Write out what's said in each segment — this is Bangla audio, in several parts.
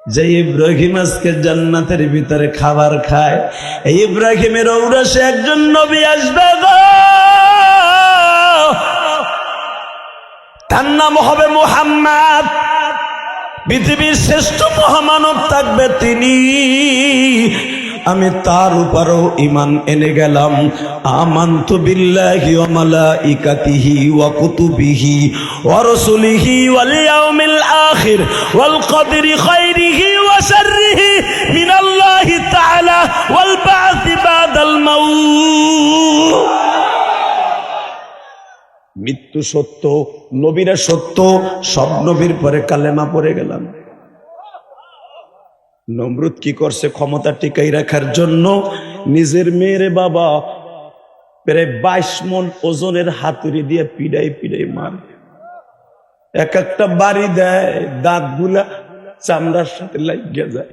যে ইব্রাহিম আজকে জান্নাতের ভিতরে খাবার খায়, এই ইব্রাহিমের ঔরসে একজন নবী আসবে গো, তার নাম হবে মুহাম্মদ। পৃথিবীর শ্রেষ্ঠ মহামানব থাকবে তিনি। আমি তার উপরও ঈমান এনে গেলাম। আমানতু বিল্লাহি ওয়া মালাইকাতিহি ওয়া কুতুবিহি ওয়া রাসূলিহি ওয়াল ইয়াউমিল আখির ওয়াল কদরি খাইরিহি ওয়া শাররিহি মিনাল্লাহি তাআলা ওয়াল বা'থি বাদাল মাউত। মৃত্যু সত্য, নবীরা সত্য, সব নবীর পরে কালেমা পড়ে গেলাম। নমরুদ কি করছে? ক্ষমতা টিকাই রাখার জন্য নিজের মেয়েরে বাবা প্রায় 22 মণ ওজনের হাতুড়ি দিয়ে পিড়াই পিড়াই মার। এক একটা বাড়ি দেয়, দাঁতগুলা চামড়ার সাথে লাগিয়ে যায়।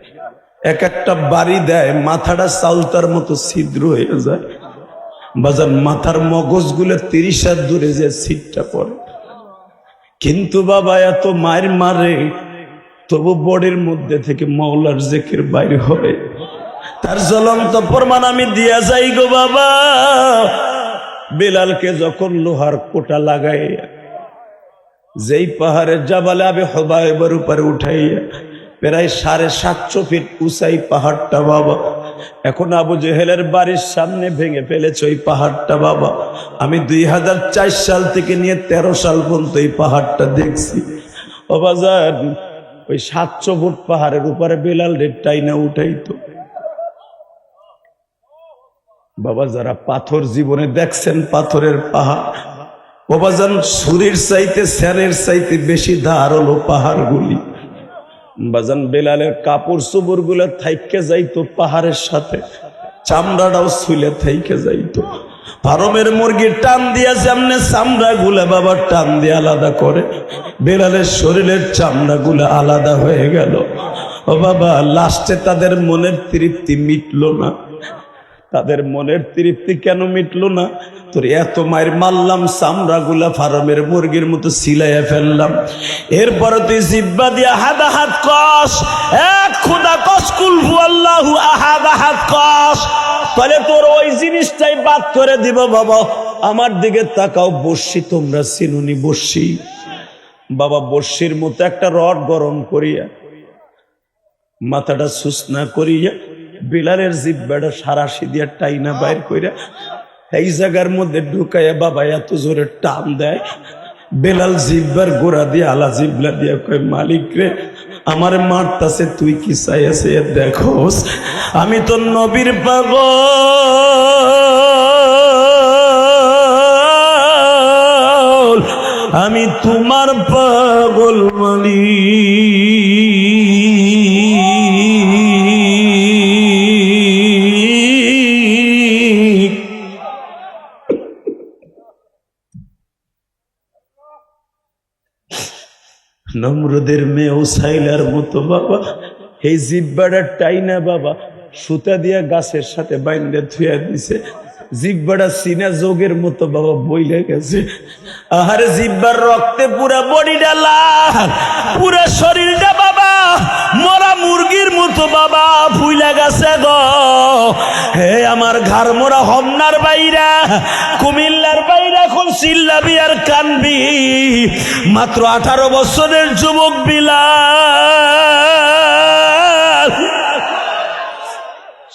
এক একটা বাড়ি দেয়, মাথাটা চাউলতার মতো ছিদ্র হয়ে যায়। বাজার মাথার মগজগুলো 30 হাত দূরে যে ছিটটা পড়ে। কিন্তু বাবা এত মায়ের মারে, তবু বডির মধ্যে থেকে মওলার জিকির বাইরে হয়। তার জ্বলন্ত প্রমাণ আমি দিয়া যাই গো বাবা। বিলালকে যখন লোহার কোটা লাগাইয়া যেই পাহাড়ের জাবালে আবি হুবাইবের উপরে উঠাইয়া প্রায় 750 ফিট উঁচাই পাহাড়টা বাবা, এখন আবু জেহেলের বাড়ির সামনে ভেঙে ফেলেছে ওই পাহাড়টা বাবা। আমি 2004 সাল থেকে নিয়ে 13 সাল পর্যন্ত এই পাহাড়টা দেখছি। ও বাজার, ওই 700 ফুট পাহাড়ের উপরে বেলাল টাইনা উঠাইতো বাবা। যারা পাথর জীবনে দেখছেন, পাথরের পাহাড় ও বাজান, সুরির চাইতে স্যারের চাইতে বেশি ধার হলো পাহাড়গুলি বাজান। বেলালের কাপড় চোপড় গুলো থাইকে যাইতো পাহাড়ের সাথে, চামড়াটাও ছুলে থাইকে যাইতো। ফার্মের মুরগির টান দিয়া যেমনে চামড়া গুলা বাবা টান দিয়ে আলাদা করে, বেলালের শরীরের চামড়া গুলা আলাদা হয়ে গেল। ও বাবা, লাস্টে তাদের মনের তৃপ্তি মিটলো না। তাদের মনের তৃপ্তি কেন মিটলো না? তোর এত মায়ের মারলাম, চামড়া গুলা ফার্মের মুরগির মতো সিলাইয়া ফেললাম, এরপরে তুই জিব্বা দিয়া হাদা হাত কস, এক খুদা কস, কুল হুয়াল্লাহু আহাদ আহাদ কস, তাহলে তোর ওই জিনিসটাই বাদ করে দিব বাবা। আমার দিকে তাকাও, বর্ষি তোমরা চিনুনি বর্ষি বাবা? বর্ষির মতো একটা রড গরম করিয়া মাথাটা সুসনা করিয়া বিলালের জিব্বাটা সারাশি দিয়া টাইনা বাইর কইরা এই জায়গার মধ্যে ঢুকাইয়া বাবা এত জোরে টান দেয়, বেলাল জিব্বার গোড়া দিয়ে আলা জিবলা দিয়া কয়, মালিক রে, আমার মারতাছে, তুই কি চাইছে দেখোস? আমি তো নবীর পাগল, আমি তোমার পাগল মালিক। নমরুদের মেয়ে উসাইলার মতো বাবা এই জিব্বাটা টাইনা বাবা সুতা দিয়া গাছের সাথে বাইন্দে থুয়া দিছে। জিব্বাটা সিনা যোগের মতো বাবা বইলে গেছে। আহারে জিব্বার রক্তে পুরা বডিটা লাল, পুরা শরীরটা বাবা মরা মুরগির মতো বাবা ফুইলা গেছে গো। হে আমার ঘর মোরা হমনার বাইরা, কুমিল্লার বাইরা, এখন চিল্লাবি আর কানবি। মাত্র 18 বছরের যুবক বিলাল,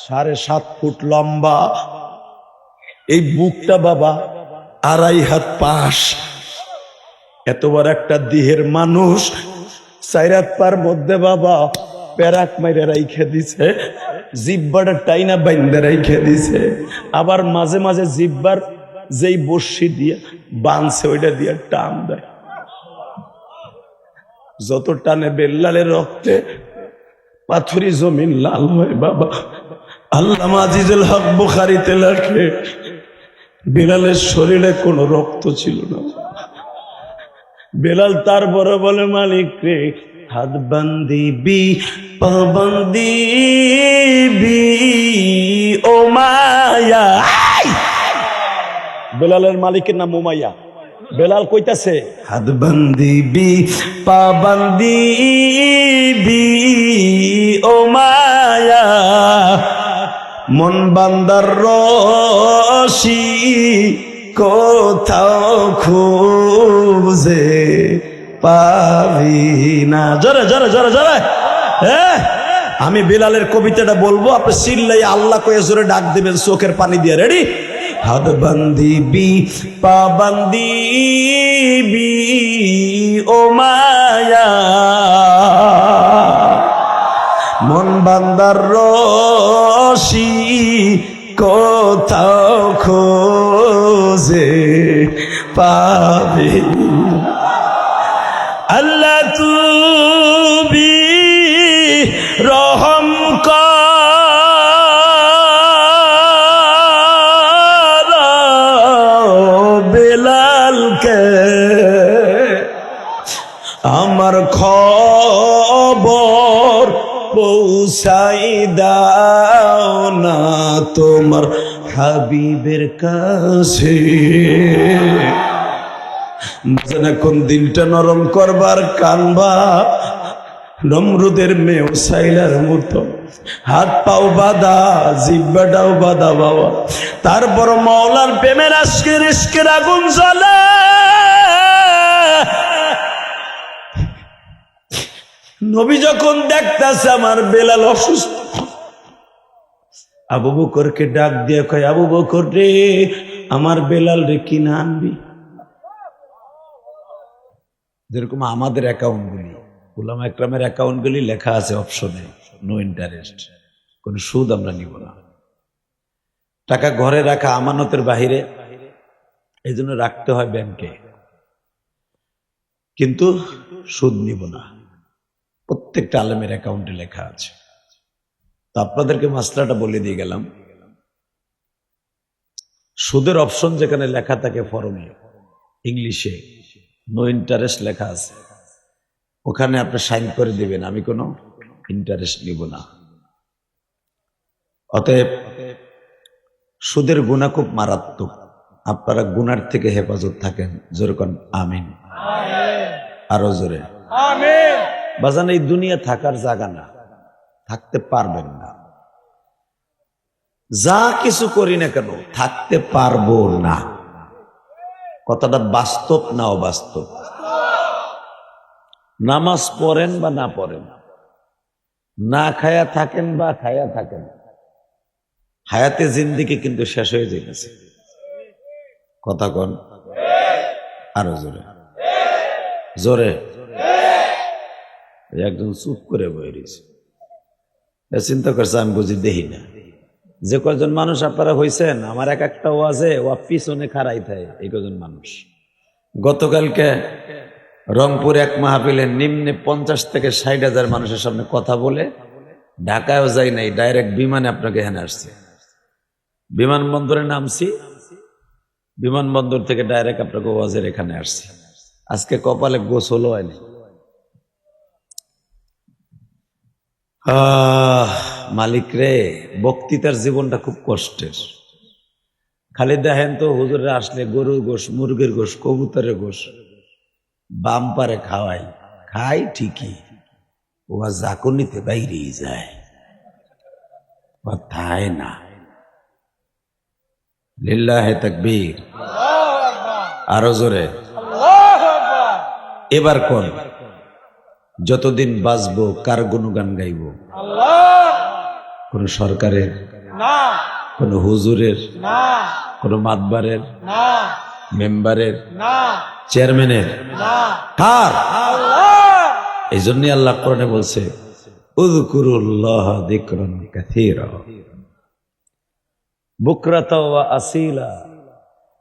7.5 ফুট লম্বা, এই বুকটা বাবা 2.5 হাত পাশ, এত বড় একটা দেহের মানুষ 4 হাত পার মধ্যে বাবা প্যারাক মাইরা রাইখে দিছে, জিব্বাটা টাইনা বাইন্দা রাইখে দিছে। আবার মাঝে মাঝে জিব্বার যেই বর্ষি দিয়ে বাঁধছে ওইটা দিয়ে টান দেয়। যত টানে বেল্লালের রক্তে পাথরি জমিন লাল হয় বাবা। আল্লামা আজিজুল হক বুখারীতে লেখে, বেলালের শরীরে কোনো রক্ত ছিল না। বেলাল তার বড় বলে, মালিক রে, হাত বান্দিবি পাবন্দিবি ও মায়া। বেলালের মালিকের নাম উমাইয়া। বেলাল কইতাছে, হাত বান্দিবি পাবন্দিবি ও মায়া মন বান্দার রশি কোথাও খুঁজে পাবি না। জোরে জোরে জোরে জোরে। আমি বিলালের কবিতাটা বলবো, আপনি চিল্লাই আল্লাহ কয়ে জোরে ডাক দিবেন চোখের পানি দিয়ে। রেডি? হাত বান্দিবি পা বান্দিবি ও মায়া মন বান্দার রশি কোথাও খোঁজে পাবে। আল্লাহ তুমি রহম কর বেলালকে, আমার খবর পৌঁছাই দাও না তোমার হাবিবের কাছে। কোন দিলটা নরম করবার কানবা নমরুদের মেয়ে সাইলার মতো, হাত পাও বাঁধা জিব্বাটাও বাঁধা বাবা। তারপর মাওলার প্রেমের আজকের আগুন জ্বলে। নবী যখন দেখতেছে আমার বেলাল অসুস্থ, আবু বকরকে ডাক দিয়ে কয়, আবু বকর রে আমার বেলাল রে কিনা আনবি। যেরকম আমাদের অ্যাকাউন্টগুলি, উলামা ইকরামের অ্যাকাউন্টগুলি লেখা আছে অপশনে নো ইন্টারেস্ট, কোন সুদ আমরা নিব না। টাকা ঘরে রাখা আমানতের বাহিরে, এই জন্য রাখতে হয় ব্যাংকে, কিন্তু সুদ নিব না। প্রত্যেকটা আলেমের অ্যাকাউন্টে লেখা আছে। তো আপনাদেরকে মাসলাটা বলে দিয়ে গেলাম, সুদের অপশন যেখানে লেখা থাকে ফরমে ইংলিশে নো ইন্টারেস্ট লেখা আছে, ওখানে আপনি সাইন করে দিবেন আমি কোনো ইন্টারেস্ট নিব না। অতএব সুদের গুনাহ খুব মারাত্মক, আপনারা গুনার থেকে হেফাজত থাকেন। যেরকম আমিন, আরো জোরে আমিন। বাজান এই দুনিয়া থাকার জায়গা না, থাকতে পারবেন না। যা কিছু করি না কেন থাকতে পারবো না। কথাটা বাস্তব না অবাস্তব? নামাজ পড়েন বা না পড়েন, না খায়া থাকেন বা খায়া থাকেন, হায়াতে জিন্দিগি কিন্তু শেষ হয়ে যাইতেছে। কথা কন আরো জোরে জোরে। একজন চুপ করে বয়ে রয়েছে, চিন্তা করছে আমি বুঝি দেখি না। যে কয়জন মানুষ আপনারা হয়েছেন, আমার এক একটা ওয়াজে ও পিছনে খাড়াই থাকে এই কজন মানুষ। গতকালকে রংপুর এক মাহফিলে নিম্নে 50 থেকে 60,000 মানুষের সামনে কথা বলে ঢাকায়ও যাই নাই, ডাইরেক্ট বিমানে আপনাকে এখানে আসছে। বিমানবন্দরে নামছি, বিমানবন্দর থেকে ডাইরেক্ট আপনাকে ওয়াজের এখানে আসছি। আজকে কপালে গোসল হয়নি। মালিক রে, বক্তৃতার জীবনটা খুব কষ্টের। খালি দেখেন তো হুজুরে আসলে গরুর গোশ, মুরগির গোশ, কবুতরের গোশ বাম পারে খাওয়াই, খাই ঠিকই, ও জাকুনিতে বাইরেই যায়, কথাই না। লিল্লাহে তাকবীর, আরো জোরে। এবার কোন যতদিন বাঁচবো কার গুণগান গাইব? কোন সরকারের না, কোন হুজুরের না, কোন মাতবারের না, মেম্বারের না, চেয়ারম্যানের না, কার? এই জন্য আল্লাহ কোরআনে বলছে উযকুরুল্লাহ যিকরান কাসীরা বুকরাতা ওয়া আসীলা।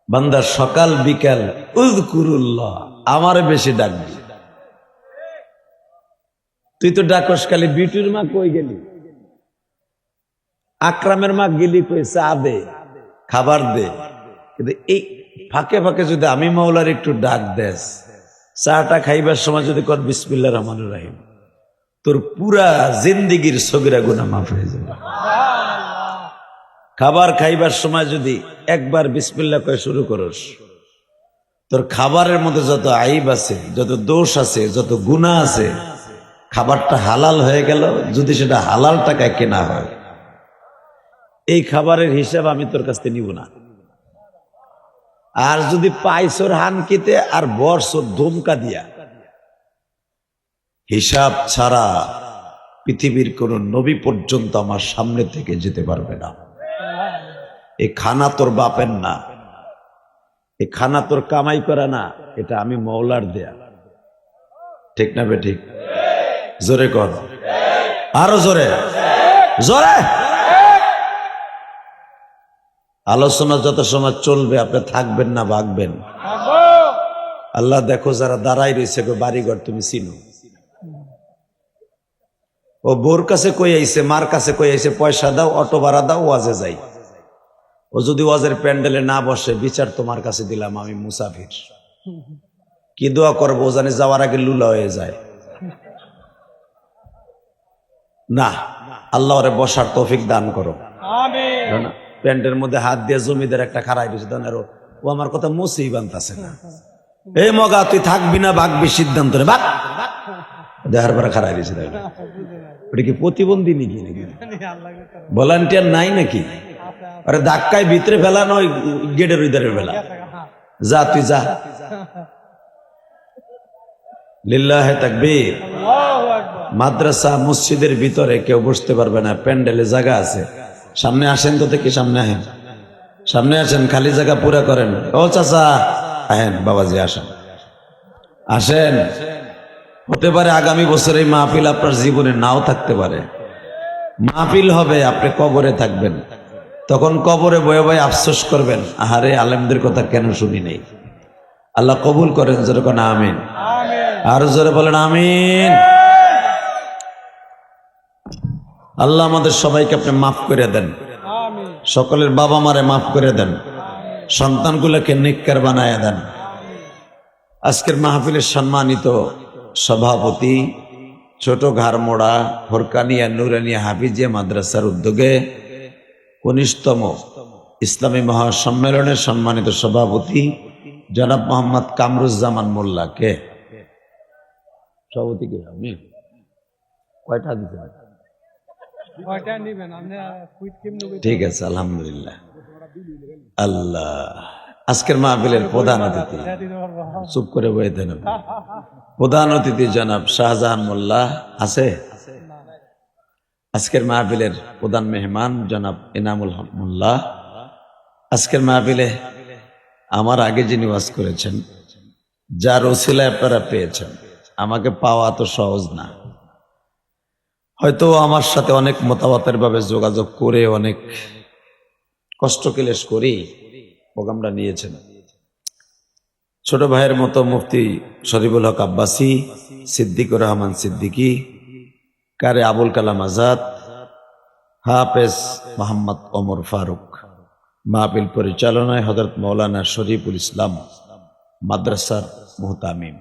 বান্দা সকাল বিকাল উযকুরুল্লাহ, আমারে বেশি ডাকবি। তুই তো ডাকস খালি বিটুর মা কই গেলি, আকরামের মা গেলি কই চা দে, খাবার দে। কিন্তু এই ফাঁকে ফাঁকে যদি আমি মাওলার একটু ডাক দেস, চাটা খাইবার সময় যদি কর বিসমিল্লাহির রহমানির রহিম, তোর পুরা জিন্দিগির সগীরা গুনাহ মাফ হয়ে যাবে। খাবার খাইবার সময় যদি একবার বিসমিল্লাহ কয়ে শুরু করস, তোর খাবারের মধ্যে যত আইব আছে, যত দোষ আছে, যত গুনাহ আছে, খাবারটা হালাল হয়ে গেল, যদি সেটা হালাল টাকায় কেনা হয়, এই খাবারের হিসাব আমি তোর কাছ থেকে নিব না। আর যদি পাইছর হানকিতে আর বর্ষর ধমকা দিয়া, হিসাব ছাড়া পৃথিবীর কোন নবী পর্যন্ত আমার সামনে থেকে যেতে পারবে না। এই খানা তোর বাপের না, এই খানা তোর কামাই করা না, এটা আমি মওলার দেয়া। ঠিক না বে ঠিক? জোরে কর, আরো জোরে জোরে। আলোচনা যত সময় চলবে আপনি থাকবেন না ভাগবেন? আল্লাহ দেখো যারা দাঁড়াই রয়েছে বাড়িঘর তুমি চিনো, ও বোর কাছে কই আইছে, মার কাছে কই আইছে পয়সা দাও, অটো ভাড়া দাও, ওয়াজে যাই। ও যদি ওয়াজের প্যান্ডেলে না বসে, বিচার তোমার কাছে দিলাম, আমি মুসাফির। কি দোয়া করবো জানি যাওয়ার আগে লুলা হয়ে যায় না। আল্লাহ ওরে বসার তৌফিক দান করো। না প্যান্টের মধ্যে হাত দিয়ে জমিদার একটা খারাই দিয়েছে, ও আমার কথা মুছেই বানতাছে না। এই মগা তুই থাকবি না ভাগবি, সিদ্ধান্ত রে ভাগ। দেখার পরে খারাই দিয়েছে, ওটা কি প্রতিবন্ধী নাকি? ভলান্টিয়ার নাই নাকি? আরে ধাক্কায় ভিতরে ফেলা নয়, গেটের ভিতরে ফেলা। যা তুই যা। লিল্লাহে তাকবীর। মাদ্রাসা মসজিদের ভিতরে কেউ বসতে পারবে না, প্যান্ডেলে জায়গা আছে। সামনে আসেন তো, দেখি সামনে আসেন, সামনে আসেন, খালি জায়গা পুরা করেন। ও চাচা আহেন, বাবাজি আসেন, আসেন। হতে পারে আগামী বছর এই মাহফিল আপনার জীবনে নাও থাকতে পারে। মাহফিল হবে, আপনি কবরে থাকবেন, তখন কবরে বয়ে বয়ে আফসোস করবেন, আহারে আলেমদের কথা কেন শুনি নেই। আল্লাহ কবুল করেন, জোরে কোন আমিন। আর জোরে বলেন আমিন। আল্লাহ আমাদের সবাইকে আপনি মাফ করে দেন, সকলের বাবা মারে মাফ করে দেন, সন্তানগুলোকে নেককার বানায় দেন। আজকের মাহফিলের সম্মানিত সভাপতি, ছোট ঘাড়মোড়া ফোরকানিয়া নুরানিয়া হাফিজিয়া মাদ্রাসার উদ্যোগে ১৯তম ইসলামী মহাসম্মেলনের সম্মানিত সভাপতি জনাব মোহাম্মদ কামরুজ্জামান মোল্লাকে, সভাপতি কে আমি কয়টা দিতে? ঠিক আছে, আলহামদুলিল্লাহ। আল্লাহ আজকের মাহফিলের প্রধান অতিথি, চুপ করে বয়ে দেন, প্রধান অতিথি জনাব শাহজাহান মোল্লা আছে। আজকের মাহফিলের প্রধান মেহমান জনাব এনামুল হক মোল্লা। আজকের মাহফিলে আমার আগে যিনি ওয়াজ করেছেন, যার ওসিলায় আপনারা পেয়েছেন, আমাকে পাওয়া তো সহজ না। হয়তো আমার সাথে অনেক মতামতের ভাবে যোগাযোগ করে অনেক কষ্ট ক্লেশ করি প্রোগ্রামটা নিয়েছেন। ছোট ভাইয়ের মতো মুফতি শরীফুল হক আব্বাসী, সিদ্দিকুর রহমান সিদ্দিকী, কারে আবুল কালাম আজাদ, হাফেজ মোহাম্মদ ওমর ফারুক, মাহফিল পরিচালনায় হযরত মাওলানা শরীফুল ইসলাম মাদ্রাসার মুহতামিম।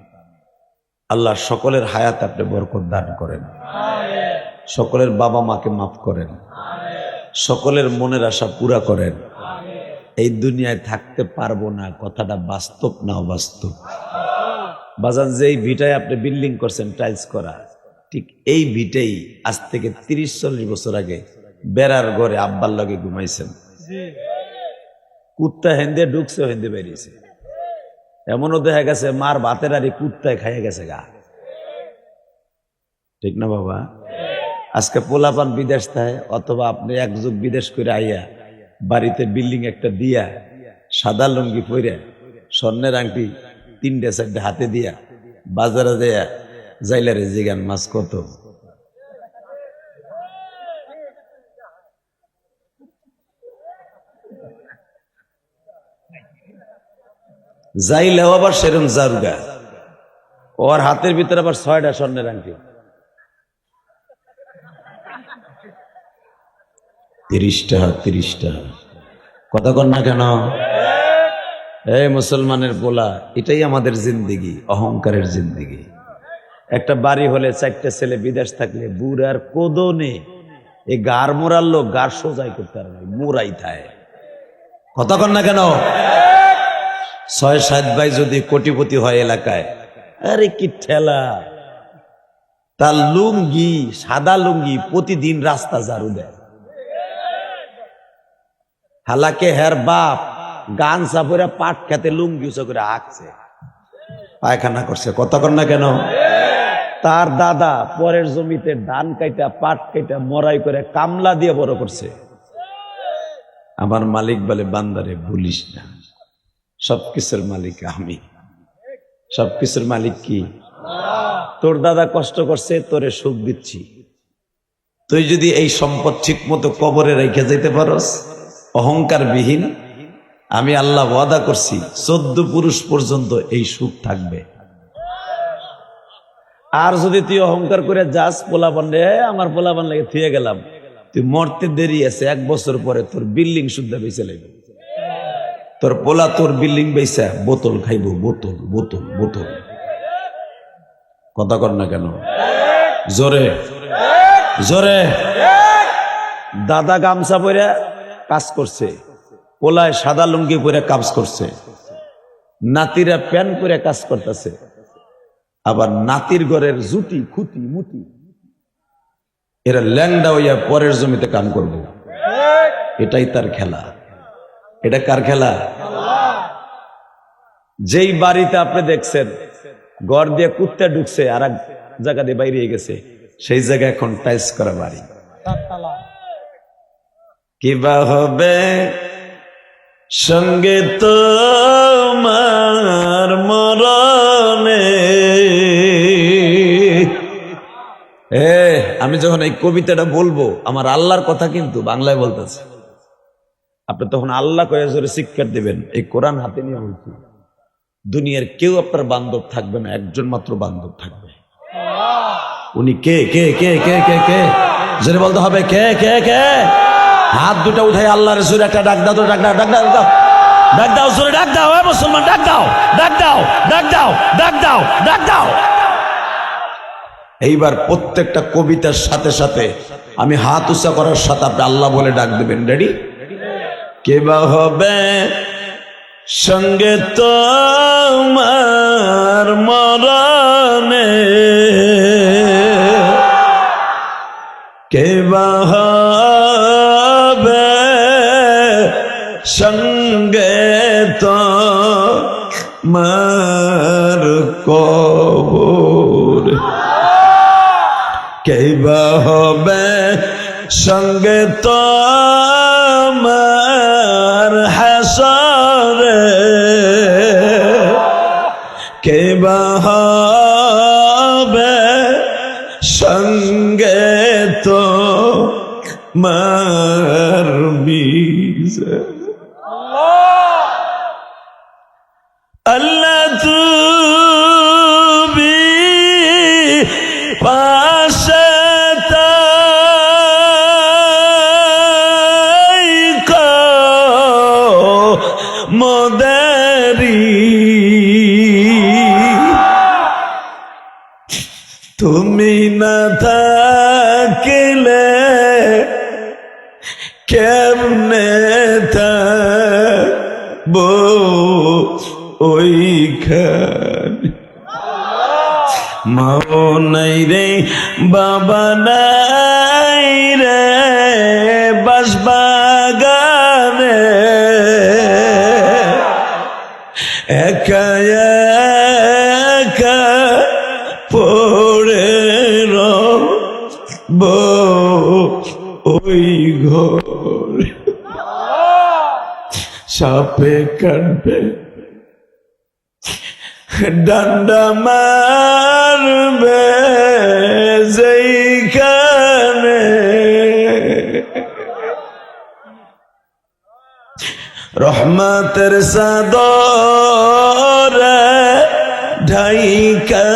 আল্লাহ সকলের হায়াত আপনি বরকত দান করেন, সকলের বাবা মাকে মাফ করেন, সকলের মনের আশা পুরা করেন। এই দুনিয়ায় থাকতে পারবো না কথাটা বাস্তব না অবাস্তব? বাজান যেই ভিটায় আপনি বিল্ডিং করছেন টাইলস করা, ঠিক এই ভিটেই আজ থেকে ৩০-৪০ বছর আগে বেড়ার ঘরে আব্বার লগে ঘুমাইছেন। কুত্তা হেন্দে ঢুকছে, হেন্দে বেরিয়েছে। এমনও দেখা গেছে মার ভাতের আরে কুত্তায় খাইয়ে গেছে গা। ঠিক না বাবা? আজকে পোলাপান বিদেশ থাকে, অথবা আপনি এক যুগ বিদেশ করে আইয়া বাড়িতে বিল্ডিং একটা দিয়া, সাদা লুঙ্গি পরে, স্বর্ণের আংটি ৩-৪টা হাতে দিয়া বাজারে দেয়া জাইলারে জিগান মাছ কত? যাইলেও আবার সেরম জারুগা, ওর হাতের ভিতরে আবার ৬টা স্বর্ণের আংটি। ৩০টা কথা কন না কেন? এই মুসলমানের পোলা, এটাই আমাদের জিন্দিগি, অহংকারের জিন্দিগি। একটা বাড়ি হলে 4টে ছেলে বিদেশ থাকলে বুড়ার কোদনে এই গার মোড়ার লোক গার সোজাই করতে পারে না, মোড়াই থাকে। কথা কন না কেন? ৬-৭ ভাই যদি কোটিপতি হয় এলাকায়, আরে কি ঠেলা! তার লুঙ্গি, সাদা লুঙ্গি, প্রতিদিন রাস্তা ঝাড়ু দেয়। হালাকে হের বাপ গান চাপরে পাট খেতে লুঙ্গি উঁচু করে হাঁকছে, পায়খানা করছে। কথা কর না কেন? তার দাদা পরের জমিতে ধান কাইটা পাট কাইটা মরাই করে কামলা দিয়ে বড় করছে। আমার মালিক বলে, বান্দারে ভুলিস না, সবকিছুর মালিক আমি। সবকিছুর মালিক কি? তোর দাদা কষ্ট করছে, তোরে সুখ দিচ্ছি। তুই যদি এই সম্পদ ঠিক মতো কবরে রেখে যেতে পারস অহংকার বিহীন, আমি আল্লাহ ওয়াদা করছি 14 পুরুষ পর্যন্ত এই সুখ থাকবে। আর যদি তুই অহংকার করে যাস, পোলাপান রে আমার পোলাপান লাগে থুয়ে গেলাম, তুই মরতে দেরি আছে, 1 বছর পরে তোর বিল্ডিং শুদ্ধ বেঁচে লাগবে। তোর পোলা তোর বিল্ডিং বেচা বোতল খাইব, বোতল বোতল বোতল। কথা কর না কেন? জোরে জোরে। দাদা গামছা পরে কাজ করছে, পোলায় সাদা লুঙ্গি পরে কাজ করছে, নাতিরা প্যান্ট পরে কাজ করতেছে, আবার নাতির ঘরের জুতি খুঁতি মুতি এরা ল্যাংডা হইয়া পরের জমিতে কাম করব। এটাই তার খেলা। এটা কার খেলা? যেই বাড়িতে আপনি দেখছেন ঘর দিয়ে কুত্তা ঢুকছে আর এক জায়গা দিয়ে বাইরে গেছে, সেই জায়গায় এখন টাইস করা বাড়ি। কিবা হবে সঙ্গে তোমার মরণে। আমি যখন এই কবিতাটা বলবো, আমার আল্লাহর কথা কিন্তু বাংলায় বলতেছে, আপনি তখন আল্লাহ কয়ে জোরে শিক্ষার দিবেন। এই কোরআন হাতে নিয়ে বলছি, দুনিয়ার কেউ আপনার বান্ধব থাকবে না, একজন মাত্র বান্ধব থাকবে। উনি কে? কে কে কে কে কে জোরে বলতে হবে, কে কে কে? হাত দুটো উঠাই আল্লাহর জোরে একটা ডাক দাও, তো ডাক দাও, ডাক দাও, ডাক দাও, জোরে ডাক দাও। মুসলমান ডাক দাও, ডাক দাও, ডাক দাও, ডাক দাও, ডাক দাও। এইবার প্রত্যেকটা কবিতার সাথে সাথে আমি হাত উঁচা করার সাথে আপনি আল্লাহ বলে ডাক দেবেন। রেডি? কে বা হবে সঙ্গে তোমার মরণে, কে বা হবে সঙ্গে তোমার কবর, কে বা হবে সঙ্গে তোমার হাসরে, কে বা হবে সঙ্গে তোমার বিচার। আল্লাহ তুমি পাশে মোদেরি, তুমি না থাকিলে কেমনে থাকবো ওইখানে। মাও নাই রে, বাবা নাই রে, বাঁশবাগানে একা একা পড়ে রব ওই ঘর, সাপে কাটবে ডান্ডা মারবে যেইখানে, রহমতের চাদরে ঢাইকা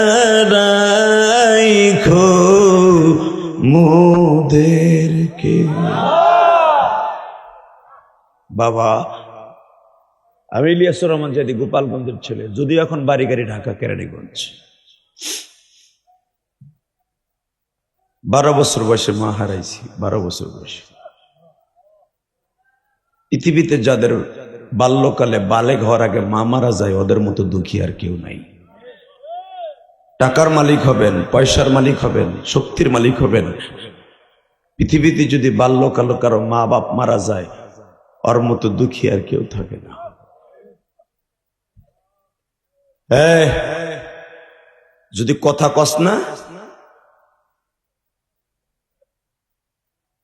রাখো মোদেরকে। বাবা, আমি ইলিয়াসুর রহমান জাদি, গোপালগঞ্জের ছেলে, যদিও এখন বাড়ি গাড়ি ঢাকা কেরানীগঞ্জ। 12 বছর বয়সে মা হারাইছি, 12 বছর বয়সে। পৃথিবীতে যাদের বাল্যকালে বালেগ হওয়ার আগে মা মারা যায়, ওদের মতো দুঃখী আর কেউ নাই। টাকার মালিক হবেন, পয়সার মালিক হবেন, শক্তির মালিক হবেন, পৃথিবীতে যদি বাল্যকালে কারো মা বাপ মারা যায়, ওর মতো দুঃখী আর কেউ থাকে না। যদি কথা কস না,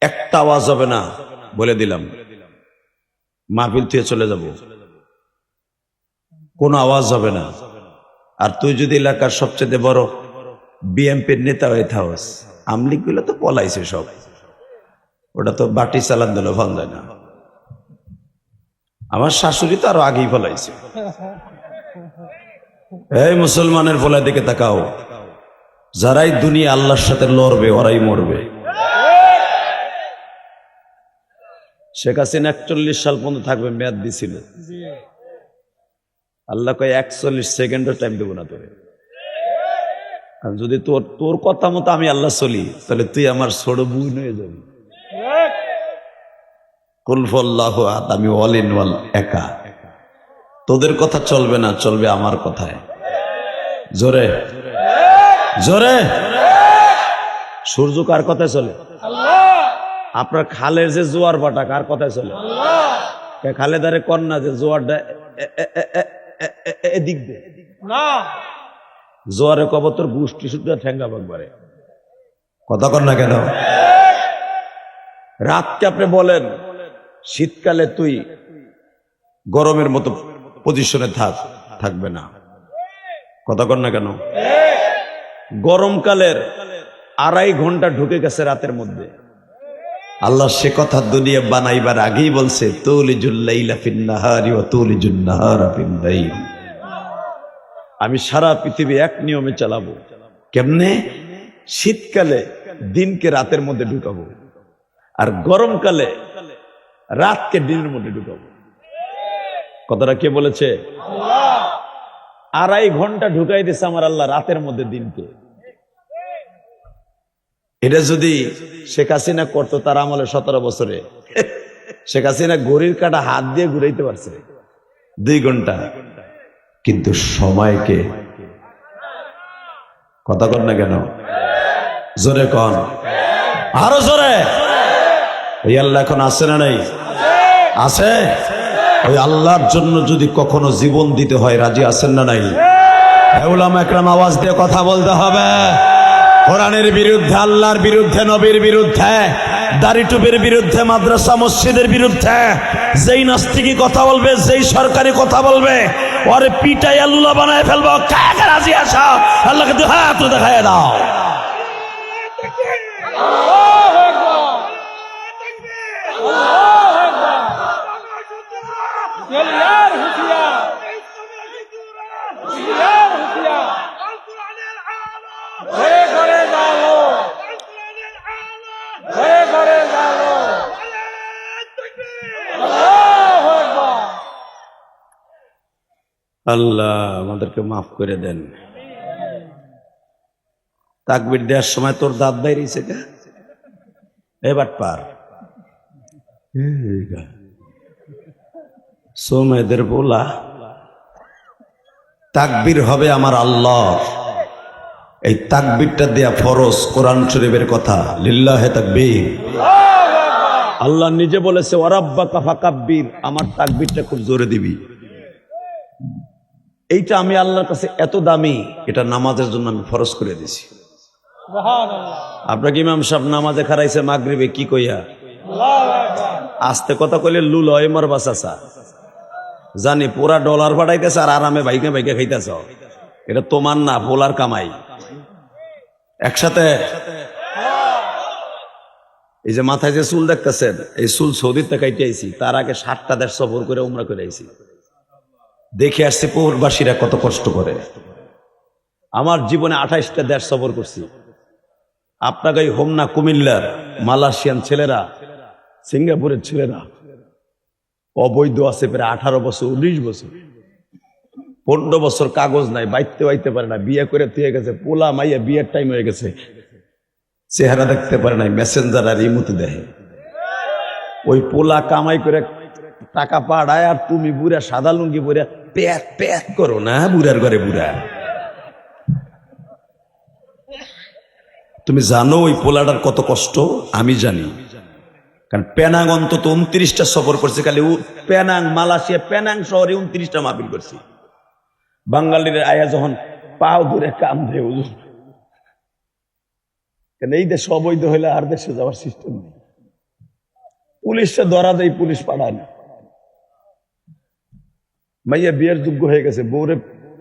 একটা আওয়াজ হবে না, বলে দিলাম, মাহফিল থেকে চলে যাব, কোনো আওয়াজ হবে না। আর তুই যদি এলাকার সবচেয়ে বড় বিএনপির নেতা হয়ে থাকস, আমলিগ গুলো তো পলাইছে সব, ওটা তো বাটি চালান দিল ভাল যায় না। আমার শাশুড়ি তো আরো আগেই পলাইছে। এই মুসলমানের ফলায় দিকে তাকাও, যারাই দুনিয়া আল্লাহর সাথে লড়বে ওরাই মরবে। শেখ হাসিনা 41 সাল পর্যন্ত থাকবে, মেয়াদ দিছিল। আল্লাহ কয় 41 সেকেন্ডের টাইম দেবো না তোরে। যদি তোর কথা মতো আমি আল্লাহ চলি, তাহলে তুই আমার ছোট বুন হয়ে যাবি। কুল হুয়াল্লাহু আহাদ, আমি অল ইন ওয়াল, একা। তোদের কথা চলবে না, চলবে আমার কথায়। জোরে জোরে। সূর্য কার কথায় চলে? আপনার খালের যে জোয়ার বাটা কার কথায় চলে? খালেদারে কন্যা যে জোয়ারটা এদিক দে না, জোয়ারে কবর তোর গোষ্ঠী শুদ্ধ ঠেঙ্গা বাগবারে। কথা কর না কেন? রাতকে আপনি বলেন শীতকালে তুই গরমের মতো পজিশনে থাকবে না। কথা কর না কেন? গরমকালের 2.5 ঘন্টা ঢুকে গেছে রাতের মধ্যে। আল্লাহ সে কথা দুনিয়া বানাইবার আগেই বলছে, তুলিজুল লাইলা ফিন নাহারি ওয়া তুলিজুন নাহারা ফিল লাইল। আমি সারা পৃথিবী এক নিয়মে চালাবো। কেমনে? শীতকালে দিনকে রাতের মধ্যে ঢুকাবো, আর গরমকালে রাতকে দিনের মধ্যে ঢুকাবো। কথাটা কে বলেছে? আল্লাহ। 2.5 ঘন্টা ঢুকাই দিছে আমার আল্লাহ রাতের মধ্যে দিনকে। এটা যদি শেখ হাসিনা করতো তার আমলে 17 বছরে, শেখ হাসিনা ঘড়ির কাঁটা হাত দিয়ে ঘুরাইতে পারছে 2 ঘন্টা। কিন্তু সময়কে, কথা কর না কেন? জোরে কন, আরো জোরে। ওই আল্লাহ এখন আছে না নাই? আছে। ওই আল্লাহর জন্য যদি কখনো জীবন দিতে হয়, রাজি আছেন না নাই? উলামা একরাম আওয়াজ দিয়ে কথা বলতে হবে। কোরআনের বিরুদ্ধে, আল্লাহর বিরুদ্ধে, নবীর বিরুদ্ধে, দাড়ি টুপির বিরুদ্ধে, মাদ্রাসা মসজিদের বিরুদ্ধে যেই নাস্তিকি কথা বলবে, যেই সরকারি কথা বলবে, ওরে পিটাই আল্লাহ বানায় ফেলবো। কাকে রাজি আসা? আল্লাহকে দুই হাত দেখায় দাও। আল্লাহ আমাদেরকে মাফ করে দেন। তাকবীর দেওয়ার সময় তোর দাঁত বাইরেছে কে? এবার পার সোমেদের বলা তাকবীর হবে আমার আল্লাহ। এই তাকবীরটা দেয়া ফরজ। কোরআন শরীফের কথা, লিল্লাহে তাকবীর। আল্লাহ নিজে বলেছে, ওয়ারাব্বাকা ফাকাব্বির, আমার তাকবীরটা খুব জোরে দিবি। এইটা আমি আল্লাহর কাছে এত দামি, এটা নামাজের জন্য আমি ফরজ করে দিছি। আপনাকে ইমাম সাহেব নামাজে খারাইছে মাগরিবে কি কইয়া? আস্তে কথা কইলে লুল হয় মারবা চাচা। জানি পুরা ডলার পাঠাইতেছে আর আরামে বাইকে বাইকে খাইতেছ। এটা তোমার না, পোলার কামাই। একসাথে এই যে মাথায় যে চুল দেখতেছেন, এই চুল সৌদিতে কাইতে আইছি, তার আগে 7টা দেশ সফর করে উমরা করে আইছি। দেখে আসছে পৌরবাসীরা কত কষ্ট করে। আমার জীবনে 28টা দেশ সফর করছি। আপনাকে হোমনা, কুমিল্লার, মালয়েশিয়ান ছেলেরা, সিঙ্গাপুরের ছেলেরা অবৈধ আছে প্রায় 18 বছর, 19 বছর, 15 বছর কাগজ নাই, বাইতে পারে না, বিয়ে করে তুই গেছে, পোলা মাইয়া বিয়ের টাইম হয়ে গেছে, চেহারা দেখতে পারে নাই, মেসেঞ্জার আর ইমুতে দেখে। ওই পোলা কামাই করে টাকা পাড়ায়, আর তুমি বুড়া সাদা লুঙ্গি বুড়া প্যাক প্যাক করো না বুড়ার ঘরে বুড়া। তুমি জানো ওই পোলাটার কত কষ্ট? আমি জানি, কারণ পেনাং অন্তত 29টা সফর করছে। খালি পেনাং, মালয়েশিয়া পেনাং শহরে 29টা মাহফিল করছি। বাঙালির আয়া যখন পাও ধরে কাম দেয় হুজুর, কেন এই দেশে অবৈধ হইলে আর দেশে যাওয়ার সিস্টেম নেই। পুলিশে ধরা দেয়, পুলিশ পাঠায় না। মাইয়া বিয়ের যোগ্য হয়ে গেছে, বউরে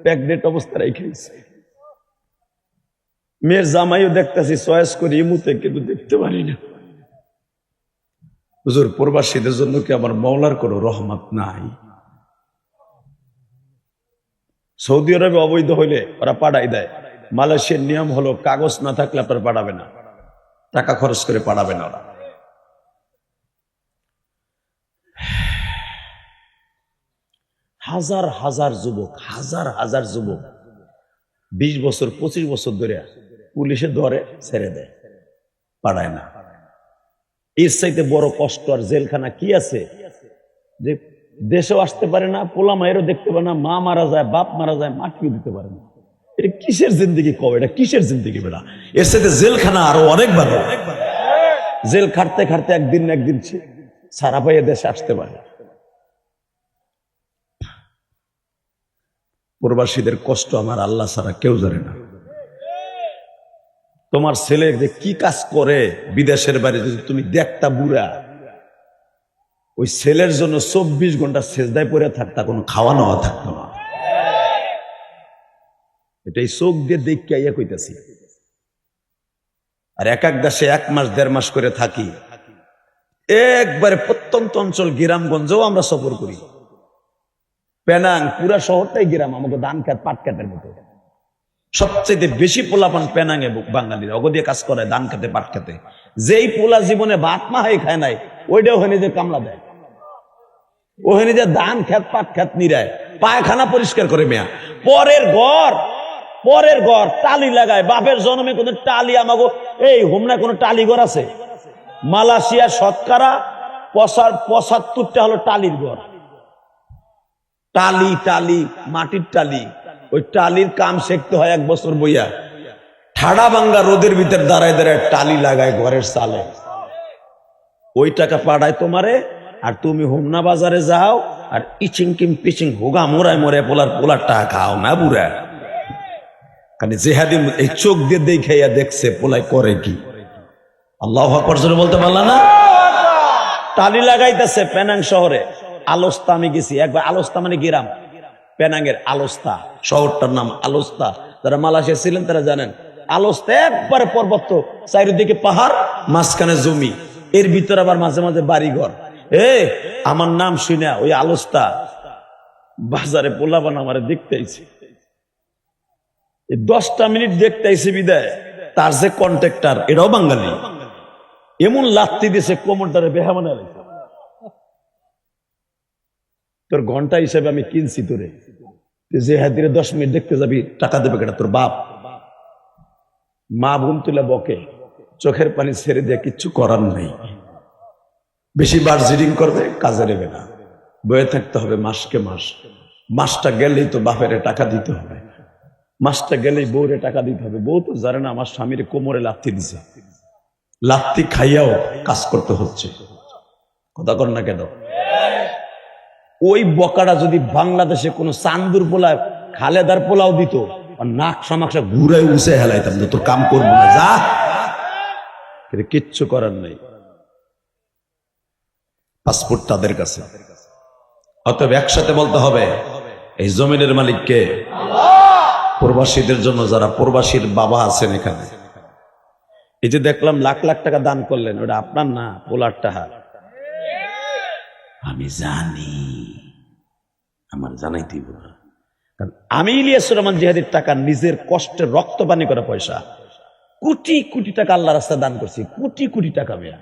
প্রেগনেন্ট অবস্থা রেখেছে। মেয়ের জামাইও দেখতেছি চয়েস করি ইমুতে, কিন্তু দেখতে পারি না। হুজুর, প্রবাসীদের জন্য কি আমার মওলার কোনো রহমত নাই? সৌদি আরবে অবৈধ হইলে ওরা পাঠাই দেয়। মালয়েশিয়ার নিয়ম হলো কাগজ না থাকলে আপনার পাঠাবে না, টাকা খরচ করে পাঠাবে না ওরা। হাজার হাজার যুবক, হাজার হাজার যুবক 20 বছর 25 বছর ধরে পুলিশে ধরে ছেড়ে দেয়, পাঠায় না। এর চাইতে বড় কষ্ট আর জেলখানা কি আছে? যে দেশেও আসতে পারে না, পোলা মায়েরও দেখতে পারে না, মা মারা যায়, বাপ মারা যায়, মাটিও দিতে পারে না। এটা কিসের জিন্দিগি কবে? এটা কিসের জিন্দিগি বেটা? এর সাথে জেলখানা আরো অনেক ভালো। জেল খাটতে খাটতে একদিন না একদিন সারা পাইয়ে দেশে আসতে পারে। প্রবাসীদের কষ্ট আমার আল্লাহ ছাড়া কেউ জানে না। তোমার ছেলে যে কি কাজ করে বিদেশের বাইরে, যদি তুমি দেখতা বুড়া, ওই ছেলের জন্য 24 ঘন্টা সেজদায় পড়ে থাকতা, কোনো খাওয়া নেওয়া থাকতো না। এটাই চোখ দিয়ে দেখে আইয়া কইতাছি। আর এক এক দেশে 1 মাস 1.5 মাস করে থাকি, একবারে প্রত্যন্ত অঞ্চল গ্রামগঞ্জেও আমরা সফর করি। পেনাং পুরা শহরটাই গ্রাম, আমাকে ধান খেত পাট খেতের মতো। সবচেয়ে বেশি পোলাপান পেনাং এবং বাঙালিরা অগদিয়ে কাজ করে ধান খেতে পাট খেতে। যেই পোলা জীবনে ভাত মাহাই খায় নাই, ওইটা ওখানে যে কামলা দেয়, ওখানে যে ধান খেত পাট খেত নিরায়, পায়খানা পরিষ্কার করে মেয়া। পরের ঘর টালি লাগায়। বাপের জন্মে কোন টালি আমাকে এই হোমনায় কোন টালি ঘর আছে? মালয়েশিয়া শতকরা 75টা হলো টালির ঘর। টালি মাটির টালি, ওই টালির কাম শিখতে হয় 1 বছর বইয়া। ঠাডা ভাঙ্গা রোদের ভিতর দাঁড়ায় দাঁড়ায় টালি লাগায় ঘরের চালে। ওই টাকা পাঠায় তোমারে, আর তুমি হোমনা বাজারে যাও আর ইচিং কিম পিচিং হোগা মোড়ায় মোড়ে পোলার টাকা খাও না বুড়া। কারণ জেহাদি এই চোখ দিয়ে দেখাইয়া দেখছে পোলাই করে কি। আল্লাহু আকবার জোরে বলতে পারলা না? টালি লাগাইতেছে পেনাং শহরে। আলোস্তা আমি গেছি একবার। আলোস্তা মানে গ্রাম, পেনাংয়ের আলোস্তা, শহরটার নাম আলোস্তা। যারা মালয়েশিয়া ছিলেন তারা জানেন। আলোস্তা একবারে পর্বত, চারিদিকে পাহাড়, মাঝখানে জমি, এর ভিতরে আবার মাঝে মাঝে বাড়িঘর। আমার নাম শুনে ওই আলোস্তা বাজারে পোলাপান আমার দেখতে আইছে। 10টা মিনিট দেখতে আইছে বিদায়। তার যে কন্ট্রাক্টর এটাও বাঙালি, এমন লাত্তি দিয়েছে কোমরটারে বেহামানা লাগছে। তোর ঘন্টা হিসেবে আমি কিনছি তোরে, যে হাতিরে 10 মিনিট দেখতে যাবি, টাকা দেবে কেটা তোর বাপ? মা বোন তুলে বকে, চোখের পানি ছেড়ে দিয়ে কিচ্ছু করার নেই। বেশি বার্জিডিং করবে, কাজে নেবে না, বয়ে থাকতে হবে মাসকে মাস। মাসটা গেলেই তো বাপের টাকা দিতে হবে, মাসটা গেলেই বউরে টাকা দিতে হবে। বউ তো জানে না আমার স্বামীর কোমরে লাথি দিছে, লাথি খাইয়াও কাজ করতে হচ্ছে। কথা কর না কেন? ওই বকাটা যদি বাংলাদেশে কোনো চান্দুর পোলা, খালেদার পোলাও দিত, আর নাক সামাকসা ঘুরে উসে হেলাইতাম, তোর কাম করবো না, যা। কিচ্ছু করার নেই, পাসপোর্ট তাদের কাছে। অতএব একসাথে বলতে হবে, এই জমিনের মালিক কে? প্রবাসীদের জন্য যারা প্রবাসীর বাবা আছেন এখানে, এই যে দেখলাম লাখ লাখ টাকা দান করলেন, ওটা আপনার না, পোলার টাকা। আমি জানি, আমার জানাইতেই বলা, কারণ আমি ইলিয়াস রহমান জিহাদির টাকা নিজের কষ্টের রক্ত পানি করা পয়সা, কোটি কোটি টাকা আল্লাহ রাস্তায় দান করছি, কোটি কোটি টাকা। মেয়া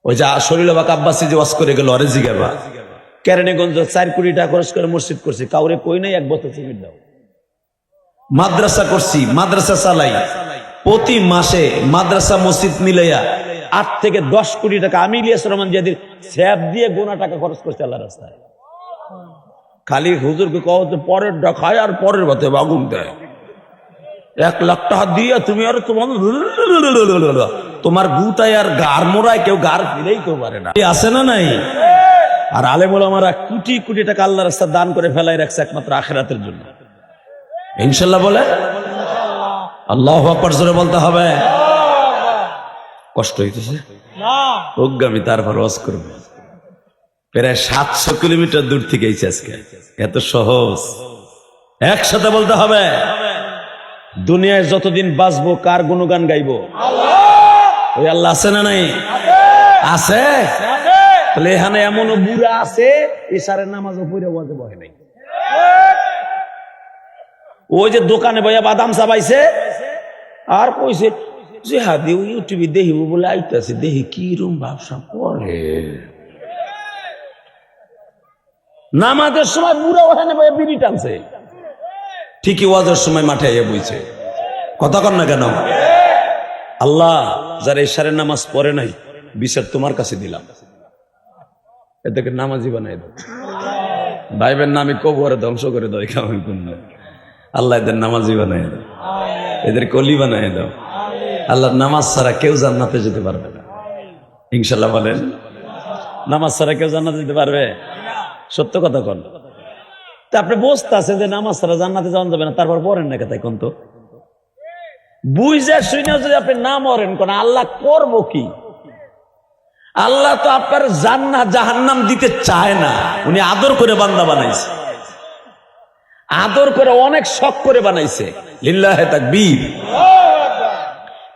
ওই যে শরীরবাক আব্বাসী যে ওয়াজ করে গেল, আরে জিগাবা কেরানীগঞ্জ 4 কোটি টাকা খরচ করে মসজিদ করছি, কাউরে কই নাই 1 বছর সিমেন্ট দাও। মাদ্রাসা করছি, মাদ্রাসা চালাই, প্রতি মাসে মাদ্রাসা মসজিদ মিলাইয়া 8 থেকে 10 কোটি টাকা আমি ইলিয়াস রহমান জিহাদির স্যাপ দিয়ে গোনা টাকা খরচ করছি আল্লাহ রাস্তায়। খালি হুজুরকে কও তো পরের খায় আর পরের ভাতে আগুন দেয়, 1 লাখ টাকা দিয়ে তুমি আর তোমার গুটায় আর গার মোড়ায় কেউ গার ফিরেই তো পারে না, আছে না নাই? আর আলেমুল আমারা কোটি কোটি টাকা আল্লাহ রাস্তা দান করে ফেলাই রাখছে একমাত্র আখিরাতের জন্য। ইনশাল্লাহ বলে আল্লাহু আকবার জোরে বলতে হবে। কষ্ট হইতেছে অজ্ঞামী, তারপর ওয়াজ করবে। প্রায় 700 কিলোমিটার দূর থেকে এসেছে আজকে, এত সহজ। একসাথে বলতে হবে, দুনিয়ায় যতদিন বাঁচবো কার গুণগান গাইবো? ওই আল্লাহ আছে না নাই? আছে। তাহলে এখানে এমনও বুড়া আছে ইশারের নামাজও পড়ে ওয়াজে বহে নাই। ওই যে দোকানে বইয়া বাদাম চাবাইছে আর কইছে যে হাদি ইউটিউবে দেখিব বলে আইতাছে, দেখি কি রুম ব্যবসা করে। নামাজের সময় বুড়া ওখানে বইয়া বিড়ি টানছে, ঠিকই ওয়াজের সময় মাঠে আইয়া বইছে। কথা কন না কেন? আল্লাহ যারা ইশারের নামাজ পড়ে নাই বিচার তোমার কাছে দিলাম, এদেরকে নামাজি বানাই দাও। ভাইবেন না আমি কবরে ধ্বংস করে দাও, কেমন কোন আল্লাহ এদের নামাজি বানাই দাও, এদের কলি বানাই দাও। আল্লাহ নামাজ ছাড়া কেউ জান্নাতে যেতে পারবে না। ইনশাল্লাহ বলেন, নামাজ ছাড়া কেউ জান্নাতে যেতে পারবে? সত্য কথা কন। তা আপনি বসতে আছেন যে নামাজ ছাড়া জান্নাতে যাওয়া যাবে না, তারপর পড়েন না কথায় কোন তো বুঝে শুনে যদি আপনি না মরেন কোন আল্লাহ করবো কি? আল্লাহ তো আপনার জান্নাত জাহান্নাম দিতে চায় না, উনি আদর করে বান্দা বানাইছে, আদর করে অনেক শখ করে বানাইছে। লিল্লাহে তাকবীর।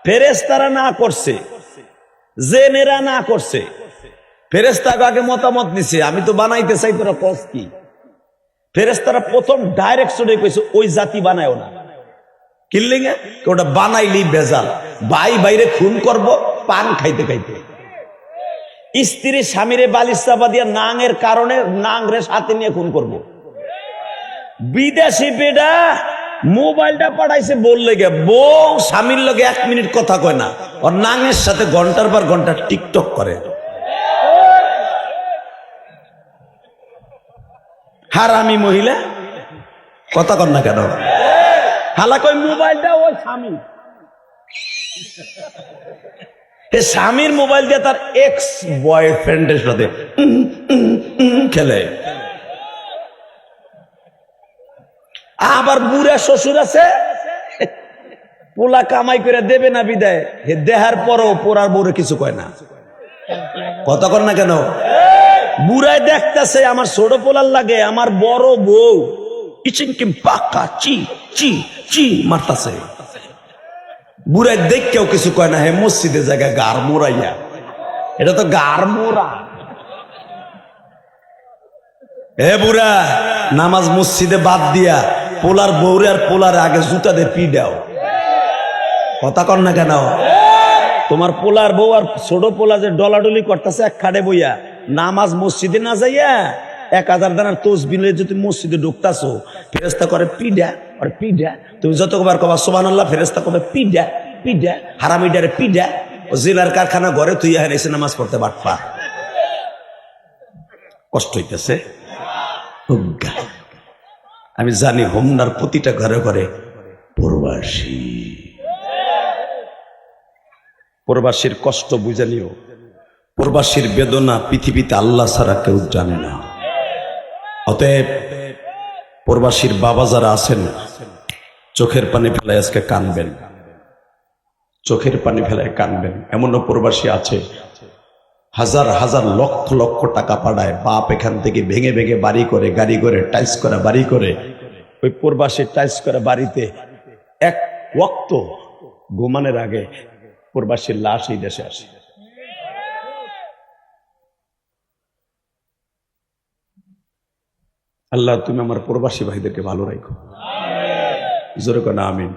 ফেরেশতারা না করছে, জেনেরা না করছে, ফেরেশতাকে আগে মতামত নিছে, আমি তো বানাইতে চাই, তোরা কস কি? ফেরেশতারা প্রথম ডাইরেক্ট চলে কইছে ওই জাতি বানায়ও না। কিল্লিং এ ওটা বানাইলি বেজাল, ভাই বাইরে খুন করব পান খাইতে খাইতে। স্ত্রী স্বামীরে বালিশ চাপা দিয়া নাঙের কারণে নাংরে সাথে নিয়ে খুন করব। বিদেশি বেডা মোবাইলটা পাঠাইছে বললে গে, বউ স্বামীর লগে 1 মিনিট কথা কয় না, ওর নাঙের সাথে ঘন্টার পর ঘন্টা টিকটক করে। হারামি মহিলা, কথা কন না কেন? হালাক ওই মোবাইলটা ওই স্বামী, স্বামীর মোবাইল দিয়ে তার এক্স বয়ফ্রেন্ডের সাথে খেলে। আবার বুড়া শ্বশুর আছে, পোলা কামাই করে দেবে না বিদায়, হে দেহার পরও পোড়ার বউরে কিছু কয় না। কথা কর না কেন? বুড়াই দেখতেছে আমার ছোট পোলার লাগে, আমার বড় বউ ইচিনকিম পাকা চি চি চি মারতাছে। বুড়াই দেখ কেউ কিছু কয় না, হে মসজিদের জায়গায় গার মোড়াইয়া, এটা তো গার মোড়া। হে বুড়া, নামাজ মসজিদে বাদ দিয়া পোলার বউরে আর পোলারে আগে জুতা দিয়ে পিডাও। কথা কর না কেন? তোমার পোলার বউ আর ছোট পোলা যে ডলাডলি করতেছে এক খাটে বইয়া, নামাজ মসজিদে না যাইয়া 1000 দানার তসবিহ যদি মসজিদে ঢুকতাছো, ফেরেশতা করে পিডা আর পিডা। তুমি যতবার কবা সুবহানাল্লাহ, ফেরেশতা কবে পিডা পিডা, হারামিডারে পিডা। ও জেলার কারখানা ঘরে তুই এসে নামাজ পড়তে বাটপা। কষ্ট হইতেছে। আমি জানি হোমনার প্রতিটা ঘরে ঘরে প্রবাসী, প্রবাসীর কষ্ট বুঝে নিও। প্রবাসীর বেদনা পৃথিবীতে আল্লাহ ছাড়া কেউ জানে না। অতএব প্রবাসীর বাবা যারা আছেন, চোখের পানি ফেলায় আজকে কানবেন, চোখের পানি ফেলায় কানবেন। এমনও প্রবাসী আছে হাজার হাজার লক্ষ লক্ষ টাকা পাঠায়, বাপ এখান থেকে ভেঙে ভেঙে বাড়ি করে, গাড়ি করে, টাইলস করা বাড়ি করে, ওই প্রবাসী টাইলস করা বাড়িতে এক ওয়াক্ত ঘুমানোর আগে প্রবাসীর লাশ এই দেশে আসে। আল্লাহ তুমি আমার প্রবাসী ভাইদেরকে ভালো রাখো, জোরে কোন আমিন।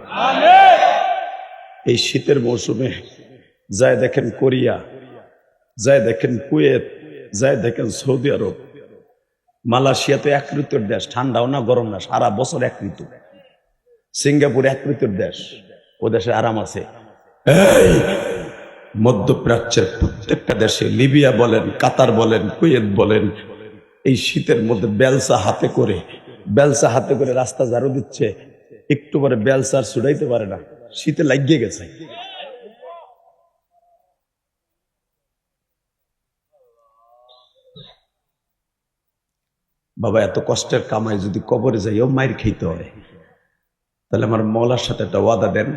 এই শীতের মৌসুমে যায় দেখেন কোরিয়া, যায় দেখেন কুয়েত, যায় দেখেন সৌদি আরব, মালয়েশিয়াতে 1 ঋতুর দেশ, ঠান্ডাও না গরম না, সারা বছর 1 ঋতু। সিঙ্গাপুর 1 ঋতুর দেশ, ও দেশে আরাম আছে। মধ্যপ্রাচ্যের প্রত্যেকটা দেশে, লিবিয়া বলেন, কাতার বলেন, কুয়েত বলেন, এই শীতের মধ্যে বেলসা হাতে করে রাস্তা ঝাড়ু দিচ্ছে, একটু পরে বেলসার ছুটাইতে পারে না, শীতে লাগিয়ে গেছে। বাবা এত কষ্টের কামাই যদি কবরে যাইও মায়ের খেতে হয়, তাহলে আমার মৌলার সাথে একটা ওয়াদা দেন,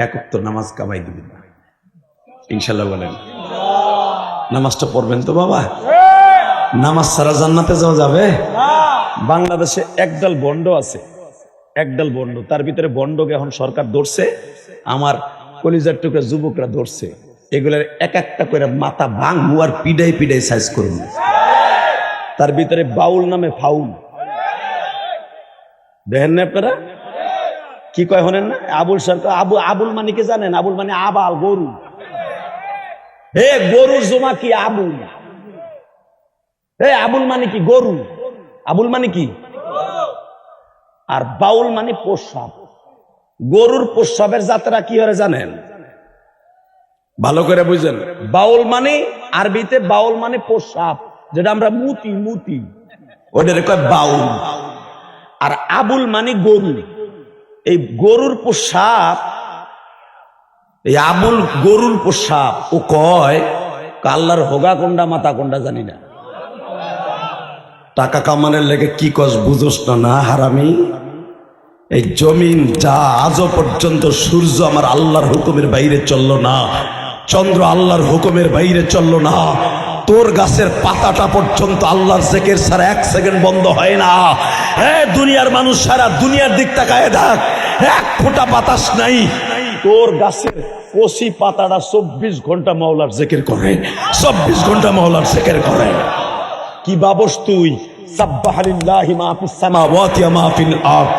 এক ওয়াক্ত নামাজ কামাই দিবেন না, ইনশাল্লাহ বলেন। নামাজটা পড়বেন তো বাবা? নামাজ ছাড়া জান্নাতে যাওয়া যাবে? বাংলাদেশে একদল বন্ড আছে, একদল বন্ড, তার ভিতরে বন্ডকে এখন সরকার ধরছে, আমার কলিজার টুকরা যুবকরা ধরছে, এগুলোর এক একটা করে মাথা ভাঙবো আর পিডাই পিডাই সাইজ করবো। তার ভিতরে বাউল নামে ফাউল, দেখেন না আপনারা? কি কয় হলেন না? আবুল সরকার, আবুল মানে কি জানেন? আবুল মানে আবাল, গরু। হে গরুর জমা কি আবুল? আবুল মানে কি? গরু। আবুল মানে কি? আর বাউল মানে প্রস্রাব। গরুর প্রস্রাবের যাত্রা কি হয় জানেন? ভালো করে বুঝেন। বাউল মানে আরবিতে বাউল মানে প্রস্রাব, যেটা আমরা মুতি মুতি, ওদের কয় বাউল। আর আবুল মানে গরু। এই গরুর প্রস্রাব, এই আবুল গরুর প্রস্রাব। ও কয় আল্লাহর হোগা কোনটা মাথা কোনটা জানি না। টাকা কামানোর লেগে কি কস বুঝোস না হারামি? এই জমিন যা আজও পর্যন্ত সূর্য আমার আল্লাহর হুকুমের বাইরে চললো না, চন্দ্র আল্লাহর হুকুমের বাইরে চললো না, তোর গাছের পাতাটা পর্যন্ত আল্লাহর জিকির ছাড়া এক সেকেন্ড বন্ধ হয় না। হ্যাঁ, দুনিয়ার মানুষ সারা দুনিয়ার দিক তাকায় দেখ, এক ফোঁটা বাতাস নাই, তোর গাছের কচি পাতাটা 24 ঘন্টা মাওলার জিকির করে, 24 ঘন্টা মাওলার জিকির করে। কি বাবস তুই? সাব্বাহালিল্লাহি মা ফিস সামাওয়াতি ওয়া মা ফিল আরদ।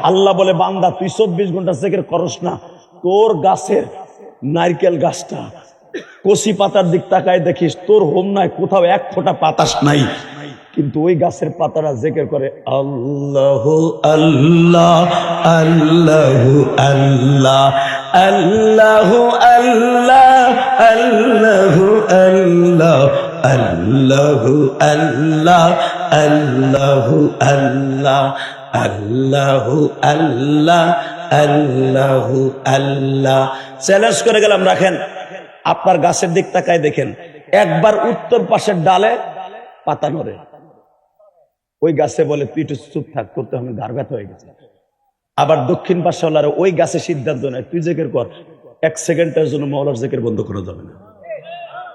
আল্লাহ বলে বান্দা তুই 24 ঘন্টা জিকির করস না, তোর গাছের নারকেল গাছটা কচি পাতার দিক তাকায় দেখিস, তোর হোম নাই, কোথাও এক ফোঁটা বাতাস নাই, কিন্তু ওই গাছের পাতারা জিকির করে আল্লাহু আল্লাহ আল্লাহু আল্লাহ আল্লাহু আল্লাহ আল্লাহু আল্লাহ আল্লাহু আল্লাহ আল্লাহু আল্লাহ আল্লাহু আল্লাহ আল্লাহু আল্লাহ। চ্যালেঞ্জ করে গেলাম, রাখেন আপনার গাছের দিক তাকায় দেখেন, একবার উত্তর পাশের ডালে পাতা নড়ে, ওই গাছে বলে তুই একটু চুপ থাক, তোর তো আমি ঘাড় ব্যথা হয়ে গেছে। আবার দক্ষিণ পাশে ওই গাছে সিদ্ধান্ত নেয় তুই জিকির কর, 1 সেকেন্ডের জন্য মাওলার জিকির বন্ধ করা যাবে না।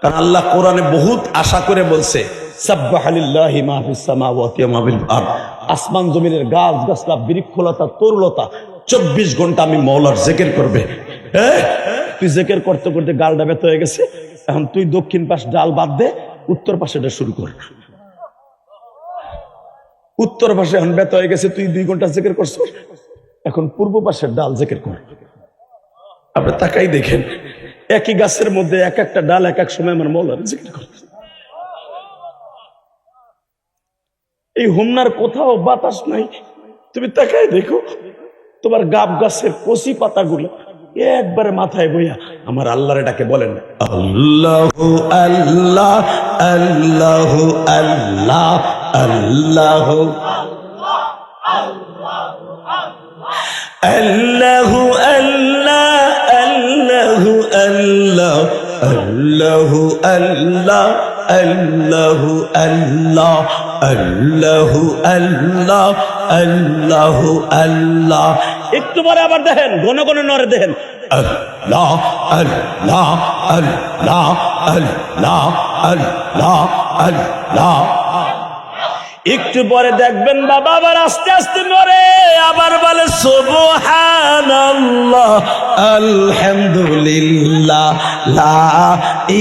কারণ আল্লাহ কোরআনে বহুত আশা করে বলছে সাব্বাহালিল্লাহি মা ফিস সামাওয়াতি ওয়া মা ফিল আরদ, আসমান জমিনের গাছ গাছলা বৃক্ষলতা তরুলতা 24 ঘন্টা আমি মাওলার জিকির করবে। তুই জিকির করতে করতে গালটা ব্যথা হয়ে গেছে, এখন তুই দক্ষিণ পাশ ডাল বাদ দে, উত্তর পাশে এটা শুরু কর। উত্তর পাশে এখন ব্যথা হয়ে গেছে, তুই 2 ঘন্টা জিকির করছ, এখন পূর্ব পাশের ডাল জিকির কর। আপনি তাকাই দেখেন, একই গাছের মধ্যে এক একটা ডাল এক এক সময় আমার মাওলার জিকির করে। এই হোমনার কোথাও বাতাস নাই, তুমি তাকাই দেখো তোমার গাব গাছের কচি পাতাগুলো একবারে মাথায় বইয়া আমার আল্লাহর ডাকে বলেন আল্লাহু আল্লাহ আল্লাহু আল্লাহ আল্লাহু আল্লাহু আল্লাহ আল্লাহু আল্লাহ আল্লাহু আল্লাহ আল্লাহু আল্লাহ আল্লাহু আল্লাহ আল্লাহু আল্লাহ। একটু পরে আবার দেখেন ঘন ঘন নড়ে, দেখেন আল্লাহ আল্লাহ আল্লাহ আল্লাহ আল্লাহ আল্লাহ। একটু পরে দেখবেন বাবা আবার আস্তে আস্তে নড়ে, আবার বলে সুবহানাল্লাহ আলহামদুলিল্লাহ লা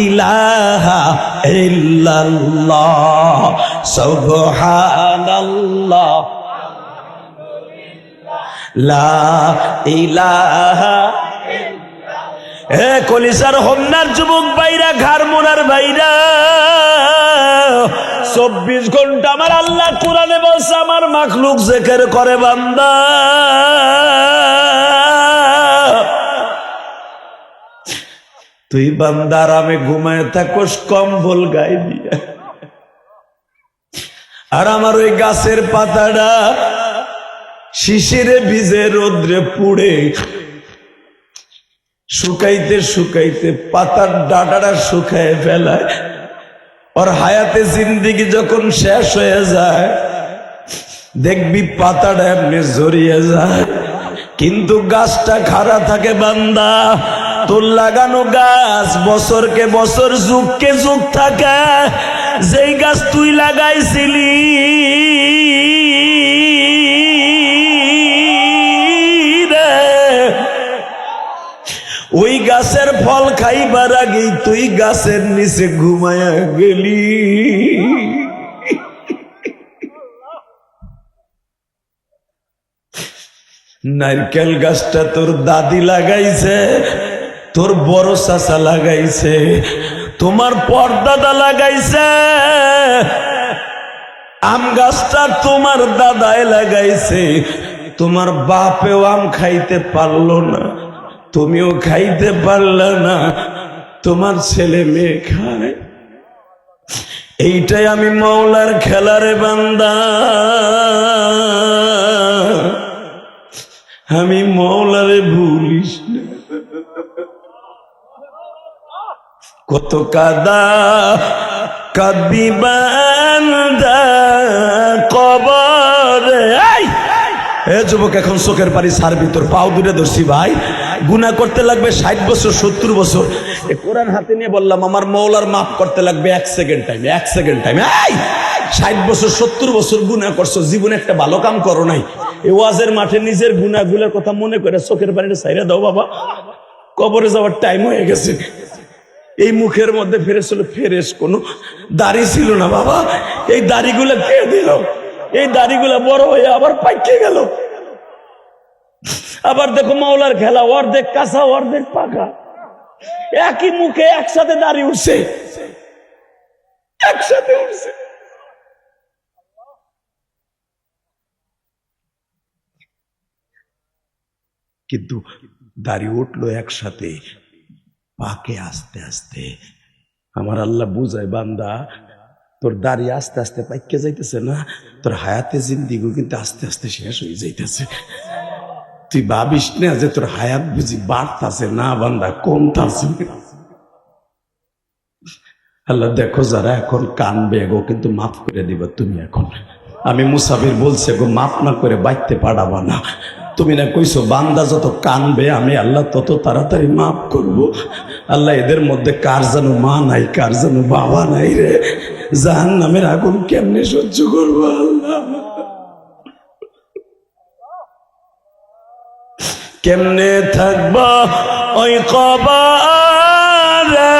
ইলাহা ইল্লাল্লাহ সুবহানাল্লাহ লা ইলাহা। হে কলিজার হোমনার যুবক ভাইরা, ঘর মোনার ভাইরা, 24 ঘন্টা আমার আল্লাহ কোরআনে বলছে আমার মাখলুক জিকির করে বান্দা। তুই বান্দা আরামে ঘুমায় থাকোস কম্বল গায়ে দিয়ে, আর আমার ওই গাছের পাতাটা শিশিরে ভিজে রোদ্রে পুড়ে শুকাইতে শুকাইতে পাতার ডাঁটাটা শুকায় ফেলায়। ওর হায়াতে জিন্দিগি যখন শেষ হয়ে যায় দেখবি পাতাটা এমনি জড়িয়ে যায়, কিন্তু গাছটা খাড়া থাকে। বান্দা, তোর লাগানো গাছ বছরকে বছর যুগকে যুগ থাকে। যেই গাছ তুই লাগাইছিলি ওই গাছের ফল খাইবার আগেই তুই গাছের নিচে ঘুমায়া গেলি। নারকেল গাছটা তোর দাদি লাগাইছে, তোর বড় চাচা লাগাইছে, তোমার পরদাদা লাগাইছে। আম গাছটা তোমার দাদাই লাগাইছে, তোমার বাপেও আম খাইতে পারলো না, তুমিও খাইতে পারলে না, তোমার ছেলে মেয়ে খায়। এইটাই আমি মওলার খেলারে বান্দা, আমি মওলারে ভুলিস না। কত কাদা কাঁদবি বান্দা কবরে। এ যুবক, এখন চোখের পানি ছাড়বি, তোর পাও দূরে ধরছি ভাই। গুনাহ করতে লাগবে 60 বছর 70 বছর। এ কোরআন হাতে নিয়ে বললাম আমার মওলার মাফ করতে লাগবে 1 সেকেন্ড টাইম, 1 সেকেন্ড টাইম। 60 বছর 70 বছর গুনাহ করছো, জীবনে একটা ভালো কাম করো নাই। এই ওয়াজের মাঠে নিজের গুনাহগুলোর কথা মনে করে চোখের পানিটা ছাইরা দাও বাবা, কবরে যাওয়ার টাইম হয়ে গেছে। এই মুখের মধ্যে ফেরেস কোনো দাড়ি ছিল না বাবা, এই দাড়িগুলো কে দিল? এই দাড়িগুলো বড় হয়ে আবার পাইকে গেল। আবার দেখো মাওলার খেলা, অর্ধেক কাঁচা অর্ধেক পাকা, একই মুখে একসাথে দাড়ি উঠছে, একসাথে উঠছে। কিন্তু দাড়ি উঠলো একসাথে, পাকে আস্তে আস্তে। আমার আল্লাহ বুঝায়, বান্দা তোর দাড়ি আস্তে আস্তে পাইকে যাইতেছে না, তোর হায়াতে জিন্দিগি কিন্তু আস্তে আস্তে শেষ হয়ে যাইতেছে। তুই ভাবিস না যে তোর হায়াত বুঝি বাড়তাছে, না বান্দা কমতাছে। আল্লাহ দেখো যারা এখন কানবে গো কিন্তু মাফ করে দিবা তুমি। এখন আমি মুসাফির বলছে গো মাফ না করে বাইতে পারাবা না। তুমি না কইছো বান্দা যত কানবে আমি আল্লাহ তত তাড়াতাড়ি মাফ করব। আল্লাহ এদের মধ্যে কার যেন মা নাই, কার যেন বাবা নাই রে, জাহান্নামের আগুন কেমনে সহ্য করবো আল্লাহ, কেমনে থাকবো ওই কবরে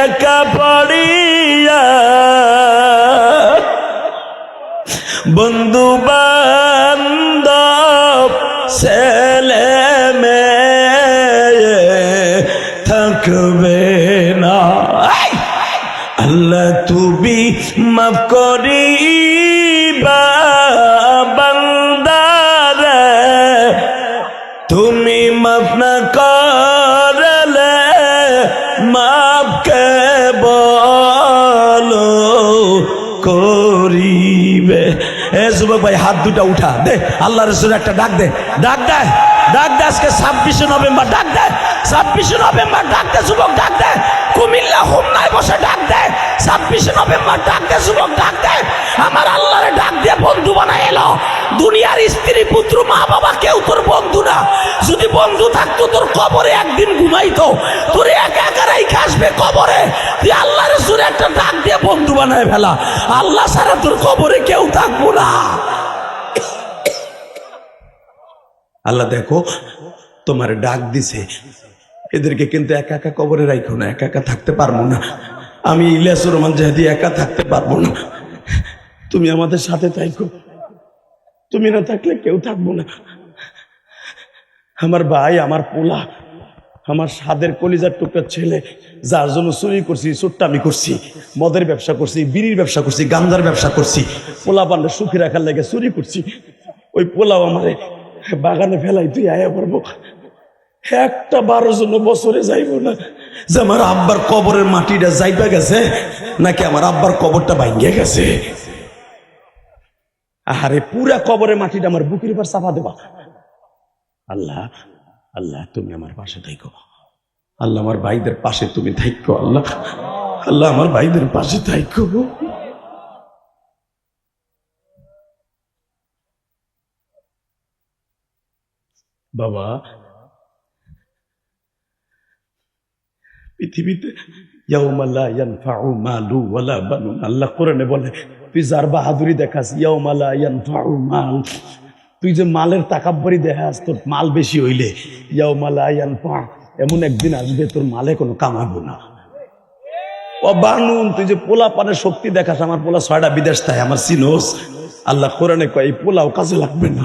একা পড়িয়া। বন্ধু বান্ধব ছেলে মেয়ে থাকবে না। আল্লাহ তুমি মাফ করিবা বান্দারে, তুমি মাফ না করলে মাফ কে বলো করিবে। এ যুবক ভাই হাত দুটা উঠা দে, আল্লাহ রাসূলের একটা ডাক দে, ডাক দে, ডাক দে। আজকে 26 নভেম্বর, ডাক দে 26 নভেম্বর, ডাক দে যুবক, ডাক দে। কুমিল্লা হোমনায় বসে ডাক দে 26 নভেম্বর, ডাক দে যুবক, ডাক দে। আমার আল্লাহরে ডাক দিয়ে বন্ধু বানায় এলো। দুনিয়ার স্ত্রী পুত্র মা বাবা কেউ তোর বন্ধু না। যদি বন্ধু থাকতো তোর কবরে একদিন ঘুমাইতো, তোর একা একা রাইখা আসবে কবরে। তুই আল্লাহ রাসূলের একটা ডাক দিয়ে বন্ধু বানায় ফেলা, আল্লাহ ছাড়া তোর কবরে কেউ থাকবো না। আল্লাহ দেখো তোমার ডাক দিছে, এদেরকে কিন্তু একা একা কবরে রাখো না, একা একা থাকতে পারবো না। আমি ইলিয়াসুর রহমান জাহেদি একা থাকতে পারবো না, তুমি আমাদের সাথে থাকো, তুমি না থাকলে কেউ থাকবো না। আমার ভাই, আমার পোলা, আমার সাদের কলিজার টুকরা ছেলে, যার জন্য চুরি করছি, চোট্টামি করছি, মদের ব্যবসা করছি, বিড়ির ব্যবসা করছি, গাঞ্জার ব্যবসা করছি, পোলা পান্ডা সুখী রাখার লাগে চুরি করছি, ওই পোলাও আমারে বাগানে ফেলাই তুই আয়া পড়বো। একটা 12 জন বছরে যাইব না যে আমার আব্বার কবরের মাটিটা যাইবা গেছে নাকি আমার আব্বার কবরটা ভাঙ্গে গেছে। আরে পুরা কবরের মাটিটা আমার বুকের উপর চাপা দেবা। আল্লাহ আল্লাহ তুমি আমার পাশে থাকো, আল্লাহ আমার ভাইদের পাশে তুমি থাকো, আল্লাহ আল্লাহ আমার ভাইদের পাশে থাকো। বাবা পৃথিবীতে ইয়াউমা লা ইয়ানফাউ মালু ওয়ালা বানুন, আল্লাহ কোরআনে বলে তুই যার বাহাদুরি দেখাস, ইয়াউমা লা ইয়ানফাউ মাল, তুই যে মালের তাকাব্বুরি দেখাস, তোর মাল বেশি হইলে ইয়াউমা লা ইয়ানফা, এমন একদিন আসবে তোর মালে কোনো কামাবো না। ও বানুন, তুই যে পোলা পানের শক্তি দেখাস, আমার পোলা 6টা বিদেশ তাই আমার সিনোস, আল্লাহ কোরআনে কয় এই পোলাও কাজে লাগবে না।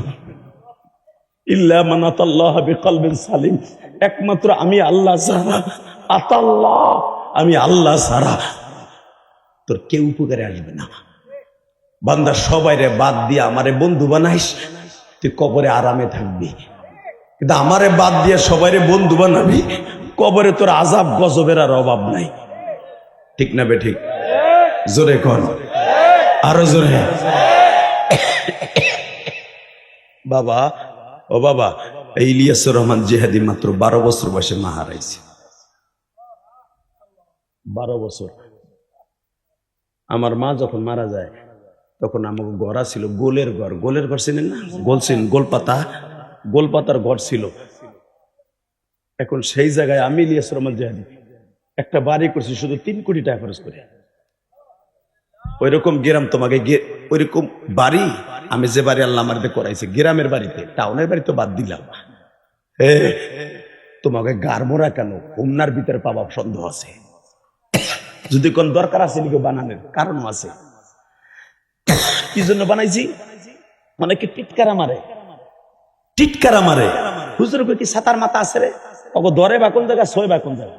ইল্লা মান আতাল্লাহ বিকলবিন সালিম, একমাত্র আমি আল্লাহ ছাড়া, আতাল্লাহ আমি আল্লাহ ছাড়া তোর কেউ উপকারে আসবে না। বান্দা সবাইরে বাদ দিয়ে আমারে বন্ধু বানাইস, তুই কবরে আরামে থাকবি, কিন্তু আমারে বাদ দিয়ে সবাইরে বন্ধু বানাবি, কবরে তোর আযাব গজবের আর অভাব নাই। ঠিক না বে ঠিক? জোরে কর, আরো জোরে। বাবা ও বাবা, ইলিয়াসুর রহমান জিহাদি মাত্র 12 বছর বয়সে মা হারাইছে। 12 বছর। আমার মা যখন মারা যায় তখন আমাকে গড়া ছিল গোলের ঘর। গোলের ঘর ছিলেন না? গোলছেন গোলপাতা, গোলপাতার ঘর ছিল। এখন সেই জায়গায় আমি ইলিয়াসুর রহমান জিহাদি একটা বাড়ি করছি শুধু 3 কোটি টাকা খরচ করে। ওইরকম গ্রাম তোমাকে, ওইরকম বাড়ি আমি যে বাড়ি আল্লাহ আমার করাইছে, গ্রামের বাড়িতে, টাউনের বাড়ি তো বাদ দিলাম। তোমাকে গারমোরা কেন হোমনার ভিতরে পাবা সন্দেহ আছে, যদি কোন দরকার আছে নাকি বানানোর কারণও আছে। কি জন্য বানাইছি? অনেকে টিটকারা মারে, টিটকারা মারে, হুজুর কি সাতার মাথা আছে রে, ওকে দরে বা কোন জায়গা ছয় বা কোন জায়গা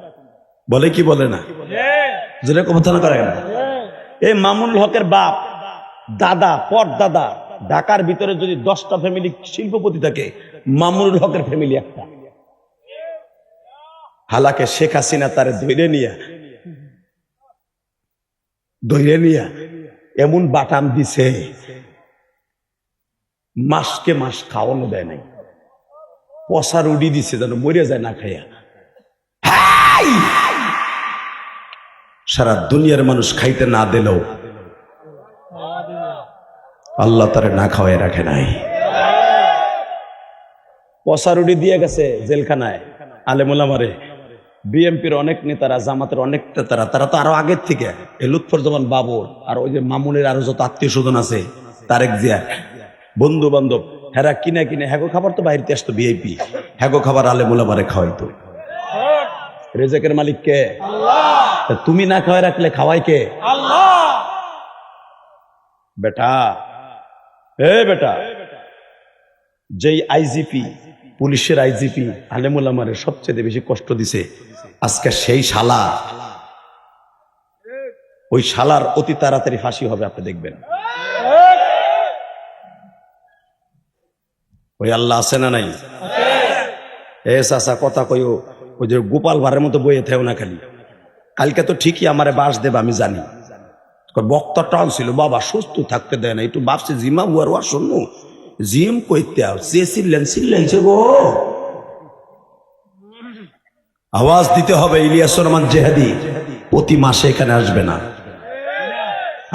বলে, কি বলে না, জোরে কথা না করে কেন? এই মামুনুল হকের বাপ দাদা পর দাদা, ঢাকার ভিতরে যদি 10টা ফ্যামিলি শিল্পপতি থাকে, মামুনুল হকের ফ্যামিলি একটা। হালাকে শেখ হাসিনা তারে ধৈর্য নিয়া এমন বাটাম দিছে, মাসকে মাস খাওয়ানো দেয় নাই, পচা রুটি দিছে যেন মরে যায় না খাইয়া। সারা দুনিয়ার মানুষ খাইতে না দিলেও আল্লাহ তারে না খাওয়াই রাখে নাই। পচা রুটি দিয়ে গেছে জেলখানায় আলেমুলামারে। বিএমপির অনেক নেতারা, জামাতের অনেক নেতারা, তারা তো আরো আগের থেকে এই লুৎফুজ্জামান বাবর আর ওই যে মামুনের আরো যত আত্মীয় স্বজন আছে, তারেক জিয়া বন্ধু বান্ধব, হেরা কিনে কিনে হ্যাগো খাবার তো বাইরে আসতো, ভিআইপি হ্যাগো খাবার আলেমুলামারে খাওয়াইতো। রেজেকের মালিক কে? আল্লাহ। তুমি না খাওয়াই রাখলে খাওয়াই কে? আল্লাহ। বেটা, বেটা, যেই আইজিপি, পুলিশের আইজিপি আলেমুলামারে সবচেয়ে বেশি কষ্ট দিছে, আজকে সেই শালা, ওই শালার অতি তাড়াতাড়ি ফাঁসি হবে, আপনি দেখবেন। ওই আল্লাহ আছে না নাই? চাচা কথা কইও, ওই যে গোপাল ভাড়ের মতো বইয়ে থেও না খালি। কালকে তো ঠিকই আমারে বাস দেবে, আমি জানি। বক্তা টান ছিল, বাবা সুস্থ থাকতে দেয় না, একটু ভাবছে জিমা বুয়ার ওয়ার শুনবো, জিম কইতে চিল্লেন গো, আওয়াজ দিতে হবে। ইলিয়াসুর রহমান জিহাদি প্রতি মাসে এখানে আসবে না,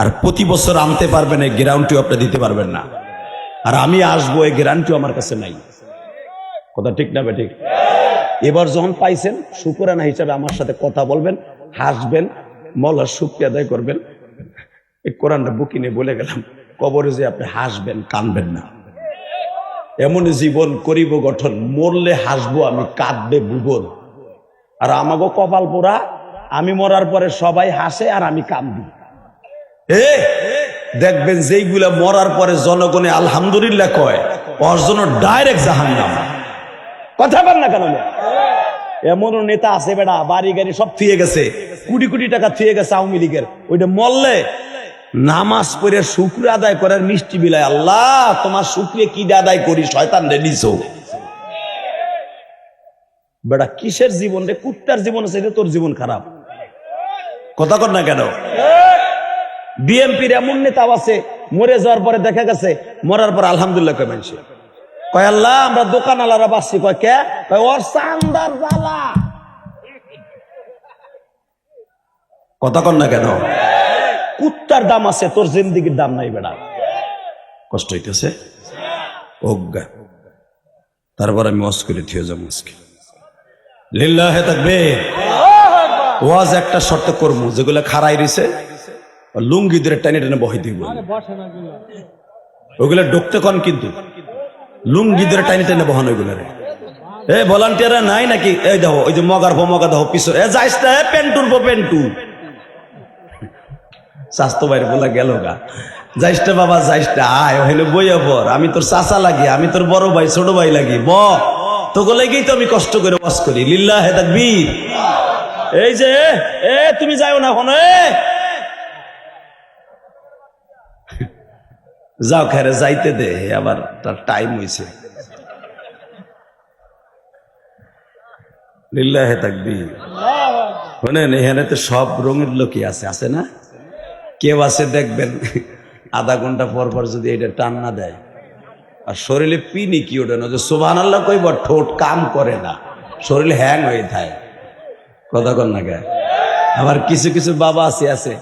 আর প্রতি বছর আনতে পারবেন, এই গ্যারান্টিও আপনি দিতে পারবেন না। আর আমি আসবো, এই গ্যারান্টিও আমার কাছে নাই। কথা ঠিক না বেঠিক? এবার যখন পাইছেন, শুকরানা হিসাবে আমার সাথে কথা বলবেন, হাসবেন, মওলার শুকরিয়া আদায় করবেন। এই কোরআনটা বুকি নিয়ে বলে গেলাম, কবরে যে আপনি হাসবেন, কানবেন না। এমন জীবন করিব গঠন, মরলে হাসবো আমি, কাঁদবে ভুবন। আর আমাকে কপাল পোড়া, আমি মরার পরে সবাই হাসে আর আমি কান্দি। দেখবেন যেইগুলা মরার পরে জনগণে আলহামদুলিল্লাহ কয়, ওর জন্য ডাইরেক্ট জাহান্নাম। কথা বল না কেন? এমনও নেতা আছে বেটা, বাড়ি গাড়ি সব থুয়ে গেছে, কোটি কোটি টাকা থুয়ে গেছে আওয়ামী লীগের, ওইটা মরলে নামাজ পড়ে শুকরিয়া আদায় করার মিষ্টি বিলায়, আল্লাহ তোমার শুকরিয়া কি আদায় করি, শয়তান রে নিছো। বেটা কিসের জীবন রে? কুত্তার জীবন আছে, তোর জীবন খারাপ। কথা কর না কেন? বিএনপির এমন নেতাও আছে, মরে যাওয়ার পরে দেখা গেছে মরার পর আলহামদুলিল্লাহ কয় মানুষ কয় আল্লাহ আমরা দোকান আলারা বাঁচছি কয় কে কয় ওর চান্দার জ্বালা কথা কন না কেন কুত্তার দাম আছে তোর জিন্দিগির দাম নাই বেড়া কষ্ট হইতেছে অজ্ঞা তারপর আমি ওয়াজ করে থিয়ে যাবো আজকে লিল্লাহে তাকবীর ওয়াজ একটা শর্ত করবো যেগুলো খাড়াই রইছে লুঙ্গি ধরে টেনে টেনে বহাই দিব ওগুলো ঢুকতে কন কিন্তু লুঙ্গি ধরে টেনে টেনে বহানো ওইগুলো এ ভলান্টিয়াররা নাই নাকি এই দেখো ওই যে মগার মগা দেখো পিছনে যাইস না পেন্টুর পেন্টু স্বাস্থ্য বাইরে বলা গেল গা যাইসটা বাবা যাইসটা আয় হইলে বইয়া পর আমি তোর চাচা লাগি আমি তোর বড় ভাই ছোট ভাই লাগি তোকে লেগেই তো আমি কষ্ট করে ওয়াজ করি লিল্লাহে তাকবীর এই যে তুমি যাও না এখন যাও খেরে যাইতে দে আবার তার টাইম হয়েছে লিল্লাহে তাকবীর শোনেন এখানে তো সব রঙের লোকই আছে না কেউ আছে দেখবেন আধা ঘন্টা পর পর যদি এটা টান না দেয় আর শরীরে পিনি কি ওঠে না যে সুবহানাল্লাহ কইব ঠোঁট কাম করে না শরীর হ্যাং হয়ে থাকে কথা কন না কে আবার কিছু কিছু বাবা আছে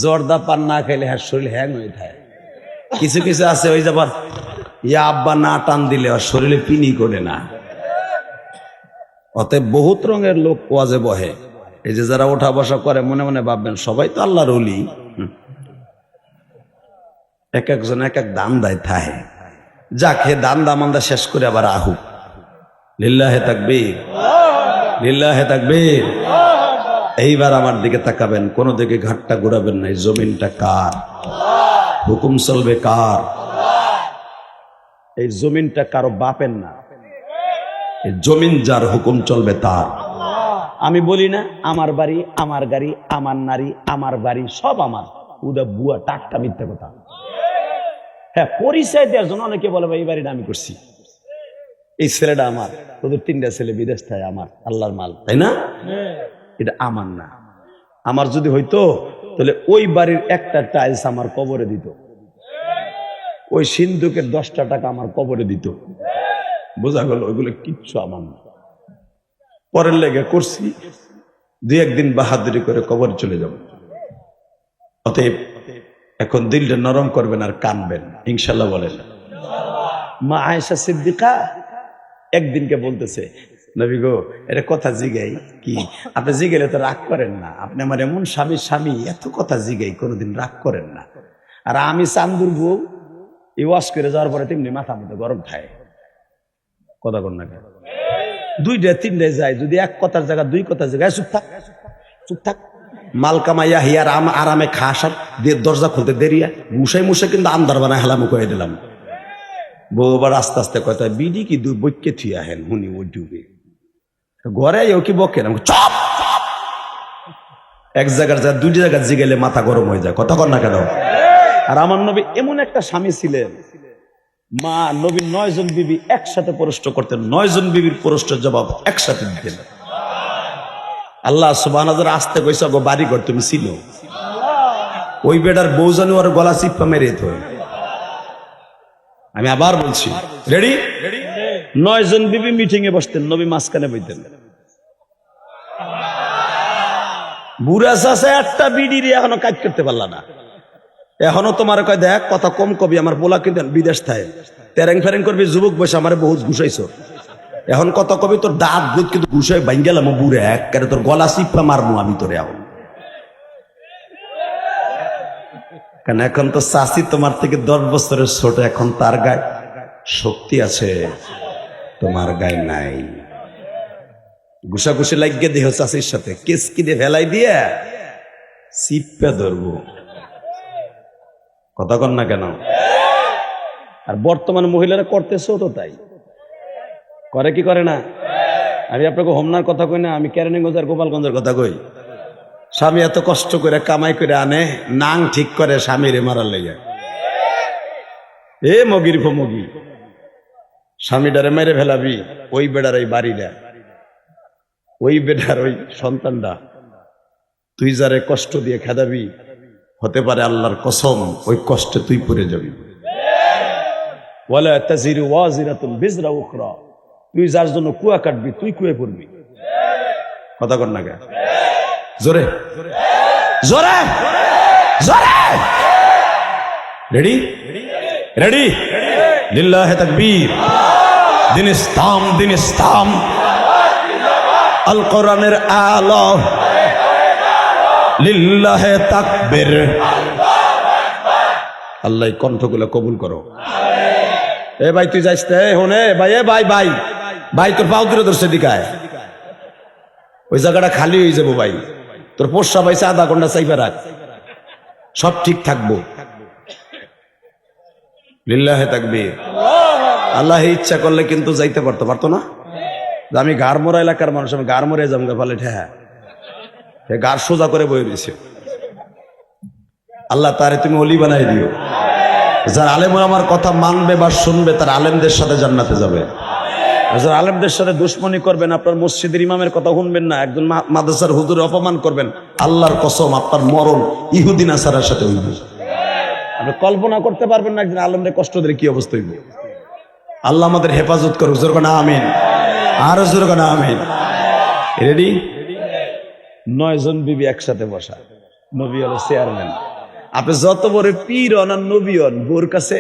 জর্দা পান না খাইলে হ্যাঁ শরীর হ্যাং হয়ে থাকে কিছু কিছু আছে ওই যাবার ইয়া আব্বা না টান দিলে আর শরীরে পিনি করে না অতএব বহুত রঙের লোক ওয়াজে বহে এই যে যারা ওঠা বসা করে মনে মনে ভাববেন সবাই তো আল্লাহর ওলি এক একজন এক এক দান দেয় থাহে যাকে দান দামান্দা শেষ করে আবার আহুক লিল্লাহে তাকবীর লিল্লাহে তাকবীর এইবার আমার দিকে তাকাবেন কোন দিকে ঘাটটা ঘুরাবেন না জমিনটা কার হুকুম চলবে কার এই জমিনটা কারো বাপের না এই জমিন যার হুকুম চলবে তার আমি বলি না আমার বাড়ি আমার গাড়ি আমার নারী আমার বাড়ি সব আমার উদা বুয়া টাটকা মিথ্যা কথা হ্যাঁ পরিচয় দেওয়ার জন্য অনেকে বলে ভাই এই বাড়িটা আমি করছি এই ছেলেটা আমার তোদের 3টা ছেলে বিদেশ থাকে আমার আল্লাহর মাল তাই না এটা আমার না আমার যদি হইতো তাহলে ওই বাড়ির একটা টাইলস আমার কবরে দিত ওই সিন্ধুকের 10টা টাকা আমার কবরে দিত বোঝা গেল ওইগুলো কিচ্ছু আমার না পরের লেগে করছি 2-1 দিন বাহাদুরি করে কবর চলে যাব অতএব এখন দিলটা নরম করবেন আর কানবেন ইনশাল্লাহ বলেন মা আয়েশা সিদ্দিকা একদিনকে বলতেছে নবী গো এটা কথা জিগাই কি আপনি জিগাইলে তো রাগ করেন না আপনি আমার এমন স্বামী এত কথা জিগাই কোনোদিন রাগ করেন না আর আমি চান্দুর বউ এই ওয়াশ করে যাওয়ার পরে তেমনি মাথা মতো গরম খায় কথা কর না 2টা 3টা যায় যদি এক কথার জায়গা 2 কথার জায়গায় চুপ থাক মাল কামাইয়া হিয়ার আরামে খাসার দিয়ে দরজা খুলতে দেরিয়া মুসাই কিন্তু আমদার বানায় হেলামু করে দিলাম বউ আবার আস্তে আস্তে কথা বিডি কি বৈকে থুয়া হেন হুনি ওই ডুবে ঘরে ও কি বকে না চপ এক জায়গার 2টা জায়গা জিগেলে মাথা গরম হয়ে যায় কথা কর না কেন আর আমার নবী এমন একটা স্বামী ছিলেন মা নবী 9 জন বিবি একসাথে প্রশ্ন করতেন 9 জন বিবির প্রশ্নের জবাব একসাথে দিতেন আল্লাহ সুবহানাহু ওয়া তাআলা আসতে কইছো গো বাড়ি ঘর তুমি ছিল ওই বেটার বউ জানি ওর গলা চিপা মেরে দিত আমি আবার বলছি রেডি 9 জন বিবি মিটিং এ বসতেন নবী মাঝখানে বইতেন বুড়া চাচা একটা বিড়ির এখনো কাজ করতে পারলা না এখনো তোমার কয় দেখ কথা কম কবি আমার পোলা কিন্তু বিদেশ থাকে তেরেং ফেরেং করবি যুবক বসে আমার বহুত ঘুষাইছো এখন কত কবি তোর দাঁত দুধ কিন্তু ঘুষাই ভাঙ গেলাম বুড়ে একেবারে তোর গলা চিপা মারবো আমি তোরে এখন কারণ এখন তো চাষি তোমার থেকে 10 বছরের ছোট এখন তার গায়ে শক্তি আছে তোমার গায়ে নাই ঘুষাঘুষি লাগিয়ে দেহ চাষির সাথে কেস কিনে ফেলাই দিয়ে চিপা ধরবো কথা কন না কেন আর বর্তমান মহিলারা করতেছো তো তাই করে কি করে না আমি আপনাকে হোমনার কথা কই না আমি কেরানীগঞ্জ আর গোপালগঞ্জের কথা কই স্বামী এত কষ্ট করে কামাই করে আনে নাং ঠিক করে স্বামীরে মারার লেগে এ মগির ফমগি স্বামীটারে মেরে ফেলাবি ওই বেড়ার ওই বাড়িটা ওই বেটার ওই সন্তানটা তুই যারে কষ্ট দিয়ে খেদাবি হতে পারে আল্লাহর কসম ওই কষ্টে তুই পড়ে যাবি। ওয়ালা তাজিরু ওয়াজিরাতুন বিজরা উখরা, তুই যার জন্য কুয়া কাটবি তুই কুয়ে পড়বি। কথা কর না কে? জোরে জোরে জোরে। রেডি রেডি, লিল্লাহে তাকবীর। দিন ইসলাম দিন ইসলাম, আল কোরআনের আলো, লিল্লাহে তাকবীর। আল্লাহ কণ্ঠগুলো কবুল করো। এ ভাই তুই যাইস না, হোনে ভাই, এ ভাই ভাই ভাই, তোর পাও দূরে ধরছে দিকায়, ওই জায়গাটা খালি হয়ে যাবো ভাই। তোর পোষা পাইছে আধা ঘন্টা চাইবে রাখ, সব ঠিক থাকবো। লিল্লাহে তাকবীর। আল্লাহ ইচ্ছা করলে কিন্তু যাইতে পারতো না। আমি গারমোরা এলাকার মানুষ, আমি গারমোরে যাবো ফলে হ্যাঁ গার সোজা করে বয়ে দিয়েছে। আল্লাহ তারে তুমি অলি বানাই দিও। যার আলেম আমার কথা মানবে বা শুনবে তার আলেমদের সাথে জান্নাতে যাবে। যারা আলেমদের সাথে দুশ্মনী করবেন, আপনার মসজিদের ইমামের কথা শুনবেন না, একজন মাদ্রাসার হুজুর অপমান করবেন, আল্লাহর কসম আপনার মরণ ইহুদি নাসারার সাথে হইবে। আপনি কল্পনা করতে পারবেন না একজন আলেমদের কষ্ট দিলে কি অবস্থা হইবে। আল্লাহ আমাদের হেফাজত করুক। জোর না আমিন, আরো জোর না আমিন। রেডি? 9 জন বিবি একসাথে বসা, নবী হলো চেয়ারম্যান। আপনি যত বড় পীর হন আর নবী হন, বোর কাছে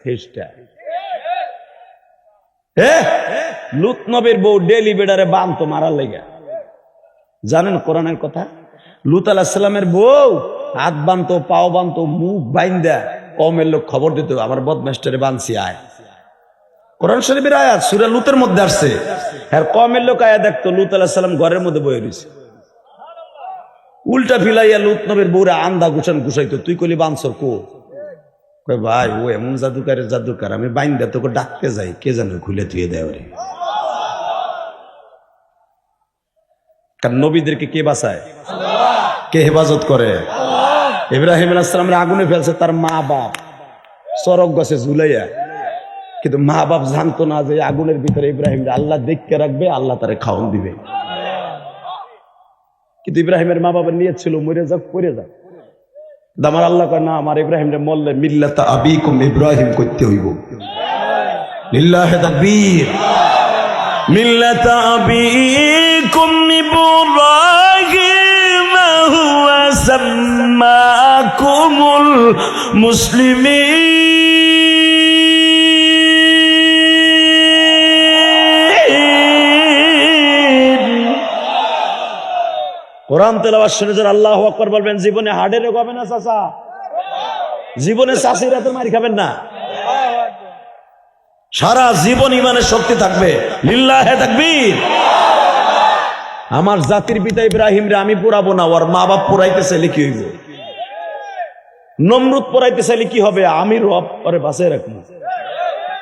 হেস্টা। লুত নবীর বউ ডেলি বেডারে বানতো মারার লেগে, জানেন কোরআনের কথা? লুত আলাইহিস সালামের বউ হাত বানতো, পাও বানতো, মুখ বাইন্দা কওমের লোক খবর দিত, আমার বদমাস্টারে বানছি আয়। কোরআন শরীফের আয়াত সূরা লুতের মধ্যে আসছে। আর কওমের লোক আয়া দেখতো লুত আলাইহিস সালাম ঘরের মধ্যে বসে রয়েছে, উল্টা ফিলাইয়া লুত নবীর বউরে আন্দা গুছান গুছাইতো। তুই কইলি বানছর কো? কই ভাই ও এমন জাদুকারের জাদুকার, আমি বাইন্দা তোকে ডাকতে যাই, কে জানে খুলে থুয়ে দেয় ওরে। কারণ নবীদেরকে কে বাঁচায়? কে হেফাজত করে? ইব্রাহিম আলাইহিস সালামের আগুনে ফেলছে তার মা বাপ চরক গাছে ঝুলাইয়া, কিন্তু মা বাপ জানতো না যে আগুনের ভিতরে ইব্রাহিম আল্লাহ দেখতে রাখবে, আল্লাহ তারে খাওয়ান দিবে। কিন্তু ইব্রাহিমের মা বাবার নিয়ত ছিল মরে যাক পড়ে যাক। আমার আল্লাহ কয় না, আমার ইব্রাহিম রে মরলে মিল্লাতা আবিকুম ইব্রাহিম করতে হইব। লিল্লাহি তাকবীর। মিল্লাতা আবিকুম ইব্রাহিম হুয়া সাম্মাকুমুল মুসলিমিন। কোরআন তেলাওয়াত শুনে যারা আল্লাহু আকবার বলবেন, জীবনে হার্টে রোগ হবে না চাচা, জীবনে চাষিরা তো মারি খাবেন না, সারা জীবন ইমানের শক্তি থাকবে। লিল্লাহে তাকবীর। আমার জাতির পিতা ইব্রাহিম রে আমি পুরাবো না, ওর মা বাপ পুরাইতে চাইলে কি হইব? নমরুদ পুরাইতে চাইলে কি হবে? আমি রব পরে বাঁচাই রাখবো,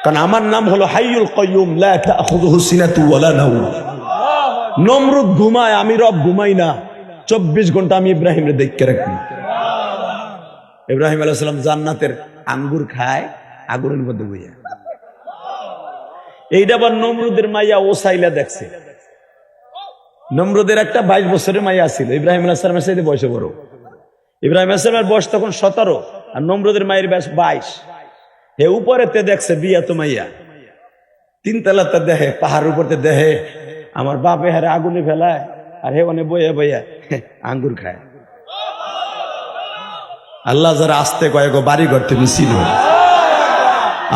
কারণ আমার নাম হলো হাইয়ুল কাইয়ুম লা তাখুযুহু সিনাতু ওয়ালা নাওম। নমরুদ ঘুমায়, আমি রব ঘুমাই না, 24 ঘন্টা আমি ইব্রাহিম রে দেখতে রাখি। ইব্রাহিম আলাইহিস সালাম জান্নাতের আঙ্গুর খায় আগুনের মধ্যে বইয়া। এইটা আবার নমরুদের মাইয়া ওসাইলা দেখছে। নমরুদের একটা 22 বছরের মাইয়া ছিল, ইব্রাহিম আলাইহিস সালামের সাথে বয়সে বড়। ইব্রাহিম আলাইহিস সালামের বয়স তখন 17 আর নমরুদের মায়ের বয়স 22। হে উপরেতে দেখছে বিয়া তো মাইয়া, 3 তলাতে দেখে, পাহাড়ের উপরতে দেখে আমার বাপে হারে আগুনে ফেলায়, আর হে মানে বইয়া বইয়া আঙ্গুর খায়। আল্লাহ যারা আসতে কয় গো বাড়ি ঘর তুমি চিনো,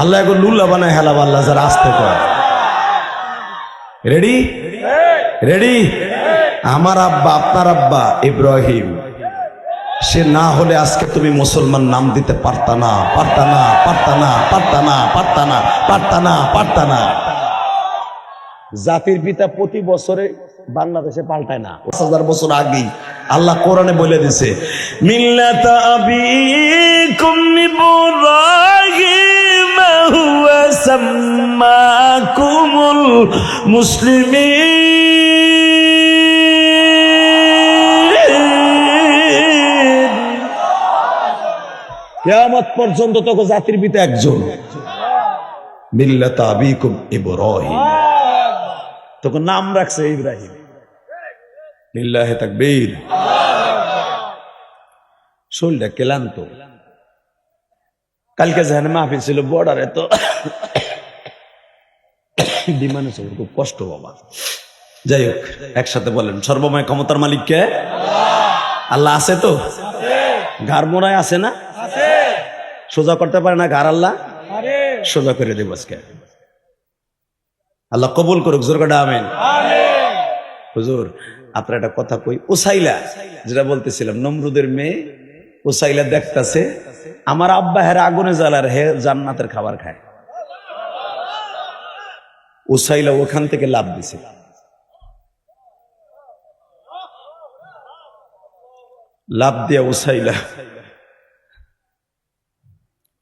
আল্লাহ এগো লুল্লা বানায় হেলাব। আল্লাহ যারা আসতে কয়। Ready ready? আমার আব্বা আপনার আব্বা ইব্রাহিম, সে না হলে আজকে তুমি মুসলমান নাম দিতে পারতা না, পারতা না, পারতা না, পারতা না, পারতা না, পারতা না, পারতা না। জাতির পিতা প্রতি বছরে বাংলাদেশে পাল্টায় না। 1000 বছর আগে আল্লাহ কোরআনে বলে দিয়েছে, মিল্লাতা আবিকুম ইব্রাহিম হুয়া সাম্মাকুমুল মুসলিমিন। কিয়ামত পর্যন্ত তো জাতির পিতা একজন, মিল্লাতা আবিকুম ইব্রাহিম। তখন নাম রাখছে ইব্রাহিম। লিল্লাহি তাকবীর। শরীরটা ক্লান্ত। কালকে যেখানে মাহফিল ছিল বর্ডারে, তো বিমানে চড়ে খুব কষ্ট বাবা। যাই হোক, একসাথে বলেন, সর্বময় ক্ষমতার মালিক কে? আল্লাহ আছে তো? ঘাড় মোড়ায় আছে না? সোজা করতে পারে না ঘাড়? আল্লাহ সোজা করে দেব আজকে। আল্লাহ কবুল করুক, জোর করে আমিন। হুজুর আপনার একটা কথা কই। উসাইলা, যেটা বলতেছিলাম, নমরুদের মেয়ে উসাইলা দেখতাছে আমার আব্বা হের আগুনে জ্বালার, হে জান্নাতের খাবার খায়। উসাইলা ওখান থেকে লাভ দিছে। লাভ দিয়া উসাইলা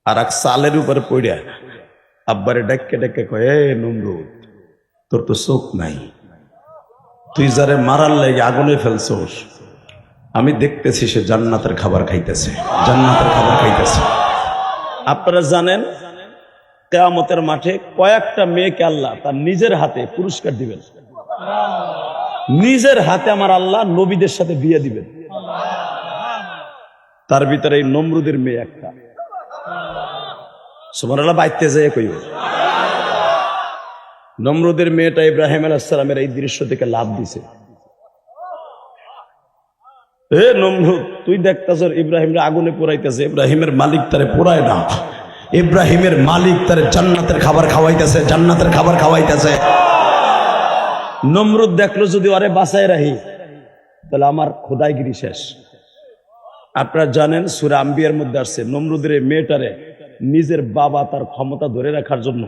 আর এক সালের উপর পড়িয়া আব্বারে ডাক্কে ডাক্কে কয়, এ নমরুদ, তোর তো চোখ নাই, তুই যারে মারার লাগে আগুনে ফেলছোস, আমি দেখতেছি সে জান্নাতের খাবার খাইতেছে, জান্নাতের খাবার খাইতেছে। আপনারা জানেন কিয়ামতের মাঠে কয়েকটা মেয়েকে আল্লাহ তার নিজের হাতে পুরস্কার দিবেন। নিজের হাতে আমার আল্লাহ নবীদের সাথে বিয়ে দিবেন। তার ভিতরে এই নমরুদের মেয়ে একটা। সুবহানাল্লাহ, বাইতে যায় কইও। নমরুদের মেয়েটা ইব্রাহিম আলাইহিস সালামের এই দৃশ্য থেকে লাভ দিছে। এ নমরুদ, তুই দেখতাছ ইব্রাহিমরে আগুনে পোড়াইতেছে, ইব্রাহিমের মালিক তারে পোড়ায় না, ইব্রাহিমের মালিক তারে জান্নাতের খাবার খাওয়াইতেছে, জান্নাতের খাবার খাওয়াইতেছে। নমরুদ দেখলো যদি আরে বাঁচায় রাখি তাহলে আমার খোদাইগিরি শেষ। আপনারা জানেন সূরা আম্বিয়ার মধ্যে আসছে, নমরুদের মেয়েটারে নিজের বাবা তার ক্ষমতা ধরে রাখার জন্য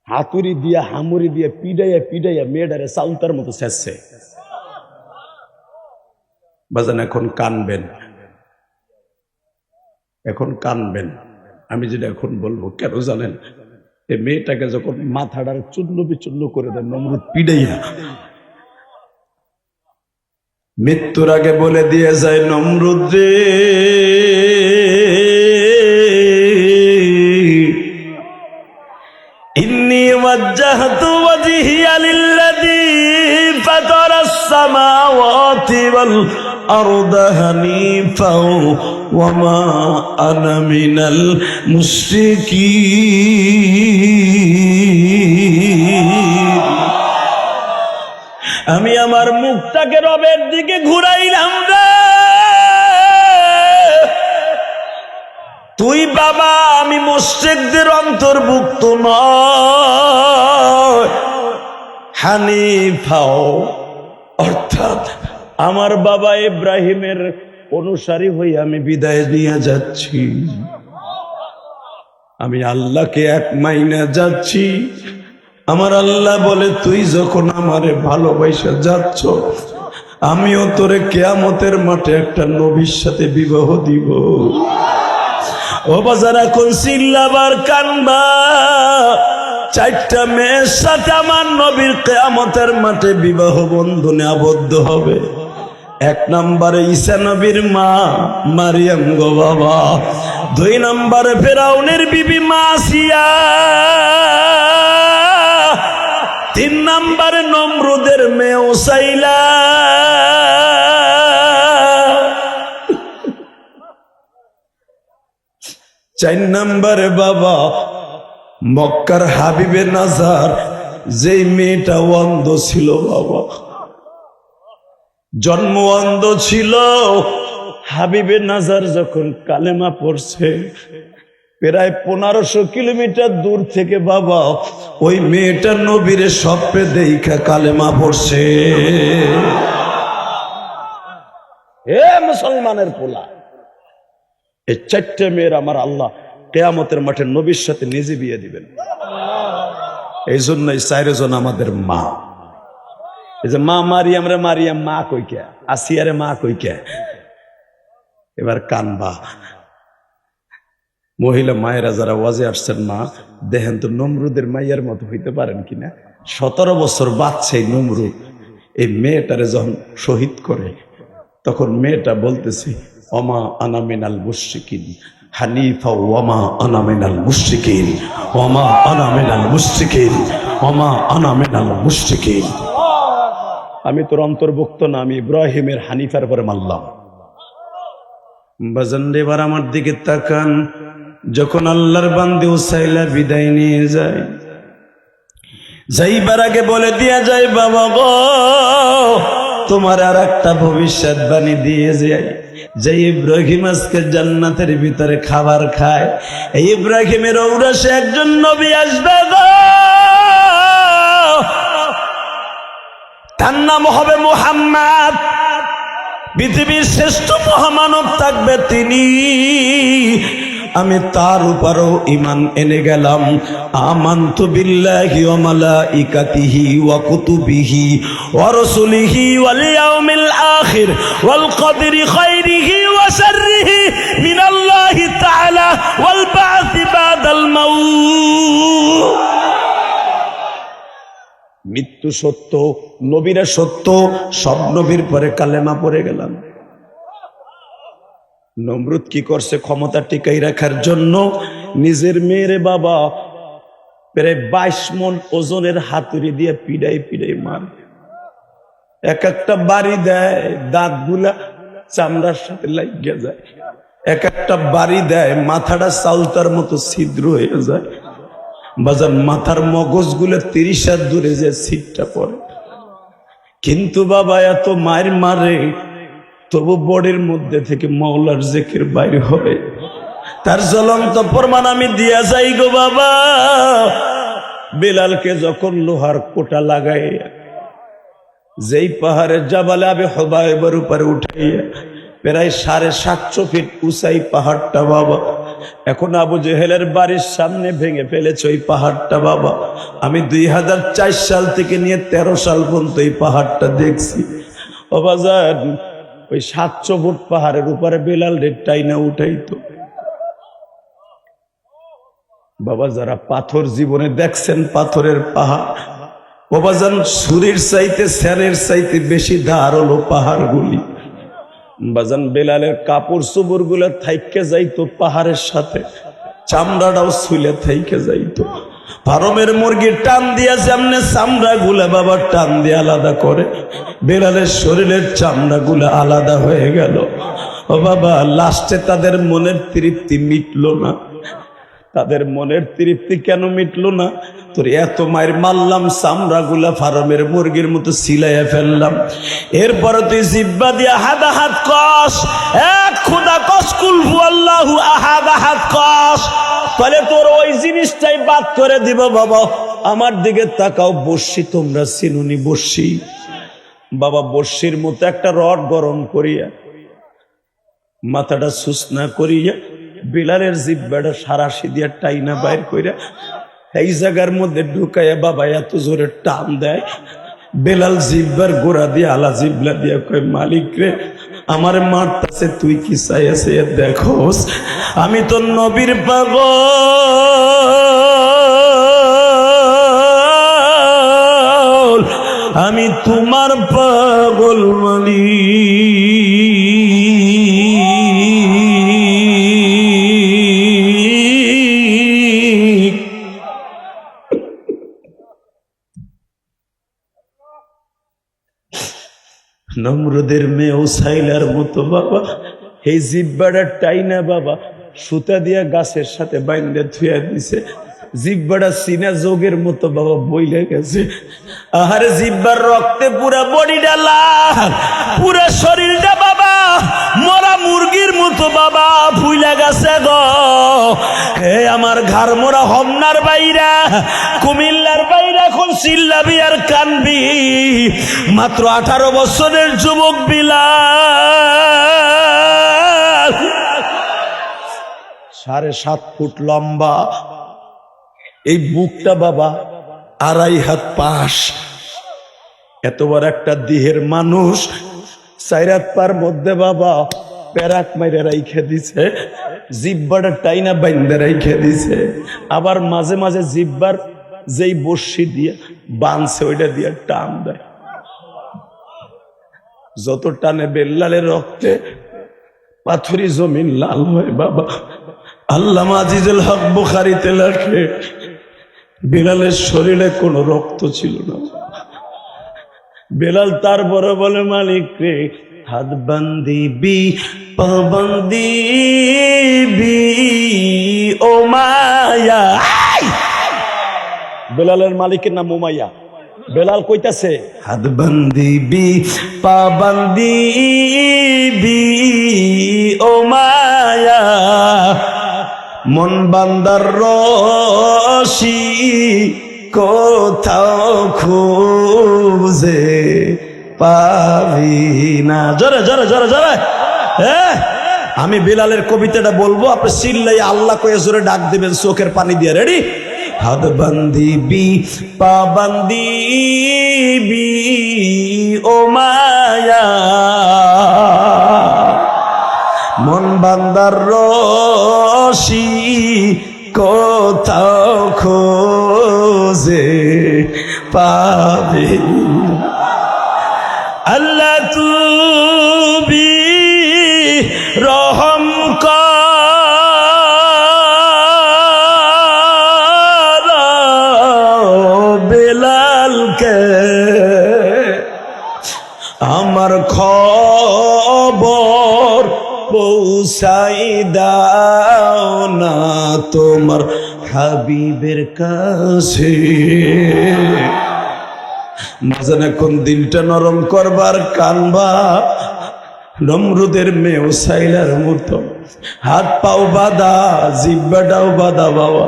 হাতুড়ি দিয়া হামুড়ি দিয়ে পিডাইয়া পিডাইয়া মেয়েটারে চাউলতার মতো শেষছে। বাজান এখন কানবেন, এখন কানবেন। আমি যেটা এখন বলবো কেন জানেন? এই মেয়েটাকে যখন মাথাটার চূর্ণ বিচূর্ণ করে দেন নমরুদ পিডাইয়া, মৃত্যুর আগে বলে দিয়ে যায়, নমরুদ রে, ইন্নী ওয়াজ্জাহতু ওয়াজহিয়া লিল্লাযী ফাতারাস সামাওয়াতি ওয়াল আরদা হানিফাও ওয়া মা আনা মিনাল মুশরিকিন। আমি আমার মুখটাকে রবের দিকে ঘুরাইলাম রে, তুই বাবা আমি মুশরিকদের অন্তর্ভুক্ত নয়। হানিফাও অর্থাৎ আমার বাবা ইব্রাহিমের অনুসারী হয়ে আমি বিদায় নিয়ে যাচ্ছি। আমি আল্লাহকে এক মাইনা যাচ্ছি। আমার আল্লাহ বলে, তুই যখন আমারে ভালোবাসা যাচ্ছ, আমিও তোরে কিয়ামতের মাঠে একটা নবীর সাথে বিবাহ দিব। ও বাজার এখন চিল্লাবার কানবা, চারটা মেয়ের সাথে আমার নবীর কিয়ামতের মাঠে বিবাহ বন্ধনে আবদ্ধ হবে। এক নম্বরে ঈসা নবীর মা মারিয়াম গো বাবা, দুই নম্বরে ফেরাউনের বিবি মা আসিয়া, তিন নম্বরে নমরুদের মেয়ে উসাইলা, চার নম্বরে বাবা মক্কার হাবিবে নাজার, যেই মেয়েটা অন্ধ ছিল বাবা, জন্ম অন্ধ ছিল। হাবিবে নাজার যখন কালেমা পড়ছে, প্রায় 1500 কিলোমিটার দূর থেকে বাবা ওই মেয়েটা নবীরে স্বপ্নে দেখা কালেমা পড়ছে। হে মুসলমানের পোলা, এই চারটে মেয়ের আমার আল্লাহ কিয়ামতের মাঠে নবীর সাথে নিজে বিয়ে দিবেন। এই জন্যই চারজন আমাদের মা। এই যে মা মারিয়াম রে মারিয়াম মা কইকে, আসিয়ারে মা কইকে। এবার কানবা মহিলা মায়েরা যারা ওয়াজে আসছেন, মা দেখেন তো নমরুদের মাইয়ার মতো হইতে পারেন কিনা। 17 বছর বাচ্চা নমরুদ এই মেয়েটারে যখন শহীদ করে, তখন মেয়েটা বলতেছে, ওমা আনা মিনাল মুশরিকিন হানিফা ওমা আনা মিনাল মুশরিকিন, ওমা আনা মিনাল মুশরিকিন, ওমা আনা মিনাল মুশরিকিন। আমি তোর অন্তর্ভুক্ত না, আমি ইব্রাহিমের হানিফার পরে মানলাম। বাজান এবার আমার দিকে তাকান। যখন আল্লাহর বান্দে উসাইলা বিদায় নিয়ে যায়, যাইবার আগে বলে দিয়া যায়, বাবা গো তোমার আর একটা ভবিষ্যৎবাণী দিয়ে যায় যে ইব্রাহিম আজকে জান্নাতের ভিতরে খাবার খায়, এই ইব্রাহিমের ঔরসে একজন নবী আসবে গো, তার নাম হবে মুহাম্মদ। পৃথিবীর শ্রেষ্ঠ মহামানব থাকবে তিনি। আমি তার উপরও ঈমান এনে গেলাম। আমানতু বিল্লাহি ওয়া মালাইকাতিহি ওয়া কুতুবিহি ওয়া রাসূলিহি ওয়াল ইয়াউমিল আখির ওয়াল কদরি খাইরিহি ওয়া শাররিহি মিনাল্লাহি তাআলা ওয়াল বা'থি বাদাল মাউত। মৃত্যু সত্য, নবীরা সত্য, সব নবীর পরে কালেমা পড়ে গেলাম। নমরুদ কি করছে? ক্ষমতা টিকাই রাখার জন্য নিজের মেয়েরে বাবা প্রায় 22 মণ ওজনের হাতুড়ি দিয়ে পিড়াই পিড়াই মার। এক একটা বাড়ি দেয়, দাঁতগুলা চামড়ার সাথে লাগিয়ে যায়। এক একটা বাড়ি দেয়, মাথাটা চাউতার মতো ছিদ্র হয়ে যায়। বাজার মাথার মগজগুলো 30 হাত দূরে যে ছিটটা পড়ে। কিন্তু বাবা এত মায়ের মারে, তবু বডির মধ্যে থেকে মওলার জিকির বাইরে হবে। তার জ্বলন্ত প্রমাণ আমি দিয়া যাই গো বাবা। বিলালকে যখন লোহার কোটা লাগাই যেই পাহাড়ের জাবালে আবি হুবাইবের উপরে উঠাইয়া প্রায় 750 ফিট উঁচাই পাহাড়টা বাবা, এখন আবু জেহেলের বাড়ির সামনে ভেঙে ফেলেছে ওই পাহাড়টা বাবা। আমি 2004 সাল থেকে নিয়ে 13 সাল পর্যন্ত এই পাহাড়টা দেখছি। ও বাজার ওই 700 ফুট পাহাড়ের উপরে বেলাল টাইনা উঠাইতো বাবা। যারা পাথর জীবনে দেখছেন, পাথরের পাহাড়, ও বাজান ছুরির চাইতে স্যারের চাইতে বেশি ধার হলো পাহাড়গুলি। বাজান বেলালের কাপড় চোপড় গুলা থাইকে যাইতো পাহাড়ের সাথে, চামড়াটাও ছুলে থাইকে যাইতো। ফার্মের মুরগির টান দিয়া যেমনে চামড়া গুলা বাবা টান দিয়ে আলাদা করে, বেলালের শরীরের চামড়া গুলা আলাদা হয়ে গেল। ও বাবা লাস্টে তাদের মনের তৃপ্তি মিটলো না। তাদের মনের তৃপ্তি কেন মিটলো না? তোর এত মায়ের মারলাম, চামড়া গুলা ফার্মের মুরগির মতো সিলাইয়া ফেললাম, এরপরে তুই জিব্বা দিয়া হাদা হাত কস, এক খুদা কস, কুল হুয়াল্লাহু আহাদ আহাদ কস, তাহলে তোর ওই জিনিসটাই বাদ করে দিব বাবা। আমার দিকে তাকাও, বর্ষি তোমরা চিনুনি বর্ষি বাবা? বর্ষির মতো একটা রড গরম করিয়া মাথাটা সুসনা করিয়া বিলালের জিব্বাটা সারাশি দিয়া টাইনা বাইর কইরা এই জায়গার মধ্যে ঢুকাইয়া বাবা এত জোরে টান দেয়, বেলাল জিব্বার গোড়া দিয়ে আলা জিবলা দিয়া কয়, মালিক রে আমার মারতাছে, তুই কি চাইছে দেখোস? আমি তো নবীর পাগল, আমি তোমার পাগল মালিক। নমরুদের মেয়ে উসাইলার মতো বাবা এই জিব্বাটা টাইনা বাবা সুতা দিয়া গাছের সাথে বাইন্দে থুয়া দিছে। জিব্বাটা সিনা যোগের মতো বাবা বইলে গেছে। আহারে জিব্বার রক্তে পুরা বডিটা লাল, পুরা শরীরটা বাবা মরা মুরগির মতো বাবা ফুইলা গেছে গো। হে আমার ঘর মোরা হমনার বাইরা, কুমিল্লার বাইরা, এখন চিল্লাবি আর কানবি। মাত্র 18 বছরের যুবক বিলাল, 7.5 ফুট লম্বা, এই বুকটা বাবা 2.5 হাত পাশ, এত বড় একটা দেহের মানুষ 4 হাত পার মধ্যে বাবা প্যারাক মাইরে রাইখে দিছে, জিব্বাটা টাইনা বাইন্দা রাইখে দিছে। আবার মাঝে মাঝে জিব্বার যেই বর্ষি দিয়ে বানছে ওইটা দিয়ে টান দেয়। যত টানে বেল্লালের রক্তে পাথরি জমিন লাল হয় বাবা। আল্লামা আজিজুল হক বুখারীতে লেখে, বেলালের শরীরে কোনো রক্ত ছিল না। বেলাল তার বড় বলে, মালিক রে হাত বান্দি বি পাবন্দি বি ও মায়া। বেলালের মালিকের নাম উমাইয়া। বেলাল কইতাছে হাত বান্দি বি পাবন্দি বি ও মায়া, মন বান্দার রশি কোথাও খুঁজে পাবি না। জোরে জোরে জোরে জোরে। আমি বেলালের কবিতাটা বলবো, আপনি চিল্লাই আল্লাহ কয়ে জোরে ডাক দিবেন চোখের পানি দিয়ে। রেডি? হাত বান্দি বি পাবন্দি বি ও মায়া, মন বান্দার রশি কোথাও খোঁজে পাবে। আল্লাহ তুমি রহম কর বেলালকে, আমার খবর পৌঁছাই দাও না তোমার হাবিবের কাছে। মাঝে এখন দিলটা নরম করবার কানবা, নমরুদের মেয়েও সাইলার মতো হাত পাও বাঁধা, জিব্বাটাও বাঁধা বাবা।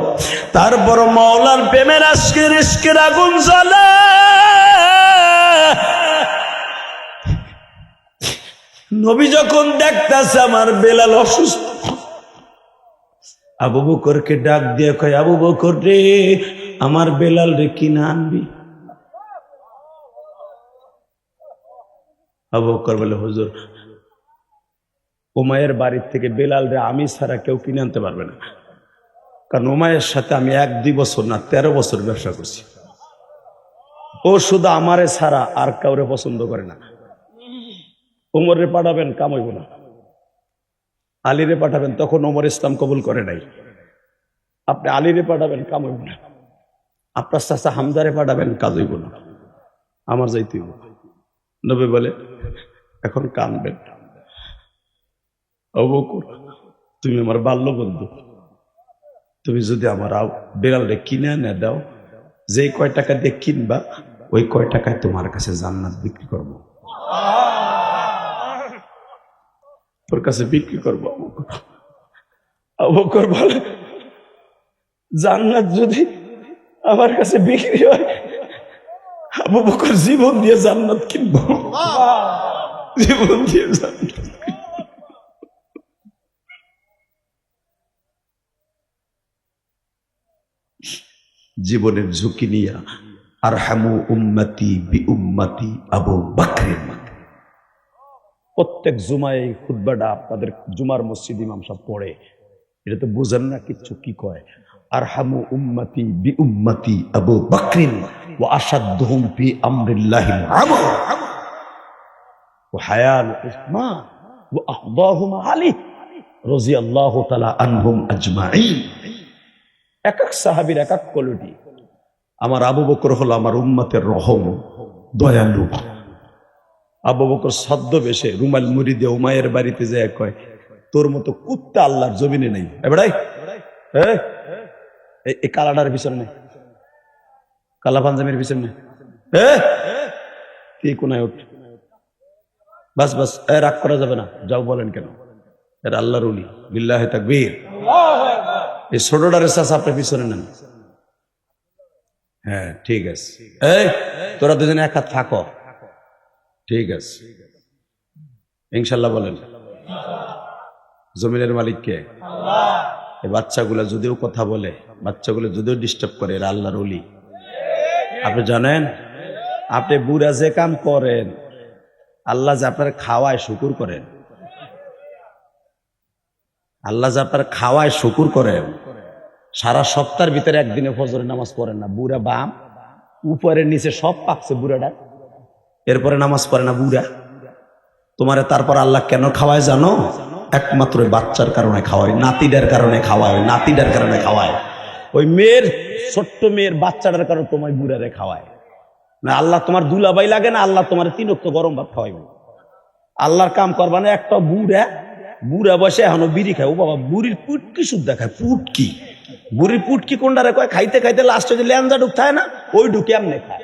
তারপর মাওলার প্রেমের আজকের ইশকের আগুন জ্বলে। নবী যখন দেখতেছে আমার বেলাল অসুস্থ, আবু বকরকে ডাক দিয়ে কয়, আবু বকর রে, আমার বেলাল রে কিনা আনবি। আবু বকর বলে, হুজুর উমাইয়ের বাড়ির থেকে বেলাল রে আমি ছাড়া কেউ কিনে আনতে পারবে না, কারণ উমাইয়ের সাথে আমি 1-2 বছর না 13 বছর ব্যবসা করছি। ও শুধু আমারে ছাড়া আর কাউরে পছন্দ করে না। উমরে পাঠাবেন, কাম হইব না। আলীরে পাঠাবেন, তখন ওমর ইসলাম কবুল করে নাই। আপনি আলীরে পাঠাবেন, কাম হইব না। আপনার চাচা হামজারে পাঠাবেন, কাজ হইব না। আমার যাইতে হইব। নবী বলে, এখন কানবেন। আবু বকর, তুমি আমার বাল্য বন্ধু, তুমি যদি আমার বেলালরে কিনে এনে দাও, যে কয় টাকা দিয়ে কিনবা ওই কয় টাকায় তোমার কাছে জান্নাত বিক্রি করবো, তোর কাছে বিক্রি করবো। আবু বকর বলে, জান্নাত যদি আমার কাছে বিক্রি হয়, আবু বকর জীবন দিয়ে জান্নাত কিনবো, জীবন দিয়ে জান্নাত। জীবনের ঝুঁকি নিয়া আরহামু উম্মতি বি উম্মতি আবু বকর। প্রত্যেক জুমায় এই খুতবাটা আপনাদের জুমার মসজিদ ইমাম সাহেব পড়ে, এটা তো বুঝেন না কিচ্ছু। কি কয়? আরহামু উম্মতি বি উম্মতি আবু বকর ওয়া আশাদ্দুহুম ফি আমরিল্লাহি আমর ওয়া হায়াল উসমান ওয়া আখদাহুম আলী রাদিয়াল্লাহু তাআলা আনহুম আজমাইন। এক এক সাহাবীর এক এক কোয়ালিটি। আমার আবু বকর হলো আমার উম্মতের রহম, দয়ালু। আবু বকর ছদ্মবেশে রুমাল মুড়ি দিয়ে উমাইয়ের বাড়িতে যায় কয়, তোর মতো কুত্তা আল্লাহর জমিনে নেই। এবারে এই কালাডার পিছনে নেই, কালা পাঞ্জামের পিছনে নেই, কি কোনায় উঠ, বাস বাস, রাগ করা যাবে না, যাও। বলেন কেন? এর আল্লাহর উলি। বিল্লাহি তাকবীর। এই ছোটটারের চাচা আপনার পিছনে নেন। হ্যাঁ ঠিক আছে, এই তোরা দুজনে এক হাত থাকো, ঠিক আছে ইনশাল্লাহ। বলেন, জমিনের মালিক কে? এই বাচ্চাগুলা যদিও কথা বলে, বাচ্চাগুলো যদিও ডিস্টার্ব করে, এরা আল্লাহর ওলি। আপনি জানেন, আপনি বুড়া যে কাম করেন, আল্লাহ যে আপনার খাওয়ায় শুকুর করেন, আল্লাহ যে আপনার খাওয়ায় শুকুর করেন। সারা সপ্তাহের ভিতরে একদিনে ফজরের নামাজ পড়েন না, বুড়া বাম উপরে নিচে সব পাকছে বুড়াটা, এরপরে নামাজ পড়ে না বুড়া। তোমারে তারপর আল্লাহ কেন খাওয়ায় জানো? একমাত্র বাচ্চার কারণে খাওয়ায়, নাতিদের কারণে খাওয়ায়, নাতিদের কারণে খাওয়ায়। ওই মেয়ের, ছোট্ট মেয়ের বাচ্চাটার কারণে তোমার বুড়ারে খাওয়ায় না। আল্লাহ তোমার দুলাবাই লাগে না, আল্লাহ তোমার 3 ওয়াক্ত গরম ভাত খাওয়াইবে। আল্লাহর কাম করবা না। একটা বুড়া বুড়া বসে এখনো বিড়ি খায়। ও বাবা, বুড়ির পুটকি শুদ্ধ খায়। পুটকি, বুড়ির পুটকি কোনটারে কয়? খাইতে খাইতে লাস্টে যে ল্যাঞ্জা ঢুকতায় না, ওই ঢুকে এমনি খায়।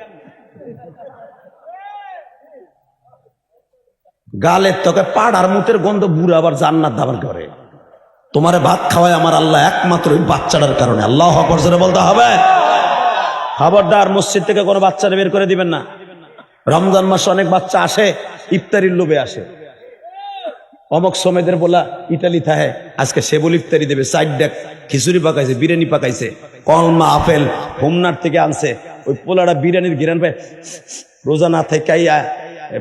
গালের তোকে পাড়ার মুতের গন্ধ, বুড়া আবার জান্নাত দাবার করে। তোমারে ভাত খাওয়ায় আমার আল্লাহ একমাত্র ওই বাচ্চাটার কারণে। আল্লাহ আকবার জোরে বলতে হবে। খবরদার মসজিদ থেকে কোনো বাচ্চারা বের করে দিবেন না। রমজান মাসে অনেক বাচ্চা আসে ইফতারির লোভে আসে। অমক সমেদের বলা ইটালি থাহে, আজকে সে বলে ইফতারি দেবে। সাইড ডেক খিচুড়ি পাকাইছে, বিরিয়ানি পাকাইছে, কলমা আপেল হোমনার থেকে আনছে। ওই পোলাটা বিরিয়ানির ঘিরান পায়, রোজা না থেকে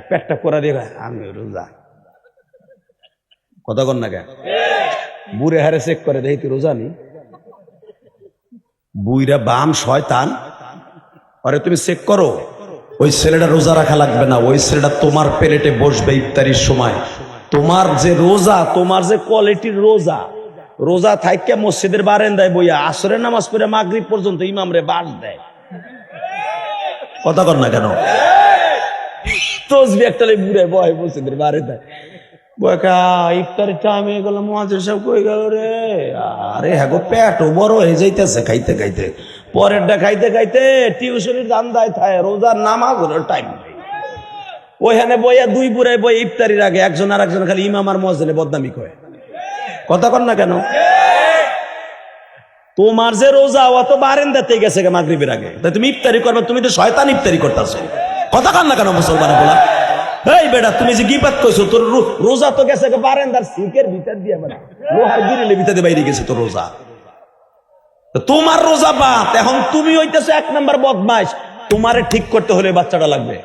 পেটটা করা দিয়ে আমি রোজা। কথা কন না কে? বুড়ে হারে চেক করে দেখি তুই রোজা নি। বুইরা বাম শয়তান, আরে তুমি চেক করো। ওই ছেলেটা রোজা রাখা লাগবে না, ওই ছেলেটা তোমার প্লেটে বসবে ইফতারির সময়। তোমার যে রোজা, তোমার যে কোয়ালিটির রোজা, রোজা থাইকে মসজিদের বারান্দায় বইয়া আসরের নামাজ পড়ে মাগরিব পর্যন্ত ইমামরে বাস দেয়। কথা কর না কেন? তসবি একটা বুড়ে বয় মসজিদের বারান্দায় বয়কা, ইফতারের টাইম হয়ে গেল, মুয়াজ্জিন সাহেব কই গেল রে? আরে হ্যাঁ গো, পেটও বড় হয়ে যাইতেছে খাইতে খাইতে। পরেরটা খাইতে খাইতে টিউশনের দান্দায় থাকে, রোজার নামাজ হলো টাইম নেই। ওইখানে বইয়া দুই বুড়ায় বই ইফতারির আগে একজন আর একজন খালি ইমাম আর মুয়াজ্জিনে বদনামি কয়। কথা কর না কেন? তোমার যে রোজা ও তো বারান্দাতে গেছে মাগরিবের আগে, তাই তুমি ইফতারি করবে? তুমি তো শয়তান ইফতারি করতেছো। কথা কর না কেন মুসলমান বলা? এই বেটা, তুমি যে গিবাত কইছো, তোর রোজা তো গেছে বারান্দার সিকের ভিতর দিয়ে, মানে লোহার গিরিলের ভিতর দিয়ে বাইরে গেছে তোর রোজা। তোমার রোজা বাত। এখন তুমি হইতেছো এক নাম্বার বদমাইশ। তোমারে ঠিক করতে হলে বাচ্চাটা লাগবে।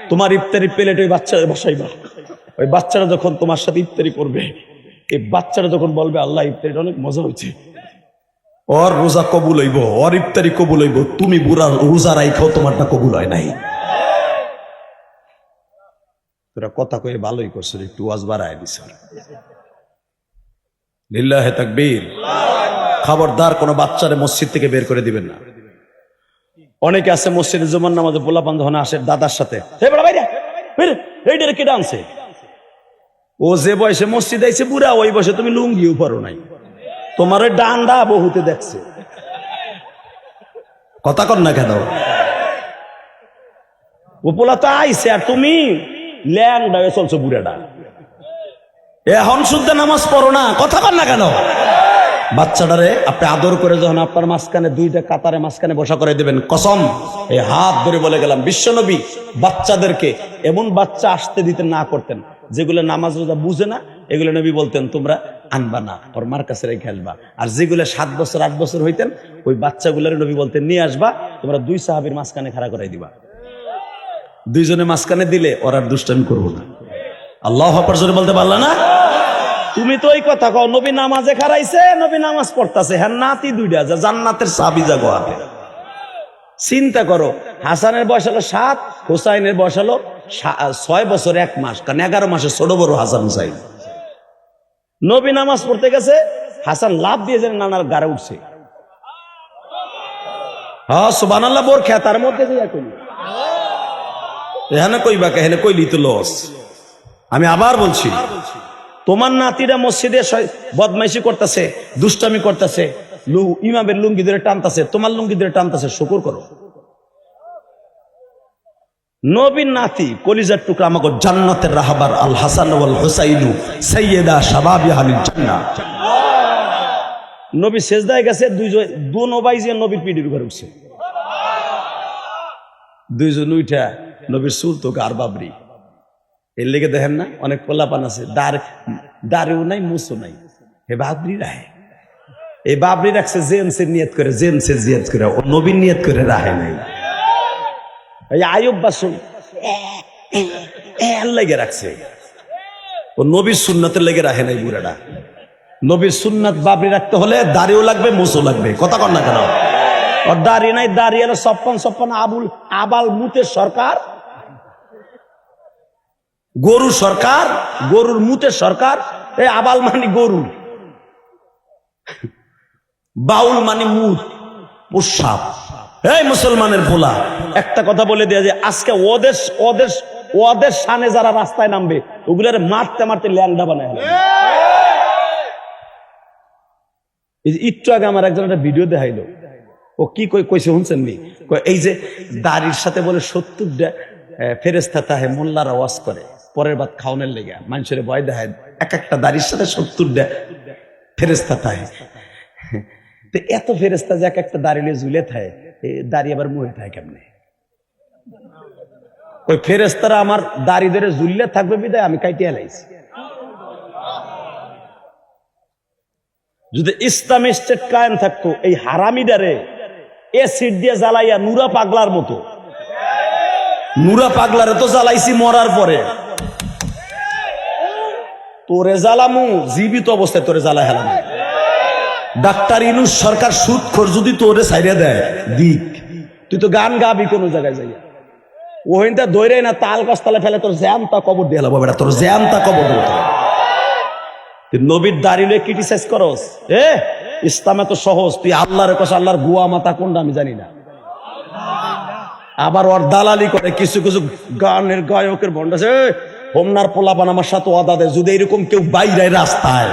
তোমার ইফতারি প্লেট ওই বাচ্চারা বসাইবা। ওই বাচ্চারা যখন তোমার সাথে ইফতারি করবে, এই বাচ্চারা যখন বলবে আল্লাহ ইফতারিটা অনেক মজা হয়েছে, ওর রোজা কবুল হইব, ওর ইফতারি কবুল হইব। তুমি বুড়া রোজা রাইখাও তোমারটা কবুল হয় নাই। তোরা কথা কয়ে ভালোই করছো, একটু ওয়াজ বাড়ায় দিছ। লিল্লাহে তাকবীর। খবরদার কোনো বাচ্চারে মসজিদ থেকে বের করে দিবেন না। অনেকে আছে মসজিদে জুমার নামাজে পোলাপান যখন আসে দাদার সাথে, কে ডান্সে, ও যে বয়সে মসজিদ আইছে বুড়া, ওই বয়সে তুমি লুঙ্গিও পরো নাই, তোমার ওই ডান্ডা বহুতে দেখছে। কথা কর না কেন? ও পোলা তো আইছে আর তুমি ল্যাংডা হয়ে চলছো বুড়াটা। এখন শুদ্ধ নামাজ পড়ো না। কথা কর না কেন? বাচ্চাটারে আপনি আদর করে যখন আপনার মাঝখানে দুইটা কাতারে মাঝখানে বসা করে দিবেন, কসম এই হাত ধরে বলে গেলাম, বিশ্বনবী বাচ্চাদেরকে এমন বাচ্চা আসতে দিতে না করতেন যেগুলো নামাজ রোজা বুঝে না। এগুলো নবী বলতেন তোমরা আনবা না, ওর মার কাছে রেখে খেলবা। আর যেগুলো 7 বছর 8 বছর হইতেন, ওই বাচ্চাগুলোর নবী বলতেন নিয়ে আসবা, তোমরা 2 সাহাবীর মাঝখানে খাড়া করাই দিবা। 2 জনে মাঝখানে দিলে ওরা আর দুষ্টামি করবো না। আল্লাহু আকবার জোরে বলতে পারলা না? তুমি তো ওই কথা কও, নবী নামাজে খারাইছে, নবী নামাজ পড়তাছে, হ্যাঁ নাতি 2টা যা জান্নাতের চাবি জাগো হাতে। চিন্তা করো, হাসানের বয়স হলো 7, হুসাইনের বয়স হলো 6 বছর 1 মাস, কারণ 11 মাসে ছোট বড় হাসান হুসাইন। নবী নামাজ পড়তে গেছে, হাসান লাভ দিয়ে যেন নানার গাড়ে উঠছে। হ্যাঁ সুবহানাল্লাহ, বোর খেতার মধ্যে যে কইলি এখানে কইবা, এখানে কইলি তো লস। আমি আবার বলছি, তোমার নাতিরা মসজিদে বদমাইশি করতেছে, দুষ্টামি করতেছে, ইমামের লুঙ্গি ধরে টানতেছে, তোমার লুঙ্গি ধরে টানতেছে, শুকর করো। নবীর নাতি কলিজার টুকরা আমাকে জান্নাতের রাহবার আল হাসান ওয়াল হুসাইনু সাইয়্যিদা শাবাবি আহলিল জান্নাহ। নবী সেজদায় গেছে, দুই নবাই যে নবীর পিঠের উপর উঠছে, 2 জন উঠা নবীর চুল তো গার বাবরি। এর লেগে দেখেন না অনেক পোলাপান আছে দাড়িও নাই মুছও নাই, হে বাবরি রাহে, এই বাবরি রাখছে জেমসের নিয়ত করে, জেমসের জিয়াত করে, ও নবীর নিয়ত করে রাহে নাই। এই আয়ুব বাসন লেগে রাখছে, ও নবীর সুন্নতের লেগে রাখে নাই বুড়াটা। নবীর সুন্নাত বাবরি রাখতে হলে দাড়িও লাগবে মুছও লাগবে। কথা কর না কেন? ওর দাড়ি নাই, দাড়ি হলো 56 আবাল মুতের সরকার, গরু সরকার, গরুর মুতের সরকার। এই আবাল মানে গরু, বাউল মানে মুত পোশাক। এই মুসলমানের ভোলা একটা কথা বলে দেয়া যে আজকে ওদের ওদের সামনে যারা রাস্তায় নামবে ওগুলার মারতে মারতে ল্যাংডা বানায়। একটু আগে আমার একজন একটা ভিডিও দেখাইলো, ও কি কইছে শুনছেন নি? এই যে দাড়ির সাথে বলে 70টা ফেরেশতা তাহে মোল্লারা ওয়াজ করে পরের বাদ খাওয়ানোর লেগে, মানুষের ভয় দেখায়, এক একটা দাড়ির সাথে 70টা ফেরেশতা তাহে। তো এত ফেরেশতা যে এক একটা দাঁড়িয়ে ঝুলে থাকে, দাঁড়িয়ে আবার মুহে থাকে কেমনে? ওই ফেরেশতারা আমার দাড়ি ধরে ঝুললে থাকবে বিদায় আমি কাইটিয়া লাইছি। যদি ইসলামী স্টেট কায়েম থাকতো, এই হারামিডারে এসিড দিয়ে জ্বালাইয়া নুরা পাগলার মতো, নুরা পাগলারে তো জ্বালাইছি মরার পরে, তোরে জ্বালামু জীবিত অবস্থায়, তোরে জ্বালা হেলামু। ডাক্তার ইনুস সরকার সুদখোর যদি তোরে ছাইড়া দেয় দিক, তুই তো গান গাবি কোন জায়গায় যাইয়া, ওহিনটা দৈরে না তাল গাছতলা ফেলে তোর জ্যামটা কবর দিয়ে লাভ বেটা, তোর জ্যামটা কবর দেবো। তুই নবীর দাঁড়িয়ে ক্রিটিসাইজ করস? ইসলাম এত সহজ, তুই আল্লাহর কাছে আল্লাহর গুয়া মাথা কোনটা আমি জানি না। আবার ওর দালালি করে কিছু কিছু গানের গায়কের ভন্ড আছে, হোমনার পোলাপান আমার সাথে ওয়াদা দেয়, যদি এরকম কেউ বাইরে রাস্তায়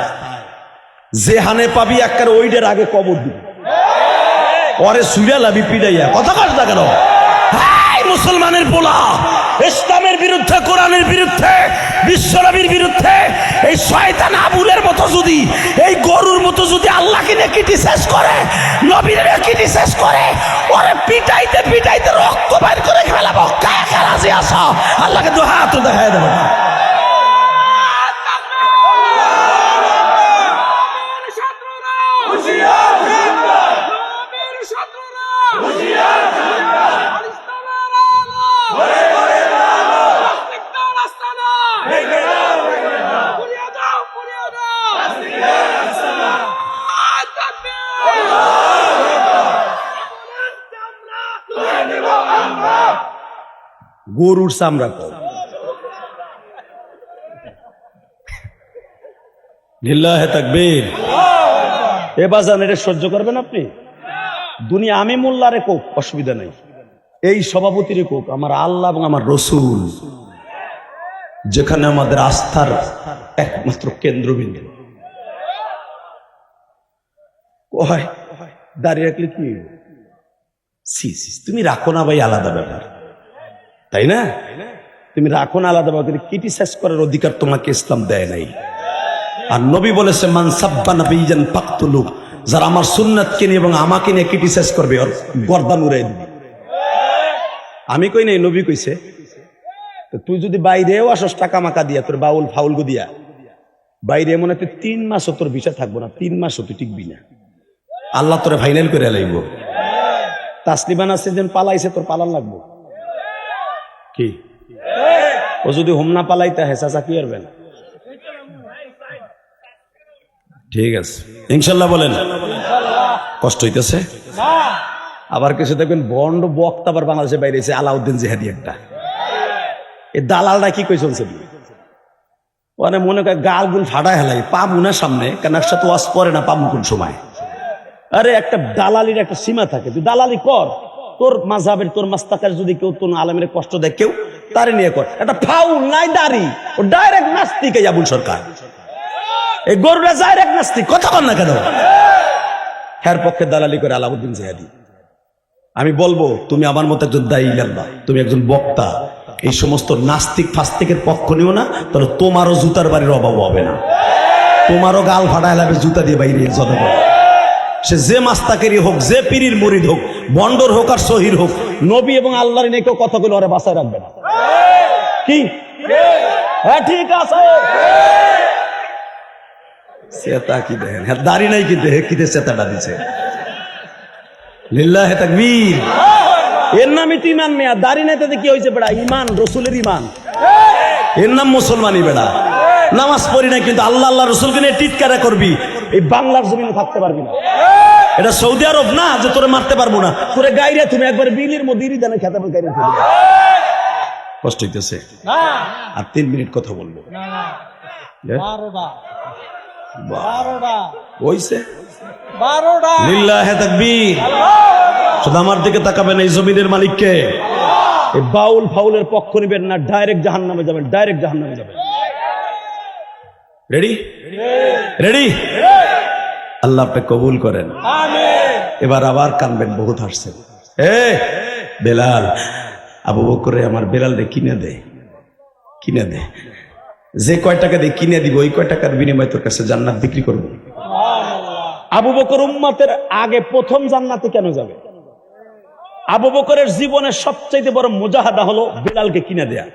যেহানে পাবি একবার ওইটার আগে কবর দিবি, পরে সুইরা লাবি পিড়াইয়া। কথা কাজ না কেন? মুসলমানের পোলা ইসলামের বিরুদ্ধে, কোরআনের বিরুদ্ধে, বিশ্বনবীর বিরুদ্ধে এই শয়তান আবুলের মতো যদি, এই গরুর মতো যদি আল্লাহকে নিয়ে ক্রিটিসাইজ করে, নবীর নিয়ে ক্রিটিসাইজ করে, ওরে পিটাইতে পিটাইতে রক্ত বাইর করে ফেলাবো। কাকে রাজি আসা? আল্লাহকে দু হাত দেখায় দেবো। গরুর চামড়া কম। লিল্লাহে তাকবীর। এ বাজান এটা সহ্য করবেন আপনি? দুনিয়া আমি মোল্লারে কোক অসুবিধা নেই, এই সভাপতিরে কোক, আমার আল্লাহ এবং আমার রসুল যেখানে আমাদের আস্থার একমাত্র কেন্দ্রবিন্দু। দাঁড়িয়ে রাখলে কি তুমি রাখো না ভাই, আলাদা ব্যাপার, তাই না? তুমি রাখো না আলাদা ব্যাপার, ক্রিটিসাইজ করার অধিকার তোমাকে ইসলাম দেয় নাই। আর নবী বলেছে মান সাব্বা নাবিয়ান ফাকতুলু, যারা আমার সুন্নাতকে নিয়ে এবং আমাকে নিয়ে ক্রিটিসাইজ করবে ওর গর্দান উড়াই দিবে। আমি কই নাই, নবী কইছে। তুই যদি বাইরেও আসস টাকা মাকা দিয়া, তোর বাউল ফাউল গো দিয়া বাইরে, মনে হয় 3 মাসও তোর ভিসা থাকবো না, 3 মাসও তুই টিকবি না, আল্লাহ তোরে ফাইনাল করে লাইব। তাসলিমান আছে যেন পালাইছে, তোর পালান লাগবো কি? ও যদি হোম না পালাইতে হেসা কি করবেন? ঠিক আছে ইনশাল্লাহ বলেন। কষ্ট হইতেছে? আবার কিছু দেখবেন বন্ড বক্তা আবার বাংলাদেশে বাইরে এসে, আলাউদ্দিন জিহাদি একটা, এই দালালটা কি কই চলছে, মানে মনে করে গাল গুল ফাটায় হেলাই, পাবো না সামনে, কেন একসাথে ওয়াজ করে না, পাবো কোন সময়? আরে একটা দালালির একটা সীমা থাকে, তুই দালালি কর, তোর মাযহাবের তোর মাস্তাকের যদি কেউ তোর আলেমের কষ্ট দেয়, কেউ তারে নিয়ে কর। একটা ফাউল নাই দাড়ি, ও ডাইরেক্ট নাস্তিক। এই আবুল সরকার, এই গরুরা ডাইরেক্ট নাস্তিক, কথা কর না কেন? এর পক্ষে দালালি করে আলাউদ্দিন জিহাদি। আমি বলবো তুমি আমার মতো একজন দায়ী আল্লাহ, তুমি একজন বক্তা, এই সমস্ত নাস্তিক ফাস্তিকের পক্ষ নিও না, তাহলে তোমারও জুতার বাড়ির অভাব হবে না, তোমারও গাল ফাটায় লাগবে জুতা দিয়ে বাইরে জনগণ। সে যে মাস্তাকেরই হোক, যে পীরির মুরিদ হোক, বন্ডর হোক আর শহীদ হোক, নবী এবং আল্লাহর নিয়ে কেউ কথাগুলো ওরা বাঁচায় রাখবে না। কি? হ্যাঁ ঠিক আছে। সেটা কি দেখেন, হ্যাঁ দাড়ি নাই কিন্তু কিতে সেতাটা দিছে। লিল্লাহে তাকবীর। এর নামই তো ইমান মেয়া, দাড়ি নাই তাতে কি হয়েছে বেড়া? ইমান, রসুলের ইমান, এর নাম মুসলমানই বেড়া। নামাজ পড়ি না কিন্তু আল্লাহ আল্লাহ রসুলকে নিয়ে টিটকারা করবি, এই বাংলার জমিনে থাকতে পারবি না। এটা সৌদি আরব না যে তোরে মারতে পারবো না, তোরে গাইরে তুমি একবার বিলির মধ্যে ইরিদানে খেতে গাইরে। কষ্ট হইতেছে? আর 3 মিনিট কথা বলবো। লিল্লাহে তাকবীর। শুধু আমার দিকে তাকাবেন, এই জমিনের মালিককে, এই বাউল ফাউলের পক্ষ নেবেন না, ডাইরেক্ট জাহান্নামে যাবেন, ডাইরেক্ট জাহান্নামে যাবেন। Ready ready? আল্লাহ আপনি কবুল করেন। এবার আবার কানবেন, বহুত হাসছেন। বেলাল, আবু বকরে আমার বেলাল রে কিনে দে, কিনে দে। যে কয় টাকা দিয়ে কিনে দিব ওই কয় টাকার বিনিময়ে তোর কাছে জান্নাত বিক্রি করবো। আবু বকর উম্মতের আগে প্রথম জান্নাতে কেন যাবে? আবু বকরের জীবনের সবচেয়ে বড় মুজাহাদা হলো বেলালকে কিনে দেয়া।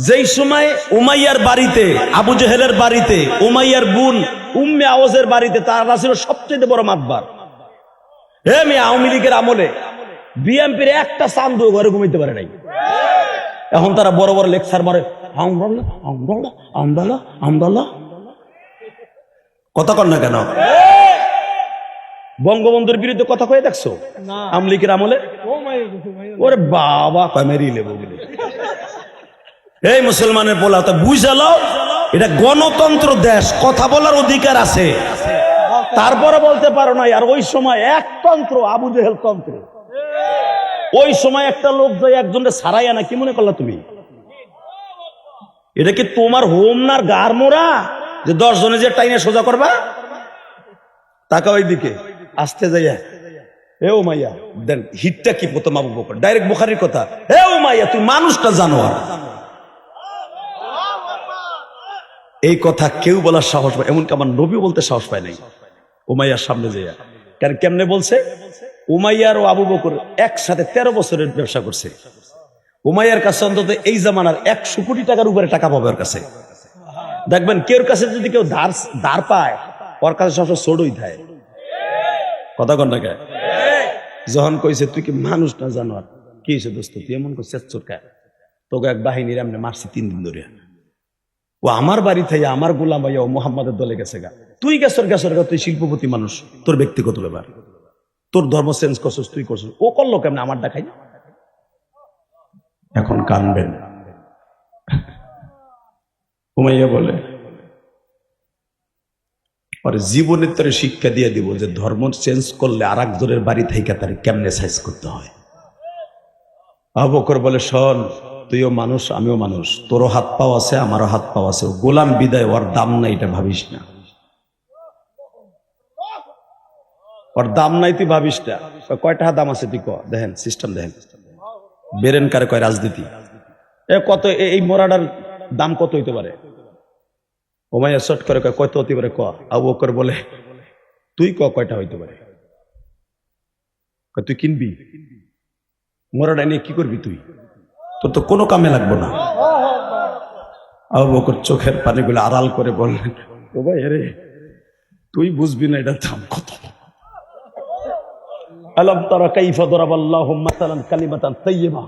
যেই সময় উমাইয়ার বাড়িতে, আবু জেহেলের বাড়িতে, উমাইয়ার বোন উম্মে আওয়াজের বাড়িতে তারা ছিল সবচেয়ে বড় মাতবার। আওয়ামী লীগের আমলে বিএনপির একটা চান্দু ঘরে ঘুমাইতে পারে নাই। এখন তারা বড় বড় লেকচার মারে, কথা কন না কেন? বঙ্গবন্ধুর বিরুদ্ধে কথা কয়ে দেখছো আওয়ামী লীগের আমলে? ওরে বাবা, মেরিয়ে লেবো বলে। এই মুসলমানের বলা তা বুঝালো, এটা গণতন্ত্র দেশ, কথা বলার অধিকার আছে, তারপরে বলতে পারো না। আর ওই সময় একতন্ত্র, আবু জেহেল তন্ত্র। ওই সময় একটা লোক যায় একজনকে সারাই আনা, কি মনে করলা তুমি? এটা কি তোমার হোম না গার মোড়া যে 10 জনে যে টাইনে সোজা করবা? তাকা ওই দিকে আসতে যাইয়া, এ ও মাইয়া দেন হিটটা কি প্রথম আবু বকর ডাইরেক্ট বুখারীর কথা, এ ও মাইয়া তুই মানুষটা জানো। এই কথা কেউ বলার সাহস পায়, এমনকি আমার নবী বলতে সাহস পায় নাই উমাইয়ার সামনে যাইয়া। কারণ কেমনে বলছে? উমাইয়ার ও আবু বকর একসাথে 13 বছরের ব্যবসা করছে। উমাইয়ার কাছে অন্তত এই জামানার 100 কোটি টাকার উপরে টাকা পাবে ওর কাছে। দেখবেন কেউ কাছে যদি কেউ ধার পায়, ওর কাছে সবসময় ছোটই থাকে। কথা কন না কে? যখন কইছে তুই কি মানুষ না জানোয়ার, কি হয়েছে দোস্ত তুই এমন করছিস চোরকা, তোকে এক বাহিনীর এমনি মারছি 3 দিন ধরে। ও আমার বাড়ি থেকে আমার গোলাম ভাইয়া ও মোহাম্মদের দলে গেছে গা, তুই গেছর গা, তুই শিল্পপতি মানুষ, তোর ব্যক্তিগত ব্যাপার, তোর ধর্ম চেঞ্জ করছিস, তুই করছিস। ও করলো কেমন আমার দেখাই? এখন কানবেন। উমাইয়া বলে পরে জীবনের তরে শিক্ষা দিয়ে দিব যে ধর্ম চেঞ্জ করলে আর একজনের বাড়ি থেকে তার কেমনে সাইজ করতে হয়। আবু বকর বলে শোন, তুইও মানুষ আমিও মানুষ, তোরও হাত পাও আছে আমারও হাত পাও আছে, গোলাম বিদায় ওর দাম নাই এটা ভাবিস না, ওর দাম নাই তুই ভাবিস না। কয়টা দাম আছে তুই ক, দেখেন সিস্টেম দেখেন, বেরেন কারে কয় রাজনীতি। কত এই মোরাডার দাম কত হইতে পারে? উমাইয়া শর্ট করে কয় কত হতে পারে ক। আবু বকর বলে তুই ক কয়টা হইতে পারে? তুই কিনবি মোরাডা নিয়ে কি করবি তুই? তোর তো কোনো কামে লাগবো না। আবু বকর চোখের পানিগুলো আড়াল করে বললেন, ও ভাই রে তুই বুঝবি না এটার দাম কত। আলাম তারা কাইফা দরাবাল্লাহু মাসালান কালিমাতান তাইয়্যিবা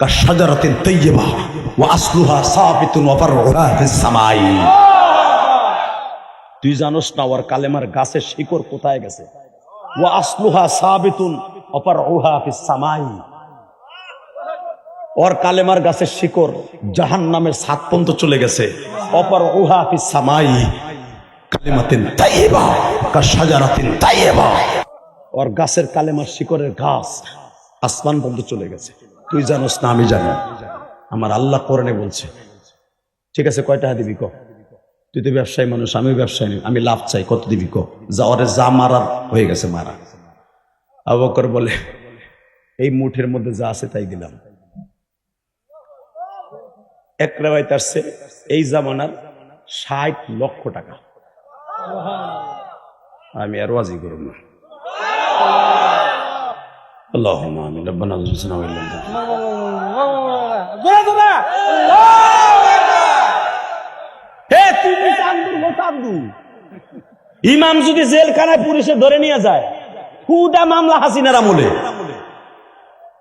কাশজারাতিন তাইয়্যিবা ওয়া আসলুহা সাবিতুন ওয়া ফারউহা ফিস সামাই। তুই জানোস না ওর কালেমার গাছের শিকড় কোথায় গেছে? ওয়া আসলুহা সাবিতুন ওয়া ফারউহা ফিস সামাই। ওর কালেমার গাছের শিকড় জাহান্নামের 7 পর্যন্ত চলে গেছে। ওয়া ফারউহা ফিস সামাই কালিমাতিন তাইয়্যিবা কাশজারাতিন তাইয়্যিবা। ওর গাছের কালেমার শিকড়ের গাছ আসমান পর্যন্ত চলে গেছে। তুই জানোস না আমি জানি, আমার আল্লাহ কোরআনে বলছে। ঠিক আছে কয় টাকা দিবি ক? তুই তো ব্যবসায়ী মানুষ, আমি ব্যবসায়ী, আমি লাভ চাই, কত দিবি ক? যা ওরে যা মারার হয়ে গেছে মারা। আবু বকর বলে এই মুঠের মধ্যে যা আছে তাই দিলাম। এক রেওয়ায়েত আসছে এই জামানার 60 লক্ষ টাকা। আমি আর ওয়াজি করব না। اللهم آمين ربنا ارزقنا وإلا ইমাম যদি জেলখানায় পুলিশে ধরে নিয়ে যায়, পুরা মামলা হাসিনার আমলে।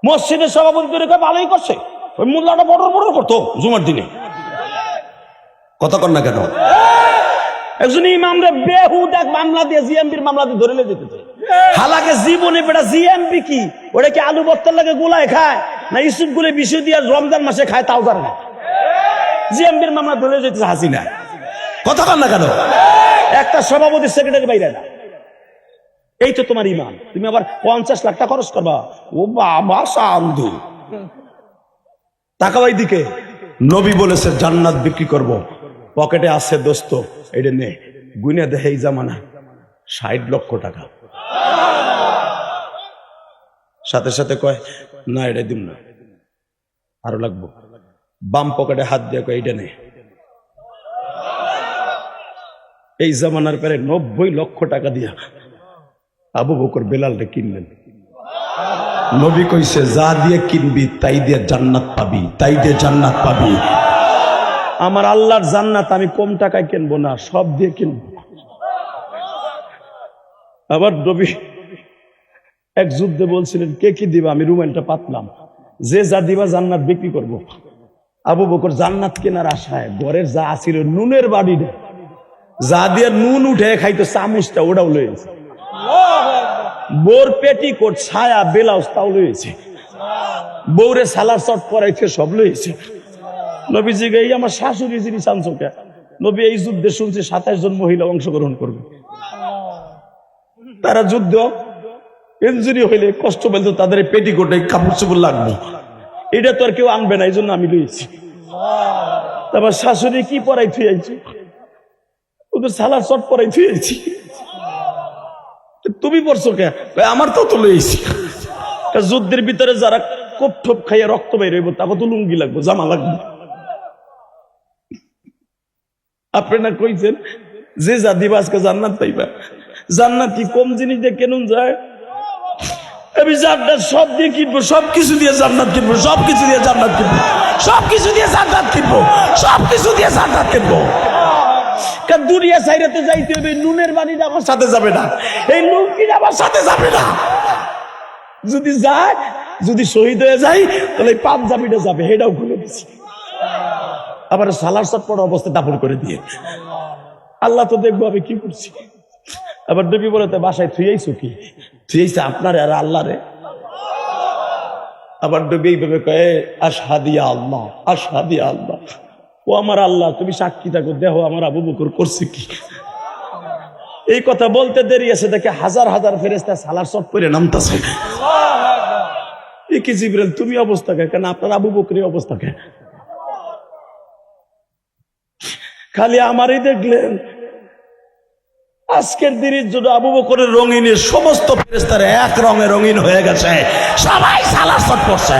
মসজিদের সভাপতি ধরে ভালোই করছে, ওই মোল্লাটা বড় বড় করতো জুমার দিনে। কথা কর না কেন? একজন ইমামরে বেহুদা মামলা দিয়ে জিএমপির মামলা দিয়ে ধরে নিয়ে যেতেছে। হালাকে জীবনে বেটা জিএমপি কি, ওটা কি আলু ভর্তার লাগে গোলায় খায় না ইসুপ গুলে বিষয় দিয়ে রমজান মাসে খায় তাও জানে না। জিএমপির মামলা ধরে যেতেছে হাসিনা। কথা কর না কেন? একটা সভাপতি সেক্রেটারি বাইরে না। এই তো তোমার ইমাম, তুমি আবার 50 লাখ টাকা খরচ করবা? ও বাবা সান্ধু, তাকাও দিকে। নবী বলেছে জান্নাত বিক্রি করব, পকেটে আছে দোস্ত, এটা নে। গুনে দেখে এই জামানা 60 লক্ষ টাকা। সাথে সাথে কয় না এটা দিন না, আরো লাগবো। বাম পকেটে হাত দিয়ে কয় এইটা নে। এই জামানার পরে 90 লক্ষ টাকা দিয়া আবু বকর বেলালকে কিনলেন। নবী কইছে যা দিয়ে কিনবি তাই দিয়ে জান্নাত পাবি, তাই দিয়ে জান্নাত পাবি। আমার আল্লাহর জান্নাত আমি কম টাকায় কিনবো না, সব দিয়ে কিনবো। আবার নবী এক যুদ্ধে বলছিলেন কে কি দিবা, আমি রুমালটা পাতলাম, যে যা দিবা জান্নাত বিক্রি করব। আবু বকর জান্নাত কেনার আশায় ঘরের যা আছিল নুনের বাড়ি যা দিয়ে নুন উঠে খাইতো চামচটা ওটাও লয়েছে, বোর পেটিকোট ছায়া ব্লাউজ তাও লয়েছে, বউরে সালার শর্ট পরাইছে সব লয়েছে। নবীজি এই আমার শাশুড়ি জিনিস আনছো কে? নবী এই যুদ্ধে শুনছে 27 জন মহিলা অংশগ্রহণ করবে। তারা যুদ্ধ ইঞ্জুরি হইলে কষ্ট পেলে তাদের পেটিকোটে কাপড় চোপড় লাগবে, এটা তো আর কেউ আনবে না, এই জন্য আমি লইছি। তারপর শাশুড়ি কি পরাই থুয়েছি, ওদের সালার শর্ট পরাই থুয়েছি। তুমি পড়ছো কে? আমার তো লইছি। যুদ্ধের ভিতরে যারা কোপ ঠোপ খাইয়া রক্ত বের হইব তাকে তো লুঙ্গি লাগবো, জামা লাগবে। আপনারা কইছেন যে যা দিবা আজকে জান্নাত পাইবা। জান্নাত কি কম জিনিস দিয়ে কেনুন যায়? আমি জান্নাত সব দিয়ে কিনবো, সবকিছু দিয়ে জান্নাত কিনবো, সবকিছু দিয়ে জান্নাত কিনবো, সবকিছু দিয়ে জান্নাত কিনবো, সবকিছু দিয়ে জান্নাত কিনবো। দুনিয়া সাইরাতে যাইতে হবে, নুনের বাড়িটা আমার সাথে যাবে না, এই লুঙ্গি আমার সাথে যাবে না। যদি যায়, যদি শহীদ হয়ে যায় তাহলে পাঞ্জাবিটা যাবে, এটাও খুলে দিচ্ছি। আবার সালার শট পড়া অবস্থায় দাফন করে দিয়ে আল্লাহ তো দেখবো আমি কি করছি। আবার নবী বলে বাসায় থুইয়াইছো কি? থুইয়াইছে আপনার আর আল্লাহ রে। আবার নবী এইভাবে কয়ে আশহাদিয়া আল্লাহ, আশহাদিয়া আল্লাহ, ও আমার আল্লাহ তুমি সাক্ষী থাকো, দেখো আমার আবু বকর করছে কি। এই কথা বলতে দেরি আছে, দেখে হাজার হাজার ফেরেশতা সালার শট পরে নামতাছে। কি জিবরাইল তুমি অবস্থা কেন? আপনার আবু বকরের অবস্থা কেন? খালি আমারই দেখলেন? আজকের দিনের জন্য আবু বকরের রঙিনের সমস্ত ফেরেশতারা এক রঙে রঙিন হয়ে গেছে, সবাই সালার শট পড়ছে।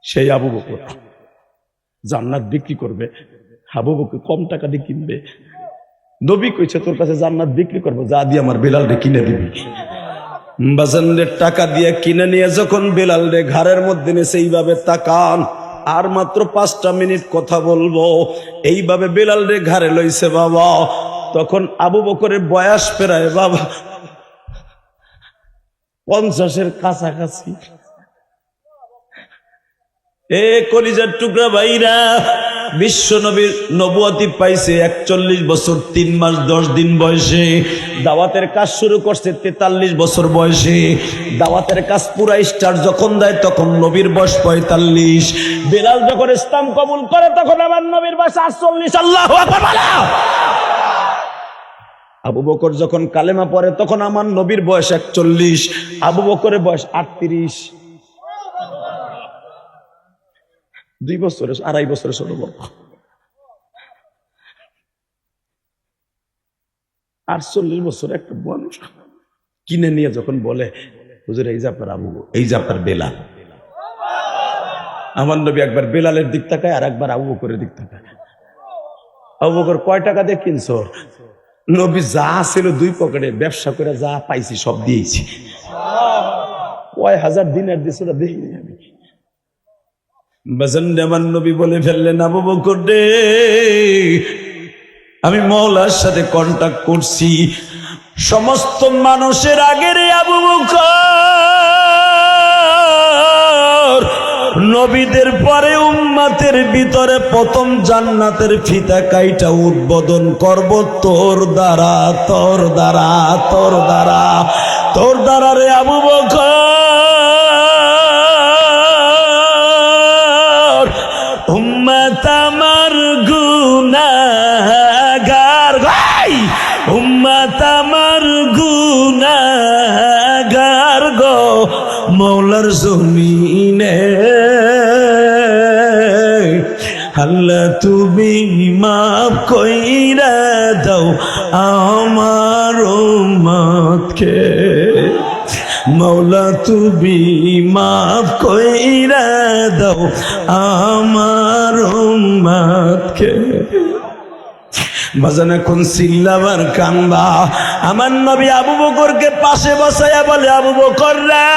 সেই আবু বকর জান্নাত বিক্রি করবে। আবু বকর কম টাকা দিয়ে কিনবে। নবী কইছে তোর কাছে জান্নাত বিক্রি করবো, যা দিয়ে আমার বেলালরে কিনে দিবি। বাজানের টাকা দিয়ে কিনে নিয়ে যখন বেলালরে ঘাড়ের মধ্যে নেছে এইভাবে তাকান, আর মাত্র 5টা মিনিট কথা বলবো, এইভাবে বেলালরে ঘাড়ে লইছে বাবা। তখন আবু বকরের বয়স প্রায় বাবা 50-এর কাছাকাছি। এ কলিজার টুকরা ভাইরা, বিশ্ব নবীর নবুয়তি পাইছে 41 বছর 3 মাস 10 দিন বয়সে। দাওয়াতের কাজ শুরু করছে 43 বছর বয়সে। দাওয়াতের কাজ পুরা স্টার যখন দেয় তখন নবীর বয়স 45। বেলাল যখন ইসলাম কবুল করে তখন আমার নবীর বয়স 48। আল্লাহু আকবার বলো। আবু বকর যখন কালেমা পড়ে তখন আমার নবীর বয়স 41, আবু বকরের বয়স 38। 2 বছরের 2.5 বছরের ছোট বড়। 48 বছর একটা মানুষ কিনে নিয়ে যখন বলে হুজুর এই যে আপনার আবু, এই যে আপনার বেলাল। আমার নবী একবার বেলালের দিক তাকায় আর একবার আবু বকরের দিক তাকায়। আবু বকর কয় টাকা দিয়ে কিনছো? নবী যা ছিল 2 পকেটে, ব্যবসা করে যা পাইছি সব দিয়েছি। কয় হাজার দিনের দিছে ওটা দেখিনি আমি। বাজান আমার নবী বলে ফেললেন আবু বকর রে, আমি মওলার সাথে কন্টাক্ট করছি, সমস্ত মানুষের আগে রে আবু বকর, নবীদের পরে উম্মতের ভিতরে প্রথম জান্নাতের ফিতা কাইটা উদ্বোধন করব তোর দ্বারা, তোর দ্বারা, তোর দ্বারা, তোর দ্বারা রে আবু বকর। উম্মত আমার গুনাহগার, উম্মত আমার গুনাহগার গো মওলা মৌলার জমিনে আল্লাহ তুমি মাফ কইরা দাও আমার উম্মতকে মৌলা তুমি মাফ কইরা দাও আমার উম্মতকে বাজান এখন চিল্লাবার কান্দা আমার নবী আবু বকরকে পাশে বসাইয়া বলে আবু বকর রে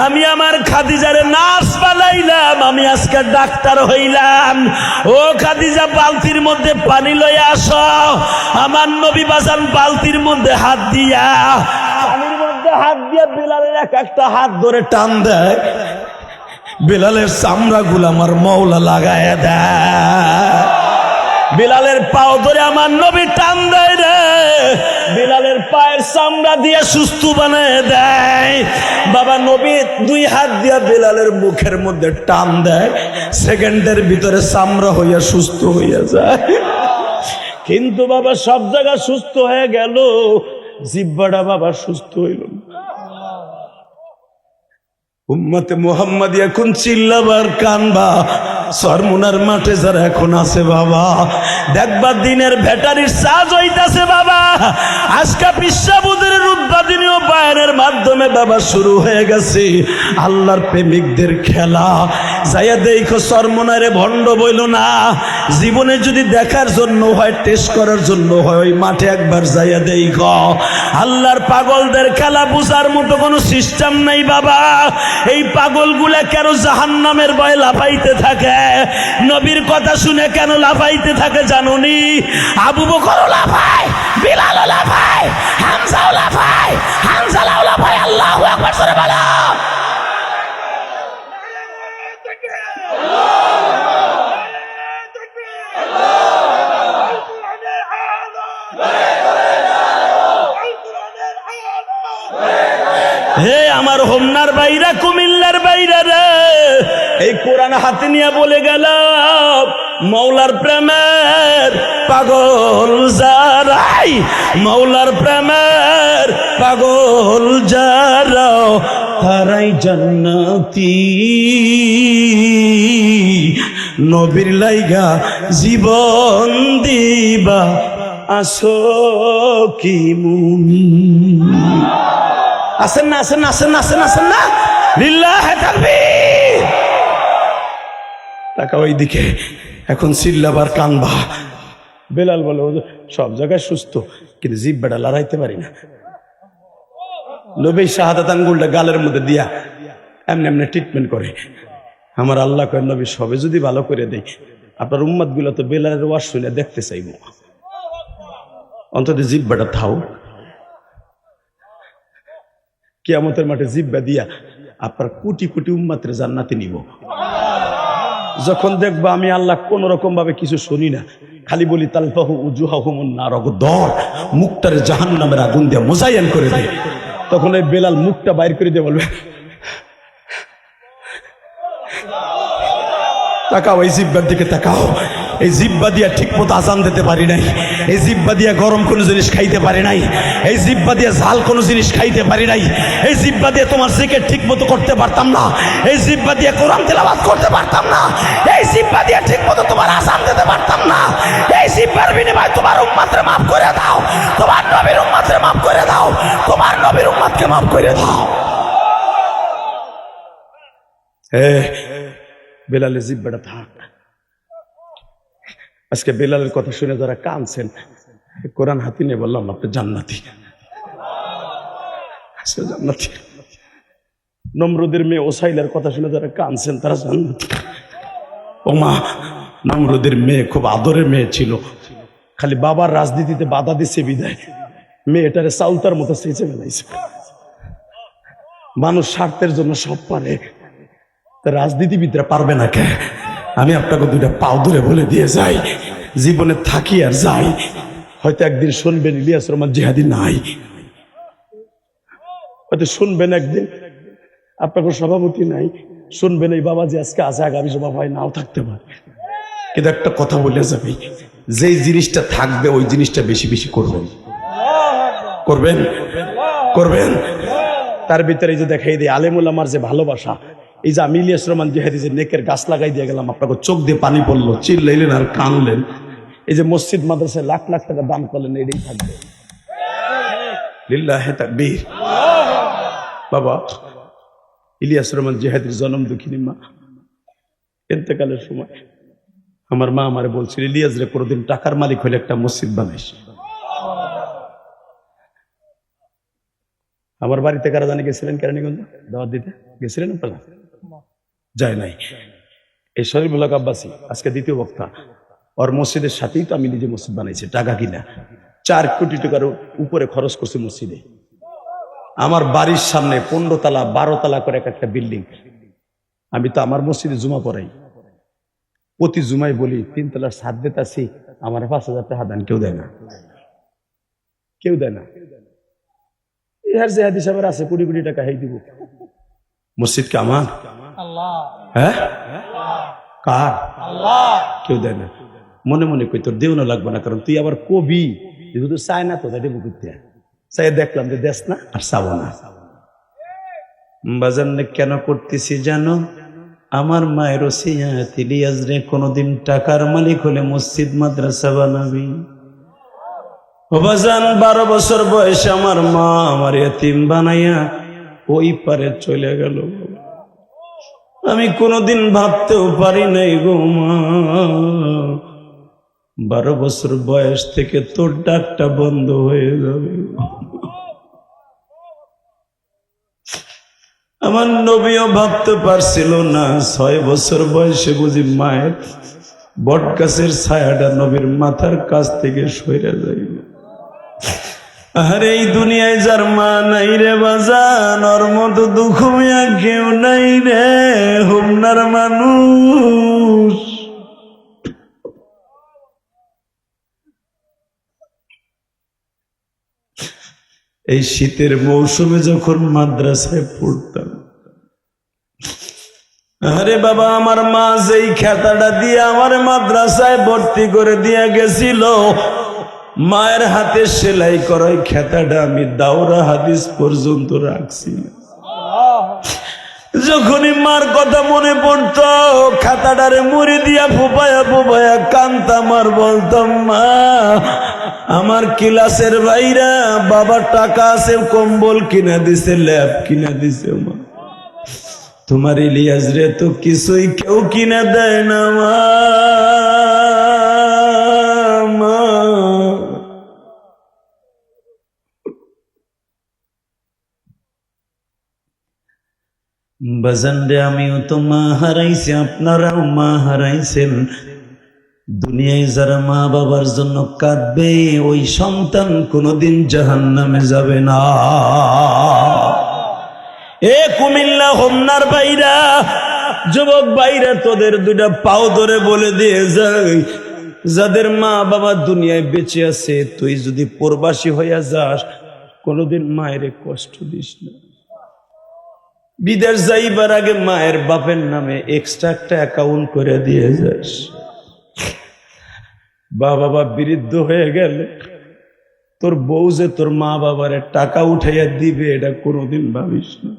আমি আমার খাদিজারে নার্স বানাইলাম আমি আজকে ডাক্তার হইলাম ও খাদিজা বালতির মধ্যে পানি লইয়া আসো আমার নবী বাজান বালতির মধ্যে হাত দিয়া পানির মধ্যে হাত দিয়া বিলালের এক একটা হাত ধরে টান দেয় বিলালের চামড়া গুলো আমার মওলা লাগায় দেয় বিলালের পাও ধরে আমার নবী টান দেয় রে বিলালের পায়ের চামড়া দিয়ে সুস্থ বানায় দেয় বাবা নবী দুই হাত দিয়া বিলালের মুখের মধ্যে টান দেয় সেকেন্ডের ভিতরে চামড়া হইয়া সুস্থ হইয়া যায় কিন্তু বাবা সব জায়গা সুস্থ হয়ে গেল জিহ্বাটা বাবা সুস্থ হইল উম্মতে মুহাম্মাদি এখন চিল্লাবার কানবা সরমুনার মাঠে যারা এখন আছে বাবা দেখবা দিনের ব্যাটারির চার্জ হইতাছে বাবা আজকা পিসাবুদের উদ্বোধনীয় বয়ানের মাধ্যমে বাবা শুরু হয়ে গেছে আল্লাহর প্রেমিকদের খেলা যাইয়া দেখো সরমুনারে ভণ্ড বইল না জীবনে যদি দেখার জন্য হয় টেস্ট করার জন্য হয় ওই মাঠে একবার যাইয়া দেখো আল্লাহর পাগলদের খেলা বুঝার মতো কোনো সিস্টেম নাই বাবা এই পাগলগুলা কেন জাহান্নামের ভয়ে লাফাইতে থাকে নবীর কথা শুনে কেন লাফাইতে থাকে জানুনি আবু বকরও লাফায় বিলালও লাফায় হামজাও লাফায় হামজাও লাফায় আল্লাহু আকবার করে বলো হে আমার হোমনার বাইরা কুমিল্লার বাইরা রে এই কোরআন হাতে নিয়ে বলে গেল মৌলার প্রেমের পাগল যারাই মৌলার প্রেমের পাগল যারা তারাই জান্নাতি নবীর লাইগা জীবন দিবা আসো কি মুমিন আসেন না আসেন না আসেন না আসেন আসেন না লিল্লাহি তাকবীর টাকা ওইদিকে এখন চিল্লাবার কানবা বেলাল বলে সব জায়গায় সুস্থ কিন্তু জিহ্বাটা লড়াইতে পারি না নবী শাহাদাত আঙ্গুলটা গালের মধ্যে দিয়া এমনি এমনি ট্রিটমেন্ট করে আমার আল্লাহ কয় নবী সবে যদি ভালো করে দেই আপনার উম্মত গুলো তো বেলালের ওয়াজ শুনে দেখতে চাইব অন্তত জিহ্বাটা থাও কিয়ামতের মাঠে জিহ্বা দিয়া আপনার কোটি কোটি উম্মতের জান্নাতে নিব যখন দেখবা আমি আল্লাহ কোন রকম ভাবে কিছু শুনি না খালি বলি তালফাহু উজুহাহুমুন নার দর মুখটারে জাহান্নামের আগুন দিয়ে মোজায়েন করে দেয় তখন এই বেলাল মুখটা বাইর করে দিয়ে বলবে তাকাও এই জিহ্বার দিকে তাকাও এই জিহ্বা দিয়া ঠিক মতো আজান দিতে পারি নাই এই জিহ্বা দিয়া গরম কোনো জিনিস খাইতে পারি নাই এই জিহ্বা দিয়া ঝাল কোনো জিনিস খাইতে পারি নাই এই জিহ্বা দিয়ে তোমার জিকির ঠিক মতো করতে পারতাম না এই জিহ্বা দিয়ে কোরআন তেলাওয়াত করতে পারতাম না এই জিহ্বা দিয়ে ঠিক মতো তোমার আজান দিতে পারতাম না এই জিহ্বার বিনিময়ে তোমার উম্মতকে মাফ করে দাও তোমার নবীর উম্মতকে মাফ করে দাও তোমার নবীর উম্মতকে মাফ করে দাও বেলালের জিহ্বাটা থাক আজকে বেলালের কথা শুনে যারা কাঁদছেন কোরআন হাতে নিয়ে বললাম আপনি জান্নাতি জান্নাতি নমরুদের মেয়ে ওসাইলার কথা শুনে যারা কাঁদছেন তারা জান্নাতি ও মা নমরুদের মেয়ে খুব আদরের মেয়ে ছিল খালি বাবার রাজনীতিতে বাধা দিচ্ছে বিদায় মেয়েটারে চাউলতার মতো সেচে ফেলাইছে মানুষ স্বার্থের জন্য সব পারে রাজনীতিবিদরা পারবে না কে আমি আপনাকে দুইটা পাও ধরে বলে দিয়ে যাই জীবনে থাকি আর যাই হয়তো একদিন শুনবেন ইলিয়াস রহমান জিহাদি নাই হয়তো শুনবেন একদিন আপনাকে সভাপতি নাই শুনবেন এই বাবা যে আজকে আছে আগামী সভাপতি নাও থাকতে পারে কিন্তু একটা কথা বলে যাবে যেই জিনিসটা থাকবে ওই জিনিসটা বেশি বেশি করবেন করবেন করবেন তার ভিতরে এই যে দেখাই দিই আলেমুল আমার যে ভালোবাসা, এই যে আমি ইলিয়াস রহমান জিহাদি যে নেকের গাছ লাগাই দিয়ে গেলাম, আপনাকে চোখ দিয়ে পানি পড়লো, চিল্লাইলেন আর কানলেন। এই যে মসজিদ মাদ্রাসায় লাখ লাখ টাকা দান করলেন, এটাই থাকবে। লিল্লাহে তাকবীর। বাবা ইলিয়াস রহমান জিহাদির জনম দুঃখিনী মা ইন্তেকালের সময় আমার মা আমারে বলছিল, ইলিয়াস রে কোনোদিন টাকার মালিক হলে একটা মসজিদ বানাইস। আমার বাড়িতে কারা জানি গেছিলেন কেরানীগঞ্জ দাওয়াত দিতে, গেছিলেন আপনারা? যায় নাই। এই শরীফুল হক আব্বাসী আজকে দ্বিতীয় বক্তা, ওর মসজিদের সাথেই তো আমি নিজে মসজিদ বানাইছি, টাকা কিনা 4 কোটি টাকার উপরে খরচ করছি মসজিদে। আমার বাড়ির সামনে 15 তলা 12 তলা করে একটা বিল্ডিং। আমি তো আমার মসজিদে জুমা পড়াই, প্রতি জুমায় বলি 3 তলার ছাদ দিতেছি, আমার 5,000 টাকা দান কেউ দেয় না, কেউ দেয় না। এর যে হাদিস আবার আছে কোটি কোটি টাকা হেই দিব। মসজিদ কে আমার? হ্যাঁ কার? কেউ দেয় না। মনে মনে কই তোর দেও না লাগবে না, কারণ তুই আবার কবি, যেহেতু চায় না তো দেব করতে চাই, দেখলাম যে দেশ না আর চাবো না। বাজার কেন করতেছি জানো? আমার মায়ের ওসিয়াত, ইলিয়াস রে কোনদিন টাকার মালিক হলে মসজিদ মাদ্রাসা বানাবি। বাজান 12 বছর বয়সে আমার মা আমার এতিম বানাইয়া ওই পারে চলে গেল। আমি কোনদিন ভাবতেও পারি নাই গো মা, 12 বছর বয়স থেকে তোর ডাকটা বন্ধ হয়ে যাবে। আমার নবীও ভাবতে পারছিল না 6 বছর বয়সে বুঝি মায়ের বটগাছের ছায়াটা নবীর মাথার কাছ থেকে সরে যাইবে। আর এই দুনিয়ায় যার মা নাই রে বাজান, ওর মতো দুঃখ মিয়া কেউ নাই রে, হুমনার মানুষ। এই শীতের মৌসুমে যখন মাদ্রাসায় পড়তাম, আরে বাবা আমার মা যেই খেতাটা দিয়ে আমার মাদ্রাসায় ভর্তি করে দিয়ে গেছিল, মায়ের হাতে সেলাই করাই খেতাটা আমি দাওরা হাদিস পর্যন্ত রাখছি। যখনই মার কথা মনে পড়তো, খাতাটারে মুড়ি দিয়া ফুপায়া ফুপায়া কান্তাম আর বলতাম, মা আমার ক্লাসের ভাইরা বাবার টাকা আছে, কম্বল কিনা দিছে, ল্যাব কিনা দিছে, মা তোমার ইলিয়াস রে তো কিছুই কেউ কিনা দেয় না মা। বাজান রে আমিও তো মা হারাইছি, আপনারাও মা হারাইছেন। দুনিয়ায় যারা মা বাবার জন্য কাঁদবে, ওই সন্তান কোনোদিন জাহান্নামে যাবে না। এ কুমিল্লা হোমনার বাইরা, যুবক বাইরা, তোদের 2টা পাও ধরে বলে দিয়ে যাই, যাদের মা বাবা দুনিয়ায় বেঁচে আছে, তুই যদি প্রবাসী হইয়া যাস, কোনোদিন মায়ের কষ্ট দিস না। বিদেশ যাইবার আগে মায়ের বাপের নামে এক্সট্রা একটা অ্যাকাউন্ট করে দিয়ে যাস। বাবা বৃদ্ধ হয়ে গেলে তোর বউ যে তোর মা বাবার টাকা উঠাইয়া দিবে, এটা কোনোদিন ভাবিস না।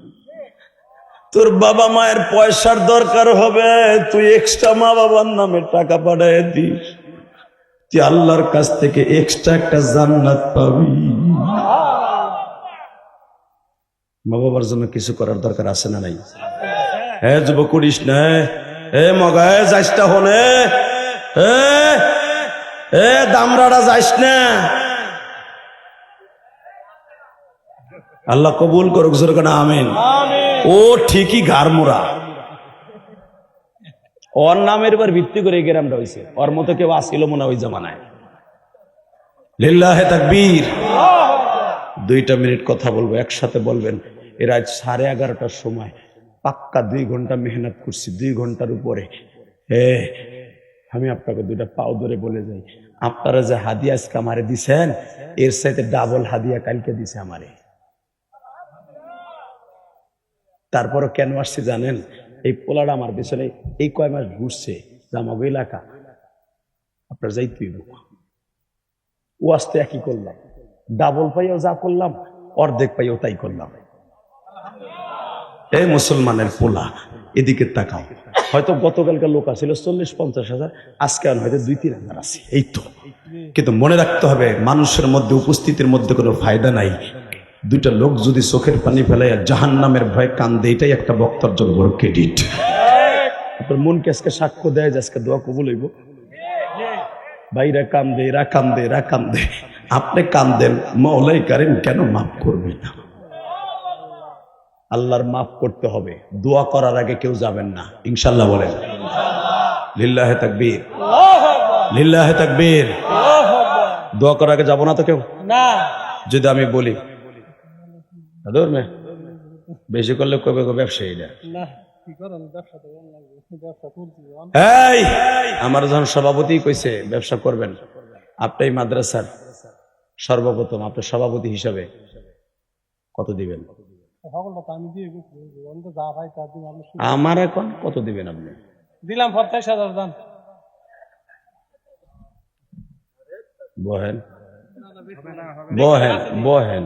তোর বাবা মায়ের পয়সার দরকার হবে, তুই এক্সট্রা মা বাবার নামে টাকা পাঠাইয়া দিস, তুই আল্লাহর কাছ থেকে এক্সট্রা একটা জান্নাত পাবি। মা বাবার জন্য কিছু করার দরকার আছে না নাই? হ্যাঁ যুবক করিস না, মগায় যাইস না, হলে দামরাটা যাইস না। আল্লাহ কবুল করুক, জোরে কেন আমিন। ও ঠিকই ঘাড় মোড়া, ওর নামের উপর ভিত্তি করে এই গ্রামটা হয়েছে, ওর মতো কেউ আসছিল মনে ওই জামানায়। লিল্লাহে তাকবীর। 2 মিনিট কথা বলবো, একসাথে বলবেন। এর আজ 11:30টার সময় পাক্কা 2 ঘন্টা মেহনত করছি, 2 ঘন্টার উপরে। আমি আপনাকে 2টা পাও ধরে বলে যাই, আপনারা যে হাদিয়া আজকে আমারে দিছেন, এর সাথে ডাবল হাদিয়া কালকে দিছে আমারে। তারপরও কেন আসছে জানেন? এই পোলাটা আমার পেছনে এই কয় মাস ঘুরছে, জামাগো এলাকা আপনার যাইতে ও আসতে একই করলাম, ডাবল পাইও যা করলাম, অর্ধেক পাইও তাই করলাম। এই মুসলমানের পোলা, এদিকে তাকাও। হয়তো গতকালকার লোক আছিল 40-50 হাজার, আজকে আর হয়তো 2-3 হাজার আছে, এই তো। কিন্তু মনে রাখতে হবে, মানুষের মধ্যে উপস্থিতির মধ্যে কোনো ফায়দা নাই। দুইটা লোক যদি চোখের পানি ফেলাইয়া জাহান্নামের ভয়ে কান্দে, এটাই একটা বক্তার জন্য বড় ক্রেডিট। আপনার মনকে আজকে সাক্ষ্য দেয় যে আজকে দোয়া কবুল হইব। ভাইরা কান্দে, এরা কান্দে, এরা কান্দে, আপনি কান্দেন, মওলাই কারিম কেন মাফ করবে না? আল্লাহর মাফ করতে হবে। দোয়া করার আগে কেউ যাবেন না, ইনশাল্লাহ বলেন। লিল্লাহে তাকবীর, লিল্লাহে তাকবীর। দোয়া করার আগে যাবো না তো কেউ না। যদি আমি বলি বেশি করলে কবে কবে ব্যবসায়ীরা, এই আমার যখন সভাপতি কইছে ব্যবসা করবেন, আপনি মাদ্রাসার সর্বপ্রথম আপনার সভাপতি হিসাবে কত দিবেন? আমার এখন কত দিবেন? আপনি দিলাম 50,000 দান। বহেন বহেন বহেন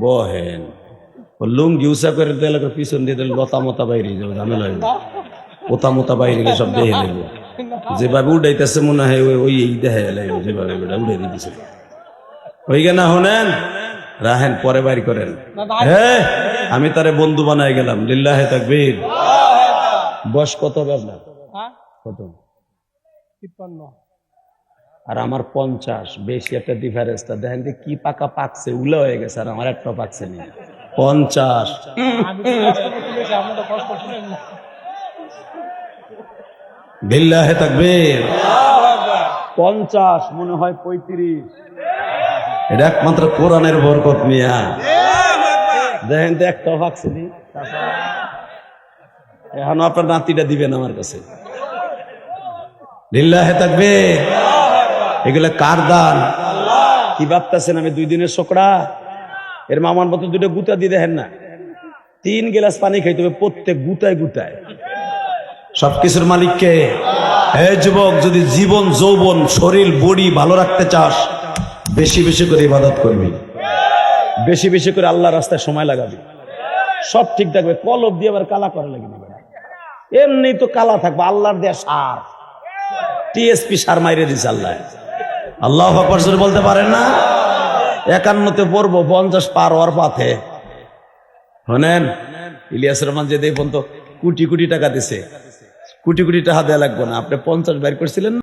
বহেন, লুঙ্গি উঁচা করে দিলে পিছন দিয়ে দিলে লতা মতা বাইরে যাবে, ঝামেলা হইবে। পোতা মোতা বাইরে সব দেখে নেব, যেভাবে উঠাইতেছে মনে হয় ওই দেখে যেভাবে উঠাই দিতেছে। ওই না হনেন রাহেন, পরে বাইর করেন। হ্যাঁ, আমি তারে বন্ধু বানাই গেলাম। লিল্লাহে তাকবীর। বয়স কত হবে আপনার? কত? 53। আর আমার 50। বেশি একটা ডিফারেন্স। তা দেখেন যে কি পাকা পাকছে, উলা হয়ে গেছে, আর আমার একটা পাকছে নি। 50। লিল্লাহে তাকবীর। 50 মনে হয় 35। এটা একমাত্র কোরআনের বরকত মিয়া। দেখেন তো একটা পাকছে নি। এখন আপনার নাতিটা দিবেন আমার কাছে। লিল্লাহে তাকবীর। এগুলা কার দান? কি ভাবতেছেন আমি 2 দিনের ছোকরা? এর মামার মতো 2টা গুতা দিয়ে দেখেন না, 3 গ্লাস পানি খাইতে হবে প্রত্যেক গুতায় গুতায়। সবকিছুর মালিককে। হে যুবক, যদি জীবন যৌবন শরীর বডি ভালো রাখতে চাস, বেশি বেশি করে ইবাদত করবি, বেশি বেশি করে আল্লাহর রাস্তায় সময় লাগাবি, সব ঠিক থাকবে। কলব দিয়ে আবার কালা করা লাগবে, এমনি তো কালা থাকবে। আল্লাহর দেয়া সার, টিএসপি সার মাইরে দিছে আল্লাহ। আল্লাহু আকবার জোরে বলতে পারেন না? 51-তে পড়বো, 50 পার হওয়ার পথে। শোনেন, ইলিয়াস রহমান যে দেখুন তো কোটি কোটি টাকা দিছে, কোটি কোটি টাকা দেয়া লাগবে না। আপনি 50 বের করছিলেন।